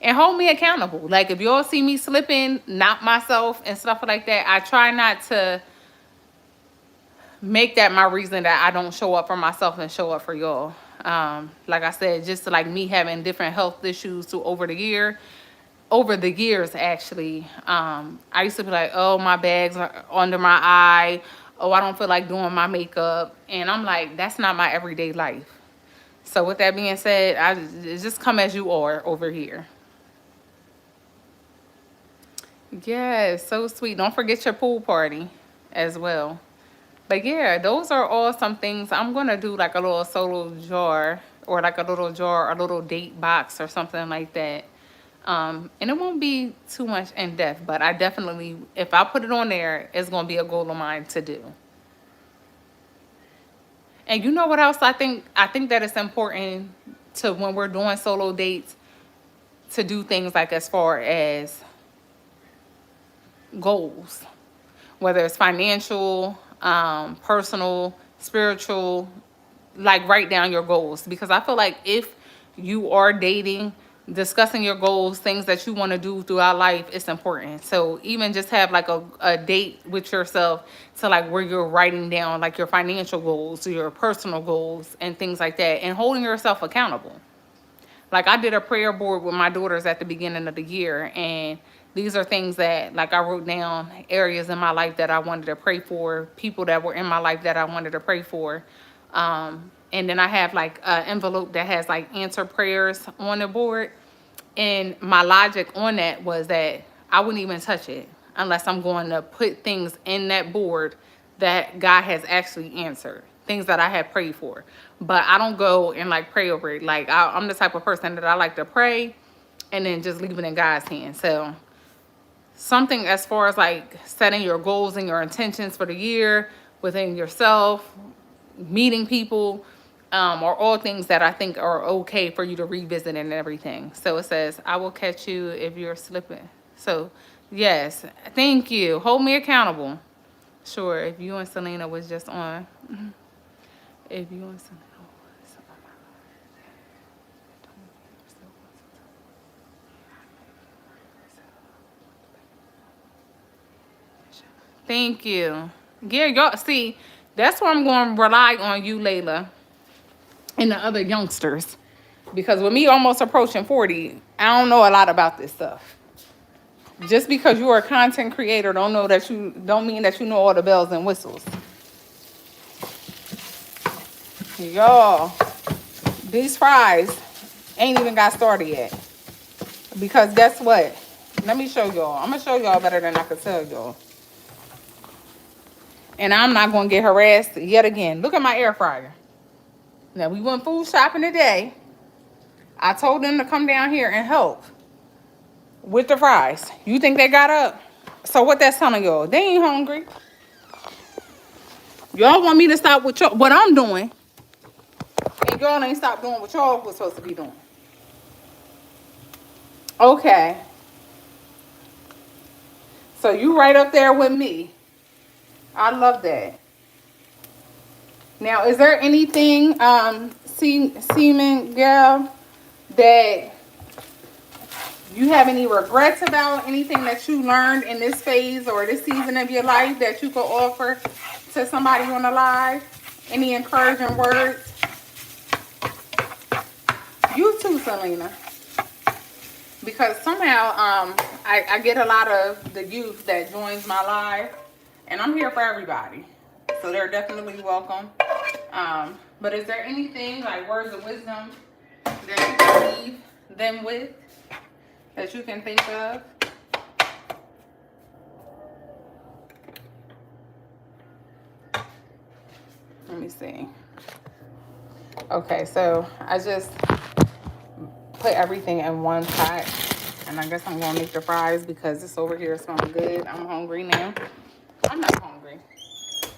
[SPEAKER 1] And hold me accountable. Like if y'all see me slipping, not myself and stuff like that, I try not to make that my reason that I don't show up for myself and show up for y'all. Like I said, just like me having different health issues over the years actually, I used to be like, oh, my bags are under my eye. Oh, I don't feel like doing my makeup. And I'm like, that's not my everyday life. So with that being said, just come as you are over here. Yes, so sweet. Don't forget your pool party as well. But yeah, those are all some things. I'm going to do like a little solo jar or like a little date box or something like that. And it won't be too much in depth, but I definitely, if I put it on there, it's going to be a goal of mine to do. And you know what else I think? I think that it's important to, when we're doing solo dates, to do things like as far as goals. whether it's financial, personal, spiritual, like write down your goals, because I feel like if you are dating, discussing your goals, things that you want to do throughout life, it's important. So even just have like a date with yourself to like where you're writing down like your financial goals, your personal goals, and things like that, and holding yourself accountable. Like I did a prayer board with my daughters at the beginning of the year, and these are things that like I wrote down areas in my life that I wanted to pray for, people that were in my life that I wanted to pray for. And then I have like an envelope that has like answer prayers on the board. And my logic on that was that I wouldn't even touch it unless I'm going to put things in that board that God has actually answered, things that I have prayed for. But I don't go and like pray over it. Like I'm the type of person that I like to pray and then just leave it in God's hands. So something as far as like setting your goals and your intentions for the year within yourself, meeting people, are all things that I think are okay for you to revisit and everything. So it says, I will catch you if you're slipping. So yes, thank you. Hold me accountable. Sure, if you and Selena was just on. If you and Selena was on. Thank you. Yeah, y'all see, that's why I'm going to rely on you, Layla, and the other youngsters. Because with me almost approaching 40, I don't know a lot about this stuff. Just because you are a content creator don't mean that you know all the bells and whistles. Y'all, these fries ain't even got started yet. Because guess what? Let me show y'all. I'm gonna show y'all better than I could tell y'all. And I'm not gonna get harassed yet again. Look at my air fryer. Now we went food shopping today. I told them to come down here and help with the fries. You think they got up? So what that's telling y'all? They ain't hungry. Y'all want me to stop with what I'm doing, and y'all ain't stop doing what y'all was supposed to be doing. Okay. So you right up there with me. I love that. Now, is there anything, Seaman Gal, that you have any regrets about? Anything that you learned in this phase or this season of your life that you could offer to somebody on the live? Any encouraging words? You too, Selena. Because somehow I get a lot of the youth that joins my live, and I'm here for everybody. So they're definitely welcome. But is there anything like words of wisdom that you can leave them with that you can think of? Let me see. Okay, so I just put everything in one pot, and I guess I'm gonna make the fries because it's over here smelling good. I'm hungry now. I'm not hungry,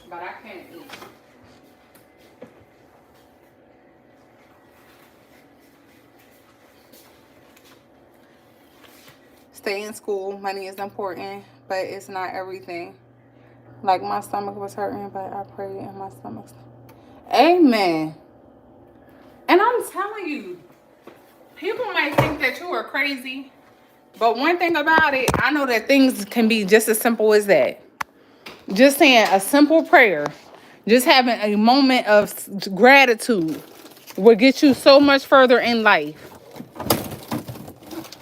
[SPEAKER 1] but I can't eat. Stay in school. Money is important, but it's not everything. Like my stomach was hurting, but I prayed and my stomach's. Amen. And I'm telling you, people might think that you are crazy, but one thing about it, I know that things can be just as simple as that. Just saying a simple prayer, just having a moment of gratitude will get you so much further in life.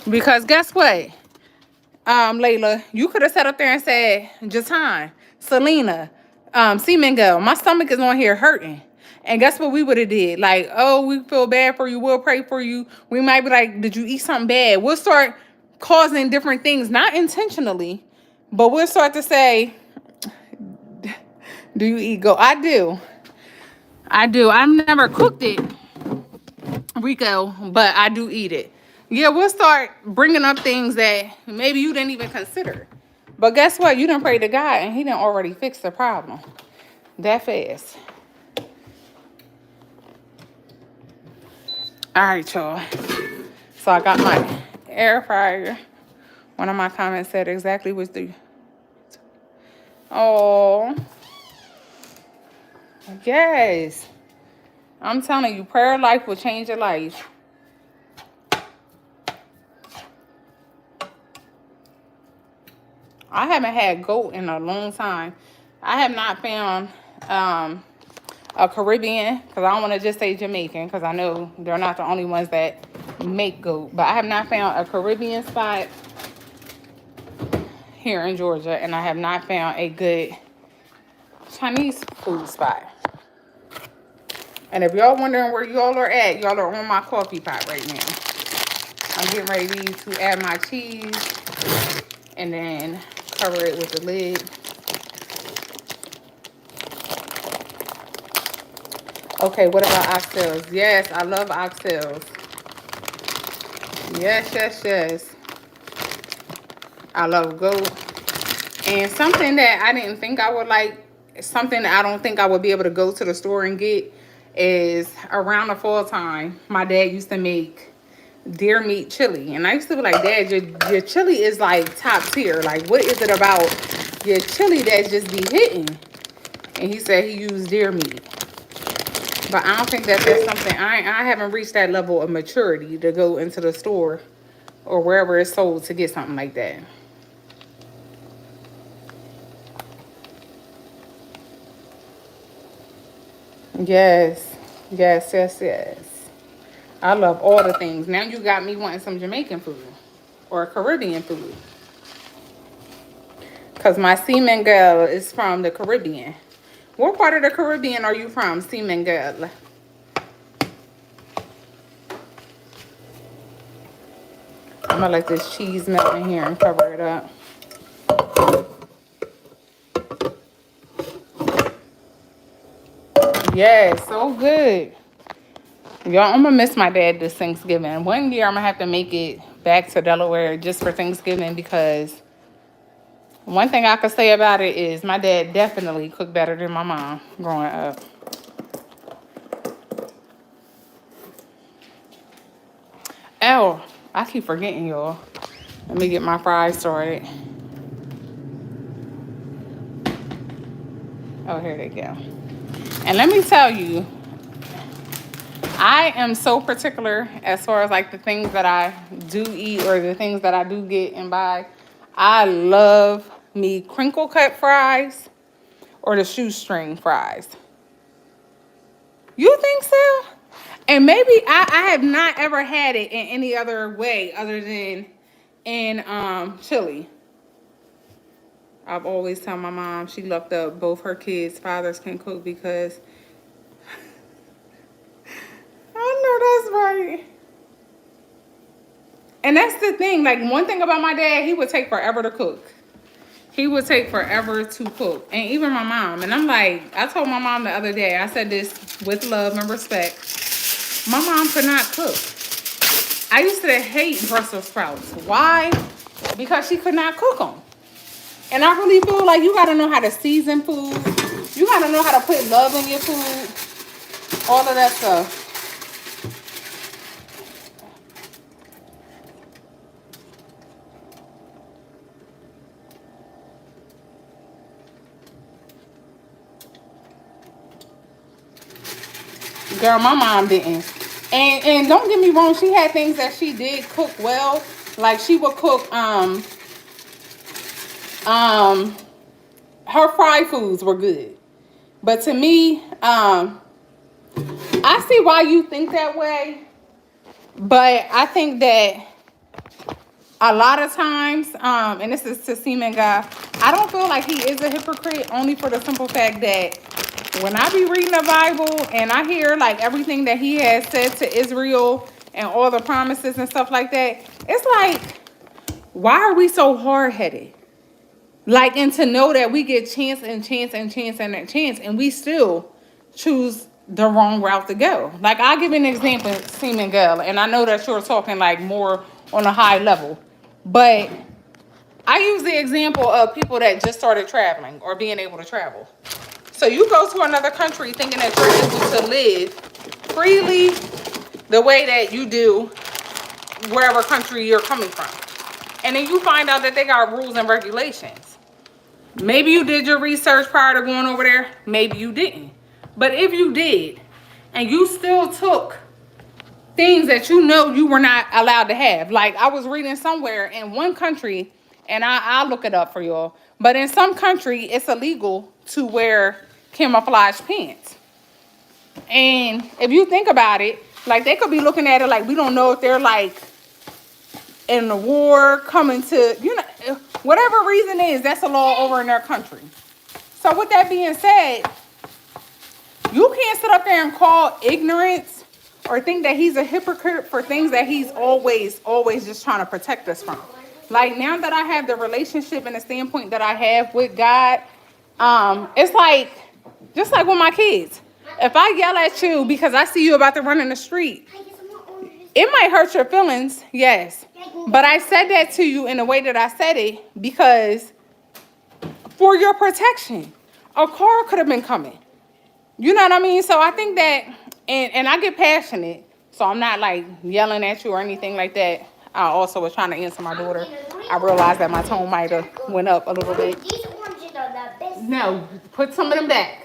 [SPEAKER 1] Because guess what? Layla, you could have sat up there and said, Geton, Selena, Seamingo, my stomach is on here hurting. And guess what we would have did? Like, oh, we feel bad for you. We'll pray for you. We might be like, did you eat something bad? We'll start causing different things, not intentionally, but we'll start to say, do you eat goat? I do. I've never cooked it, Rico, but I do eat it. Yeah, we'll start bringing up things that maybe you didn't even consider. But guess what? You done prayed to God and he done already fixed the problem. That fast. All right, y'all. So I got my air fryer. One of my comments said exactly what the... Oh, yes. I'm telling you, prayer life will change your life. I haven't had goat in a long time. I have not found a Caribbean, because I don't want to just say Jamaican, because I know they're not the only ones that make goat. But I have not found a Caribbean spot here in Georgia, and I have not found a good Chinese food spot. And if y'all wondering where y'all are at, y'all are on my coffee pot right now. I'm getting ready to add my cheese and then cover it with the lid. Okay, what about oxtails? Yes, I love oxtails. Yes, yes, yes. I love goat. And something that I didn't think I would like, something that I don't think I would be able to go to the store and get, is around the fall time, my dad used to make deer meat chili. And I used to be like, Dad, your chili is like top tier. Like, what is it about your chili that just be hitting? And he said he used deer meat. But I don't think that that's something, I haven't reached that level of maturity to go into the store or wherever it's sold to get something like that. Yes, yes, yes, yes. I love all the things. Now you got me wanting some Jamaican food or Caribbean food. Because my seaman girl is from the Caribbean. What part of the Caribbean are you from, seaman girl? I'm going to let this cheese melt in here and cover it up. Yeah, so good. Y'all, I'm going to miss my dad this Thanksgiving. One year, I'm going to have to make it back to Delaware just for Thanksgiving, because one thing I could say about it is my dad definitely cooked better than my mom growing up. Oh, I keep forgetting, y'all. Let me get my fries started. Oh, here they go. And let me tell you, I am so particular as far as like the things that I do eat or the things that I do get and buy. I love me crinkle cut fries or the shoestring fries. You think so? And maybe I have not ever had it in any other way other than in chili. I've always tell my mom she looked up both her kids' fathers can cook, because I know that's right. And that's the thing. Like, one thing about my dad, he would take forever to cook. He would take forever to cook. And even my mom. And I'm like, I told my mom the other day, I said this with love and respect. My mom could not cook. I used to hate Brussels sprouts. Why? Because she could not cook them. And I really feel like you got to know how to season food. You got to know how to put love in your food. All of that stuff. Girl, my mom didn't. And don't get me wrong, she had things that she did cook well. Like, she would cook her fried foods were good. But to me, I see why you think that way. But I think that a lot of times, and this is to Seaman Guy, I don't feel like he is a hypocrite, only for the simple fact that when I be reading the Bible and I hear like everything that he has said to Israel and all the promises and stuff like that, it's like, why are we so hard-headed? Like, and to know that we get chance and chance and chance and chance, and we still choose the wrong route to go. Like, I'll give you an example, Seaman Girl, and I know that you're talking like more on a high level, but I use the example of people that just started traveling or being able to travel. So you go to another country thinking that you're able to live freely the way that you do wherever country you're coming from. And then you find out that they got rules and regulations. Maybe you did your research prior to going over there. Maybe you didn't. But if you did, and you still took things that you know you were not allowed to have. Like I was reading somewhere in one country, and I'll look it up for y'all. But in some country, it's illegal to wear camouflage pants. And if you think about it, like they could be looking at it like we don't know if they're like in the war coming to, whatever reason is, that's a law over in their country. So with that being said, you can't sit up there and call ignorance or think that he's a hypocrite for things that he's always just trying to protect us from. Like now that I have the relationship and the standpoint that I have with God, it's like, just like with my kids. If I yell at you because I see you about to run in the street, it might hurt your feelings, yes. But I said that to you in the way that I said it because for your protection. A car could have been coming. You know what I mean? So I think that, and I get passionate, so I'm not like yelling at you or anything like that. I also was trying to answer my daughter. I realized that my tone might have went up a little bit.
[SPEAKER 4] These oranges are the best.
[SPEAKER 1] No, put some of them back.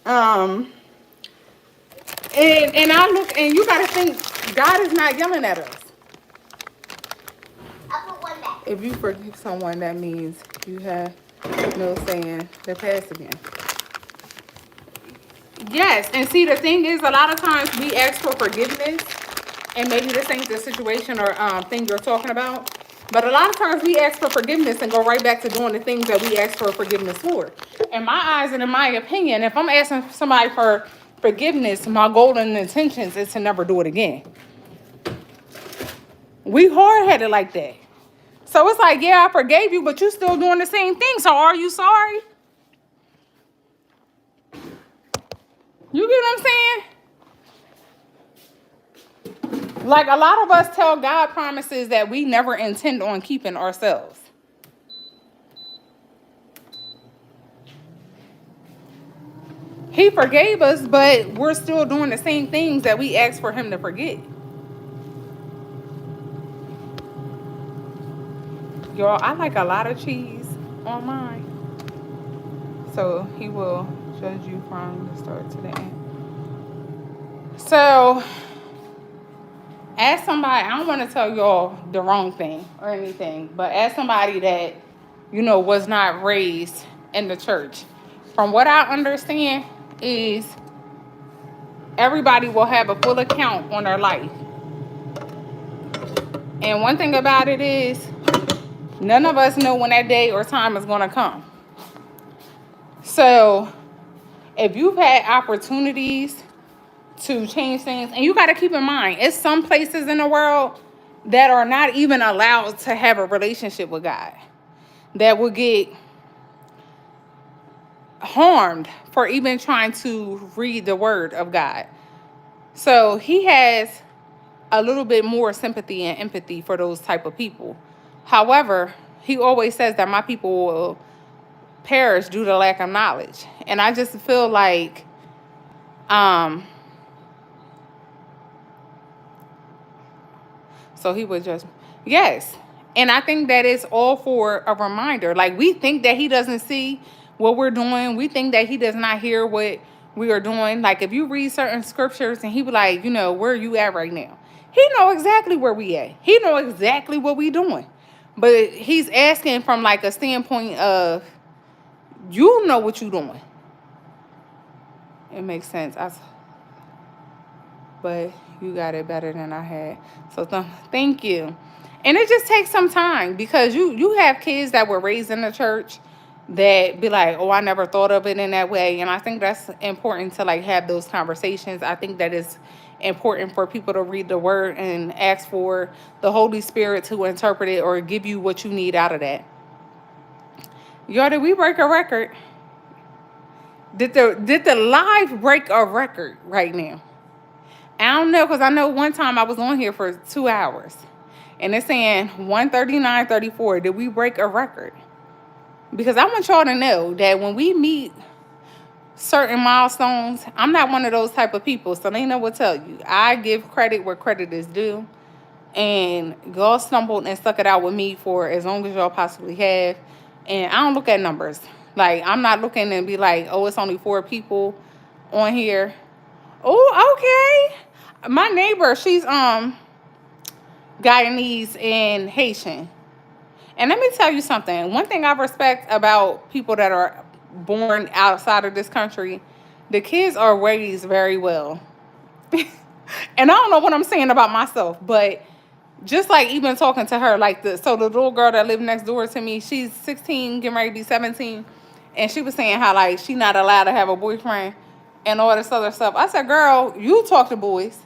[SPEAKER 1] And I look, and you gotta think, God is not yelling at us.
[SPEAKER 4] I'll put one back.
[SPEAKER 1] If you forgive someone, that means you have no saying the past again. Yes, and see, the thing is, a lot of times we ask for forgiveness, and maybe this ain't the situation or thing you're talking about, but a lot of times we ask for forgiveness and go right back to doing the things that we asked for forgiveness for. In my eyes and in my opinion, if I'm asking somebody for forgiveness, my golden intentions is to never do it again. We hard-headed like that. So it's like, yeah, I forgave you, but you still doing the same thing, so are you sorry? You get what I'm saying? Like a lot of us tell God promises that we never intend on keeping ourselves. He forgave us, but we're still doing the same things that we asked for him to forget. Y'all, I like a lot of cheese on mine. So he will judge you from the start to the end. So, as somebody, I don't want to tell y'all the wrong thing or anything, but as somebody that, was not raised in the church, from what I understand is everybody will have a full account on their life. And one thing about it is, none of us know when that day or time is going to come. So, if you've had opportunities to change things, and you got to keep in mind, it's some places in the world that are not even allowed to have a relationship with God, that will get harmed for even trying to read the word of God. So he has a little bit more sympathy and empathy for those type of people. However, he always says that my people will perish due to lack of knowledge. And I just feel like so he would just, yes. And I think that it's all for a reminder. Like, we think that he doesn't see what we're doing. We think that he does not hear what we are doing. Like, if you read certain scriptures and he be like, where are you at right now? He know exactly where we at. He know exactly what we doing. But he's asking from like a standpoint of, you know what you doing. It makes sense. But you got it better than I had. So thank you. And it just takes some time because you have kids that were raised in the church that be like, oh, I never thought of it in that way. And I think that's important to like have those conversations. I think that is important for people to read the word and ask for the Holy Spirit to interpret it or give you what you need out of that. Y'all, did we break a record? Did the live break a record right now? I don't know, because I know one time I was on here for 2 hours. And it's saying 139:34. Did we break a record? Because I want y'all to know that when we meet certain milestones, I'm not one of those type of people. So they know what to tell you. I give credit where credit is due. And y'all stumbled and stuck it out with me for as long as y'all possibly have. And I don't look at numbers. Like, I'm not looking and be like, oh, it's only 4 people on here. Oh, okay. My neighbor, she's Guyanese and Haitian. And let me tell you something. One thing I respect about people that are born outside of this country, the kids are raised very well. And I don't know what I'm saying about myself, but just like even talking to her, like the little girl that lived next door to me, she's 16, getting ready to be 17, and she was saying how like she not allowed to have a boyfriend and all this other stuff. I said, girl, you talk to boys.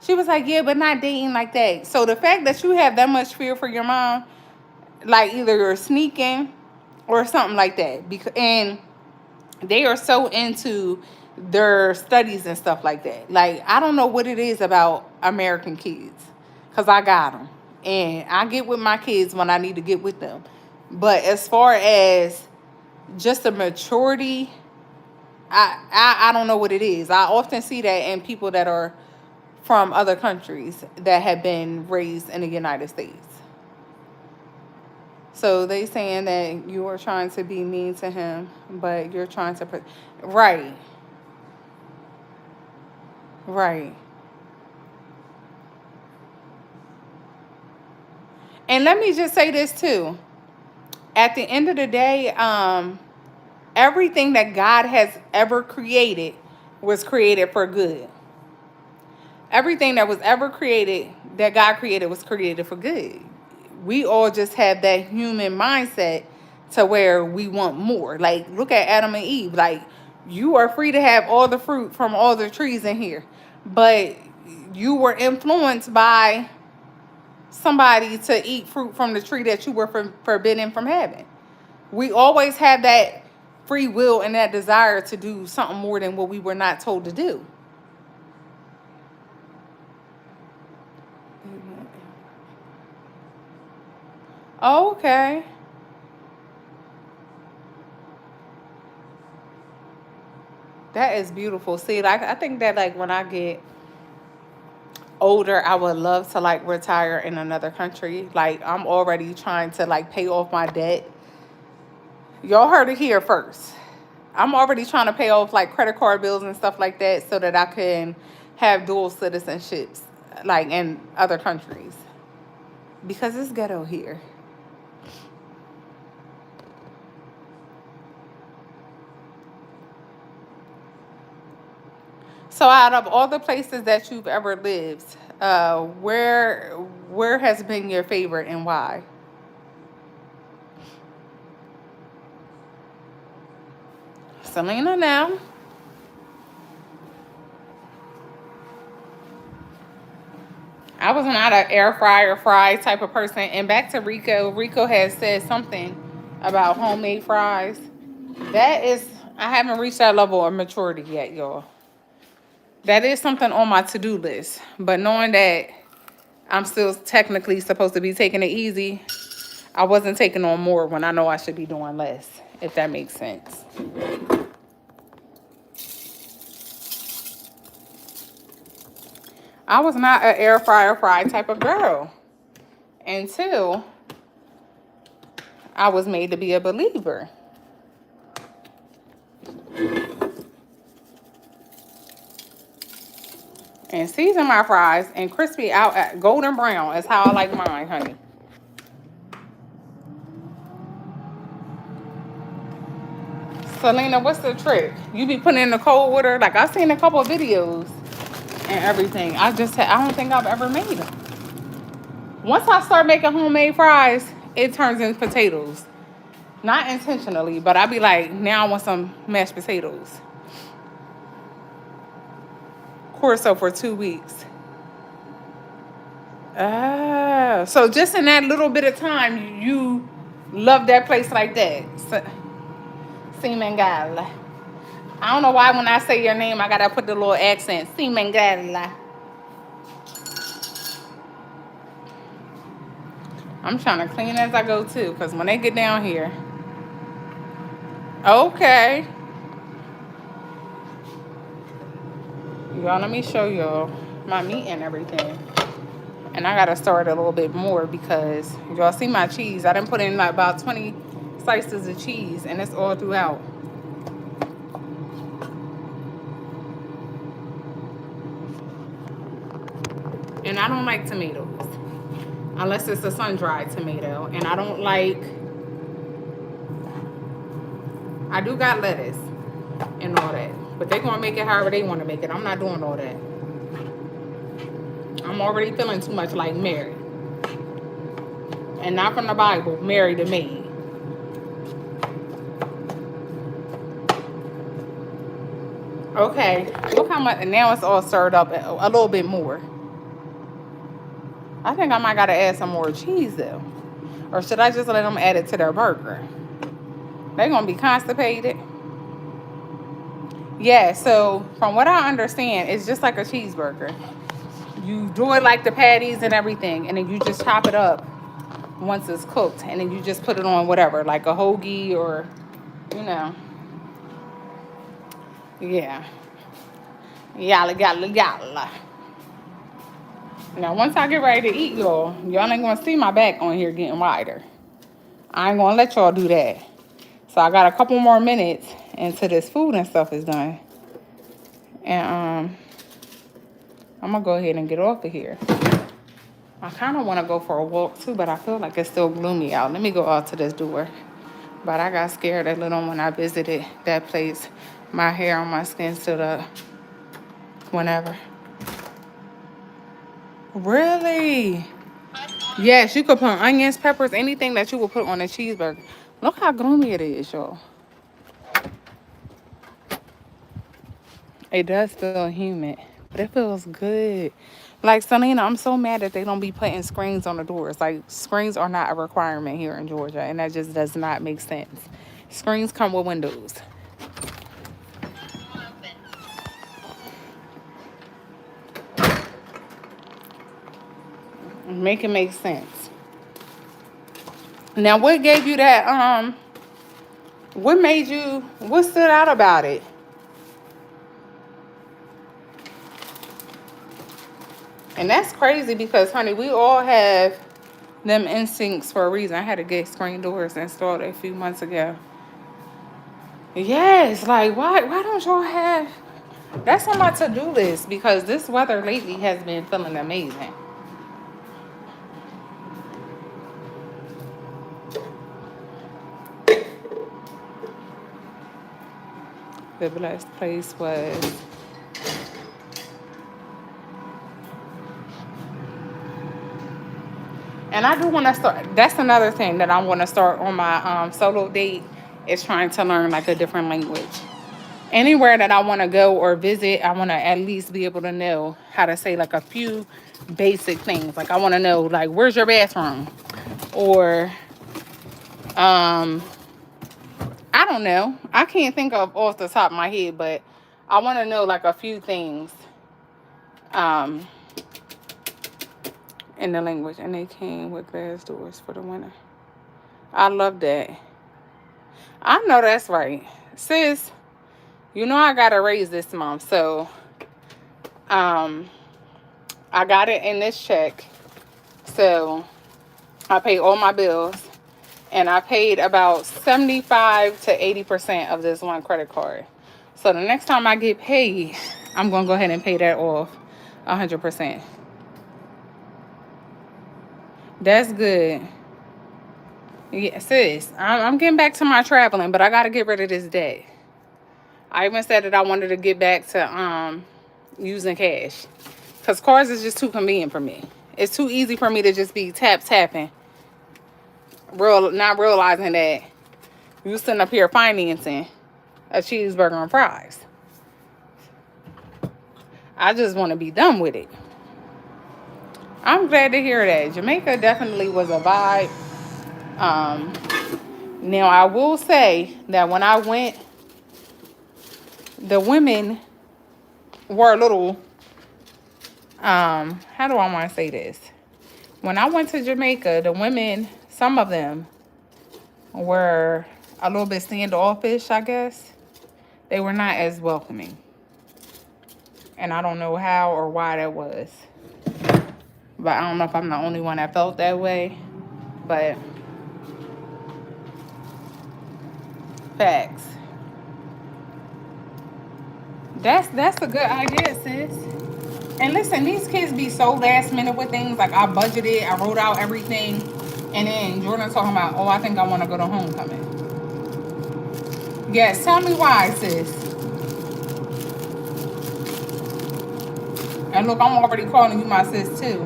[SPEAKER 1] She was like, yeah, but not dating like that. So the fact that you have that much fear for your mom, like either you're sneaking or something like that, and they are so into their studies and stuff like that. Like, I don't know what it is about American kids, because I got them. And I get with my kids when I need to get with them. But as far as just the maturity, I don't know what it is. I often see that in people that are from other countries that have been raised in the United States. So they saying that you are trying to be mean to him, but you're trying to right, right. And let me just say this too. At the end of the day, everything that God has ever created was created for good. Everything that was ever created, that God created, was created for good. We all just have that human mindset to where we want more. Like, look at Adam and Eve. Like, you are free to have all the fruit from all the trees in here, but you were influenced by somebody to eat fruit from the tree that you were forbidden from having. We always have that free will and that desire to do something more than what we were not told to do. Okay. That is beautiful. See, like, I think that like when I get older, I would love to like retire in another country. Like, I'm already trying to like pay off my debt. Y'all heard it here first. I'm already trying to pay off like credit card bills and stuff like that so that I can have dual citizenships like in other countries. Because it's ghetto here. So out of all the places that you've ever lived, where has been your favorite and why? Selena now. I was not an air fryer fry type of person. And back to Rico. Rico has said something about homemade fries. That is, I haven't reached that level of maturity yet, y'all. That is something on my to-do list. But knowing that I'm still technically supposed to be taking it easy, I wasn't taking on more when I know I should be doing less, if that makes sense. I was not an air fryer fry type of girl until I was made to be a believer. And season my fries and crispy out at golden brown is how I like mine, honey. Selena, what's the trick? You be putting in the cold water? Like, I've seen a couple of videos and everything. I don't think I've ever made them. Once I start making homemade fries, it turns into potatoes. Not intentionally, but I be like, now I want some mashed potatoes. Corso for 2 weeks. So just in that little bit of time, you love that place like that. Simengala. I don't know why when I say your name, I gotta put the little accent. Simengala. I'm trying to clean as I go too, because when they get down here. Okay. Y'all, let me show y'all my meat and everything. And I gotta start a little bit more because y'all see my cheese. I done put in like about 20 slices of cheese, and it's all throughout. And I don't like tomatoes unless it's a sun-dried tomato. And I do got lettuce and all that. But they're going to make it however they want to make it. I'm not doing all that. I'm already feeling too much like Mary. And not from the Bible, Mary the maid. Okay, look how much, and now it's all stirred up a little bit more. I think I might gotta add some more cheese though. Or should I just let them add it to their burger? They're gonna be constipated. Yeah, so from what I understand, it's just like a cheeseburger. You do it like the patties and everything, and then you just chop it up once it's cooked, and then you just put it on whatever, like a hoagie or, you know. Yeah. Yalla, yalla, yalla. Now, once I get ready to eat, y'all ain't gonna see my back on here getting wider. I ain't gonna let y'all do that. So I got a couple more minutes until this food and stuff is done. And I'm gonna go ahead and get off of here. I kind of want to go for a walk too, but I feel like it's still gloomy out. Let me go out to this door. But I got scared a little when I visited that place. My hair on my skin stood up. Whenever. Really? Yes, you could put onions, peppers, anything that you would put on a cheeseburger. Look how gloomy it is, y'all. It does feel humid, but it feels good. Like, Selena, I'm so mad that they don't be putting screens on the doors. Like, screens are not a requirement here in Georgia, and that just does not make sense. Screens come with windows. Make it make sense. Now, what gave you that, what stood out about it? And that's crazy because, honey, we all have them instincts for a reason. I had to get screen doors installed a few months ago. Yes, like, why don't y'all have... That's on my to-do list because this weather lately has been feeling amazing. The blessed place was... And I do want to start... That's another thing that I want to start on my solo date is trying to learn, like, a different language. Anywhere that I want to go or visit, I want to at least be able to know how to say, like, a few basic things. Like, I want to know, like, where's your bathroom? Or, I don't know. I can't think of off the top of my head, but I want to know, like, a few things in the language. And they came with glass doors for the winter. I love that. I know that's right. Sis, you know I got a raise this month, so I got it in this check. So I paid all my bills, and I paid about 75 to 80% of this one credit card. So the next time I get paid, I'm going to go ahead and pay that off 100%. That's good. Yeah, sis, I'm getting back to my traveling, but I got to get rid of this debt. I even said that I wanted to get back to using cash. Because cards is just too convenient for me. It's too easy for me to just be tapping. Not realizing that you sitting up here financing a cheeseburger and fries. I just want to be done with it. I'm glad to hear that. Jamaica definitely was a vibe. Now, I will say that when I went, the women were a little, how do I want to say this? When I went to Jamaica, the women, some of them were a little bit standoffish, I guess. They were not as welcoming. And I don't know how or why that was. But I don't know if I'm the only one that felt that way. But Facts. That's a good idea, sis. And listen, these kids be so last minute with things. Like I budgeted, I wrote out everything, and then Jordan talking about, oh, I think I want to go to homecoming. Yes, tell me why, sis. And look, I'm already calling you my sis too.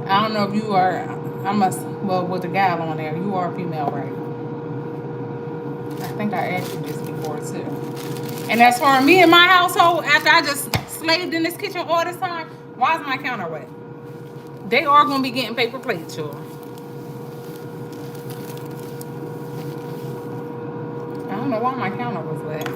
[SPEAKER 1] I don't know if you are. I must. Well, with the gal on there, you are a female, right? I think I asked you this before too. And as for me and my household, after I just slaved in this kitchen all this time, why is my counter wet? They are gonna be getting paper plates, y'all. I don't know why my counter was wet.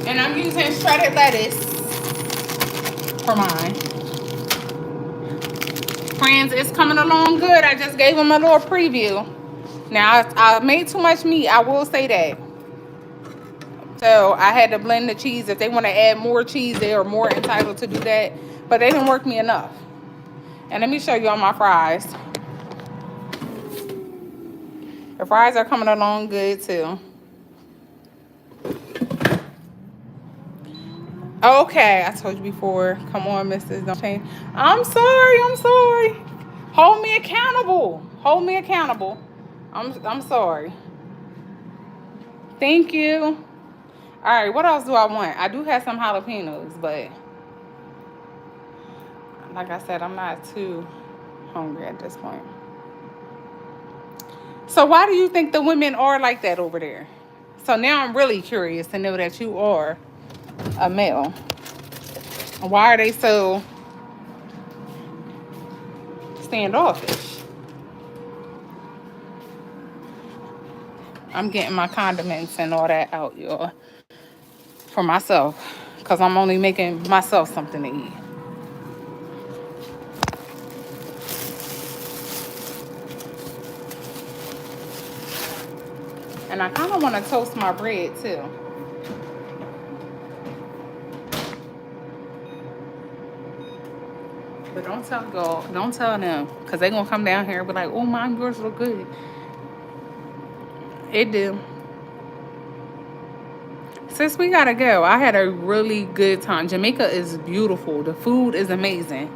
[SPEAKER 1] And I'm using shredded lettuce for mine. Friends, it's coming along good. I just gave them a little preview. Now, I made too much meat. I will say that. So, I had to blend the cheese. If they want to add more cheese, they are more entitled to do that. But they didn't work me enough. And let me show you all my fries. The fries are coming along good, too. Okay, I told you before. Come on, Mrs. Don't change. I'm sorry. Hold me accountable. I'm sorry. Thank you. All right, what else do I want? I do have some jalapenos, but like I said, I'm not too hungry at this point. So why do you think the women are like that over there? So now I'm really curious to know that you are a male. Why are they so standoffish? I'm getting my condiments and all that out, y'all, for myself, because I'm only making myself something to eat. And I kind of want to toast my bread, too. But don't tell them, because they're going to come down here and be like, oh, mine, yours look good. It do. Sis, we got to go. I had a really good time. Jamaica is beautiful. The food is amazing.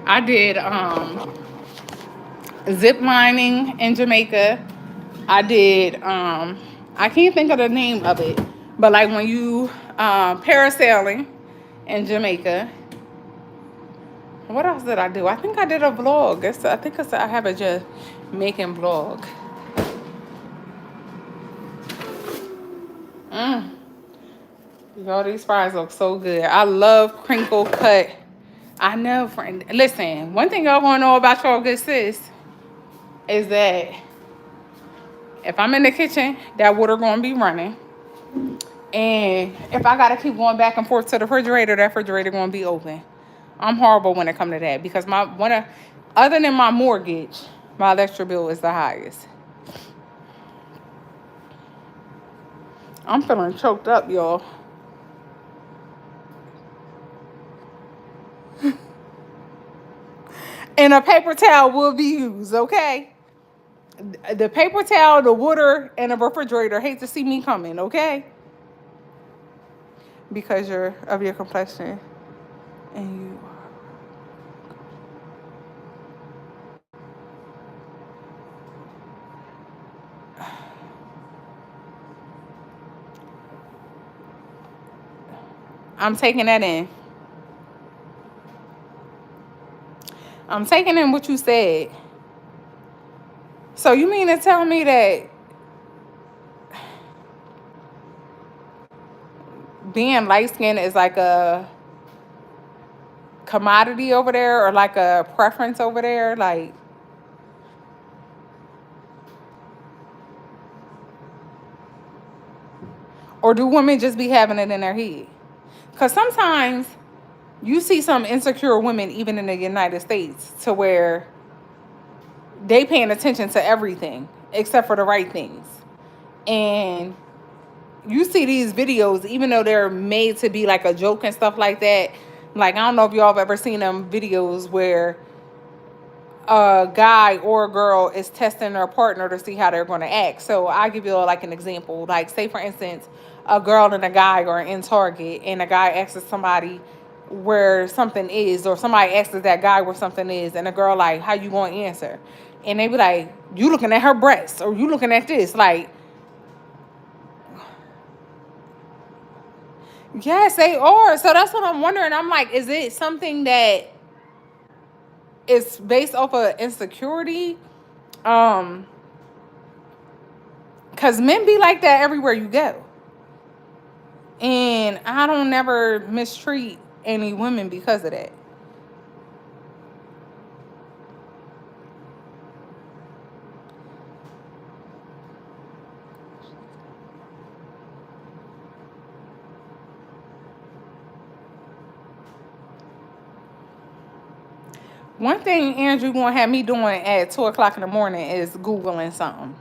[SPEAKER 1] I did zip lining in Jamaica. I did, I can't think of the name of it, but like when you parasailing in Jamaica. What else did I do? I think I did a vlog. I have a Jamaican vlog. Y'all, these fries look so good. I love crinkle cut. I know, friend. Listen, one thing y'all gonna know about y'all good sis is that if I'm in the kitchen, that water gonna be running. And if I gotta keep going back and forth to the refrigerator, that refrigerator gonna be open. I'm horrible when it comes to that because other than my mortgage, my electric bill is the highest. I'm feeling choked up, y'all. And a paper towel will be used, okay? The paper towel, the water, and the refrigerator hate to see me coming, okay? Because you're of your complexion and you I'm taking that in. I'm taking in what you said. So you mean to tell me that being light-skinned is like a commodity over there or like a preference over there? Like, or do women just be having it in their head? Because sometimes you see some insecure women even in the United States to where they paying attention to everything except for the right things. And you see these videos, even though they're made to be like a joke and stuff like that. Like, I don't know if y'all have ever seen them videos where a guy or a girl is testing their partner to see how they're going to act. So I'll give you like an example. Like, say for instance, a girl and a guy are in Target, and a guy asks somebody where something is, or somebody asks that guy where something is, and the girl like, how you going to answer? And they be like, you looking at her breasts, or you looking at this. Like, yes, they are. So that's what I'm wondering. I'm like, is it something that is based off of insecurity? Because men be like that everywhere you go. And I don't never mistreat any women because of that. One thing Andrew gonna have me doing at 2 o'clock in the morning is Googling something.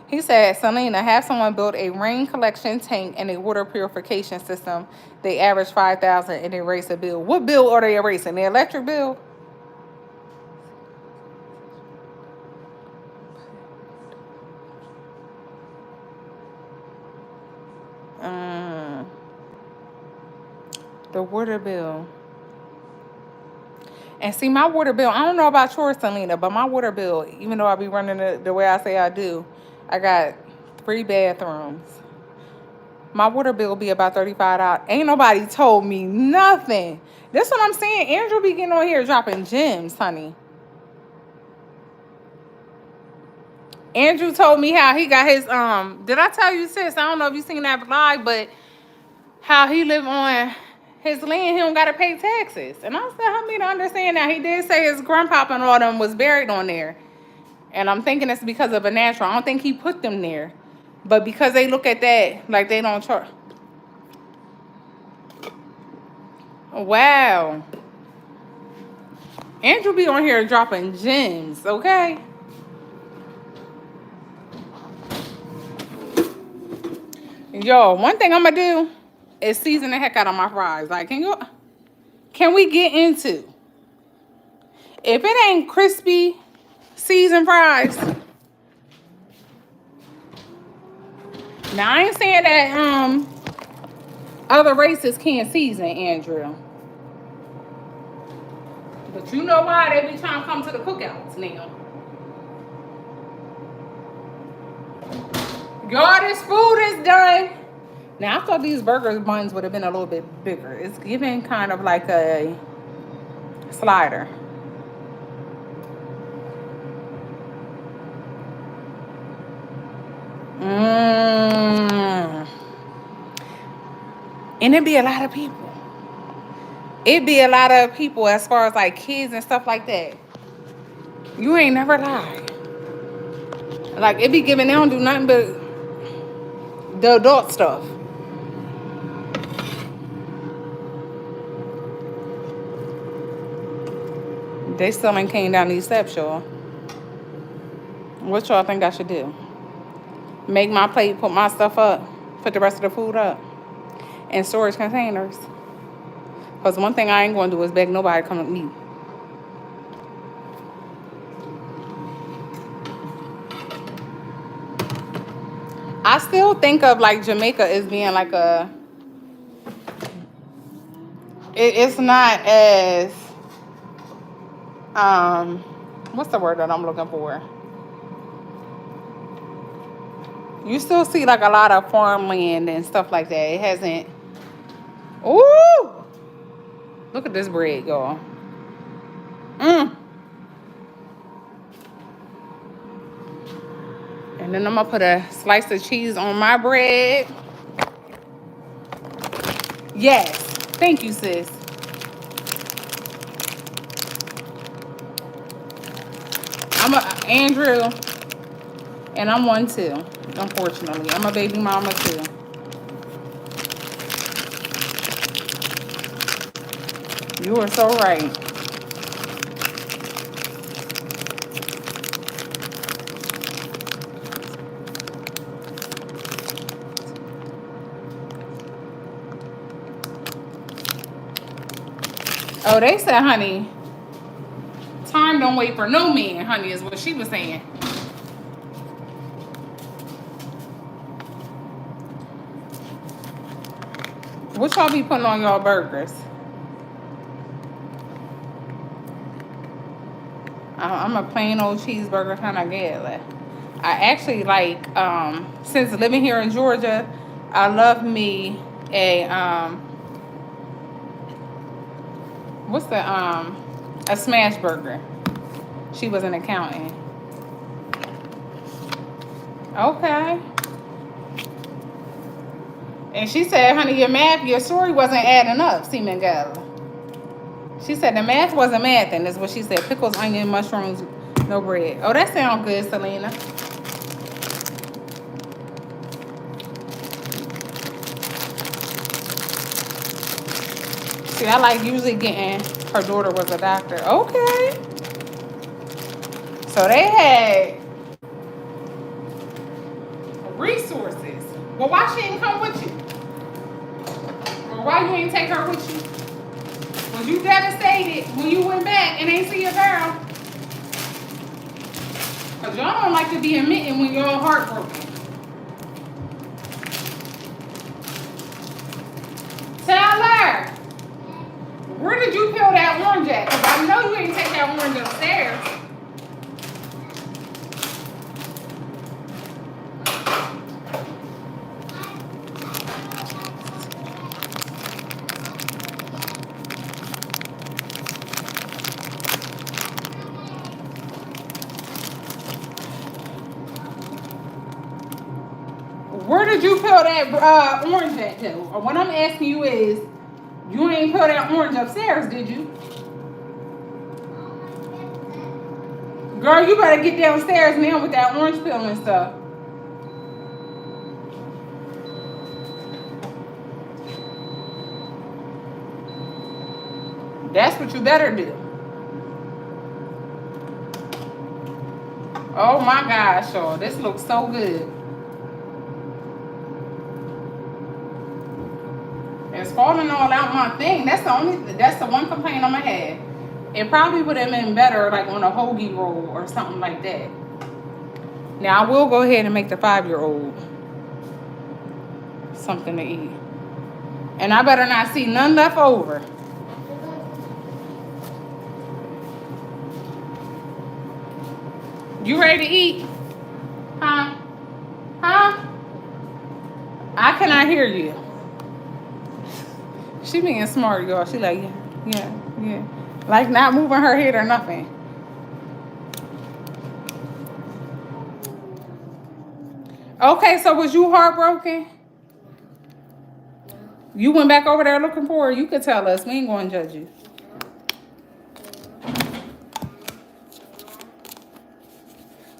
[SPEAKER 1] He said, Selena, have someone build a rain collection tank and a water purification system. They average 5,000 and they erase a bill. What bill are they erasing? The electric bill? The water bill. And see, my water bill, I don't know about yours, Selena, but my water bill, even though I be running it the way I say I do, I got 3 bathrooms. My water bill be about $35. Ain't nobody told me nothing. That's what I'm saying. Andrew be getting on here dropping gems, honey. Andrew told me how he got his, did I tell you, sis? I don't know if you seen that live, but how he live on his land, he don't gotta pay taxes. And I said, help me to understand that. He did say his grandpapa and all them was buried on there. And I'm thinking it's because of a natural. I don't think he put them there. But because they look at that, like they don't charge. Wow. Andrew be on here dropping gems, okay? Yo, one thing I'm gonna do is season the heck out of my fries. Like, can we get into, if it ain't crispy seasoned fries? Now I ain't saying that other races can't season, Andrew. But you know why they be trying to come to the cookouts now. Y'all, this food is done. Now, I thought these burgers buns would have been a little bit bigger. It's giving kind of like a slider. And it'd be a lot of people. It'd be a lot of people as far as like kids and stuff like that. You ain't never lied. Like, it be giving, they don't do nothing but the adult stuff. They still ain't came down these steps, y'all. What y'all think I should do? Make my plate, put my stuff up, put the rest of the food up in storage containers. Because one thing I ain't going to do is beg nobody to come with me. I still think of like Jamaica as being like a, it's not as, what's the word that I'm looking for? You still see like a lot of farmland and stuff like that. It hasn't, ooh, look at this bread, y'all. And then I'm gonna put a slice of cheese on my bread. Yes, thank you, sis. I'm a Andrew, and I'm one too. Unfortunately, I'm a baby mama too. You are so right. Oh, they said, honey, time don't wait for no man, honey, is what she was saying. What y'all be putting on y'all burgers? I'm a plain old cheeseburger kind of gal. I actually like, since living here in Georgia, I love me what's a smash burger. She was an accountant. Okay. And she said, honey, your story wasn't adding up, Seaman Gala. She said the math wasn't mathing, is what she said. Pickles, onion, mushrooms, no bread. Oh, that sounds good, Selena. See, I like usually getting, her daughter was a doctor. Okay. So they had resources. Well, why she didn't come with you? Or why you ain't take her with you? Was you devastated when you went back and ain't see your girl? Because y'all don't like to be admitting when y'all heartbroken. Tyler, where did you peel that orange at? Because I know you ain't take that orange upstairs. Where did you peel that orange at, though? Or what I'm asking you is, you ain't peel that orange upstairs, did you? Girl, you better get downstairs now with that orange peel and stuff. That's what you better do. Oh my gosh, y'all. This looks so good. It's falling all out my thing. That's the one complaint I'm gonna have. It probably would have been better like on a hoagie roll or something like that. Now I will go ahead and make the 5-year-old something to eat. And I better not see none left over. You ready to eat? Huh? Huh? I cannot hear you. She being smart, y'all. She like, yeah. Like not moving her head or nothing. Okay, so was you heartbroken? You went back over there looking for her? You could tell us. We ain't going to judge you.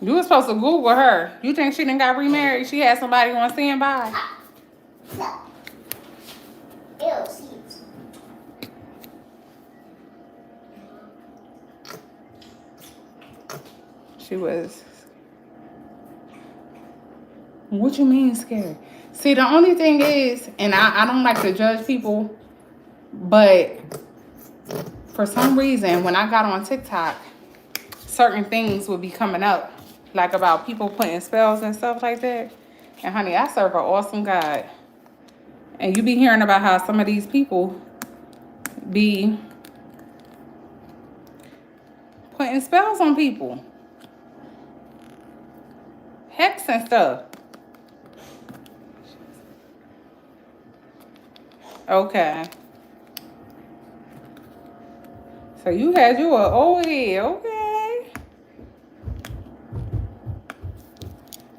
[SPEAKER 1] You were supposed to Google her. You think she done got remarried? She had somebody on standby? She was. What you mean scared? See, the only thing is, and I don't like to judge people, but for some reason, when I got on TikTok, certain things would be coming up, like about people putting spells and stuff like that. And honey, I serve an awesome God. And you be hearing about how some of these people be putting spells on people. Hex and stuff. Okay. So you had you an old head, okay.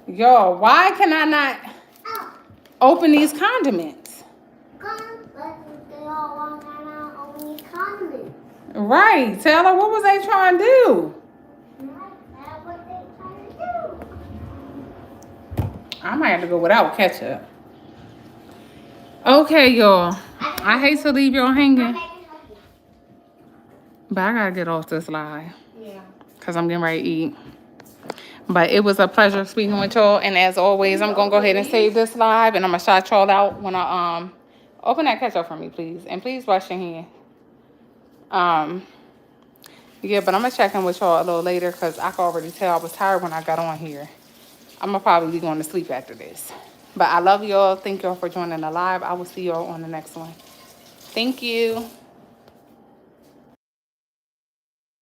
[SPEAKER 1] Yo, why can I not open these condiments? Right. Taylor, what was they trying to do? I might have to go without ketchup. Okay, y'all. I hate to leave y'all hanging, but I gotta get off this live.
[SPEAKER 2] Yeah.
[SPEAKER 1] Because I'm getting ready to eat. But it was a pleasure speaking with y'all. And as always, I'm going to go ahead and save this live. And I'm going to shout y'all out when I open that ketchup for me, please. And please wash your hands. Yeah, but I'm going to check in with y'all a little later because I can already tell I was tired when I got on here. I'm going to probably be going to sleep after this. But I love y'all. Thank y'all for joining the live. I will see y'all on the next one. Thank you.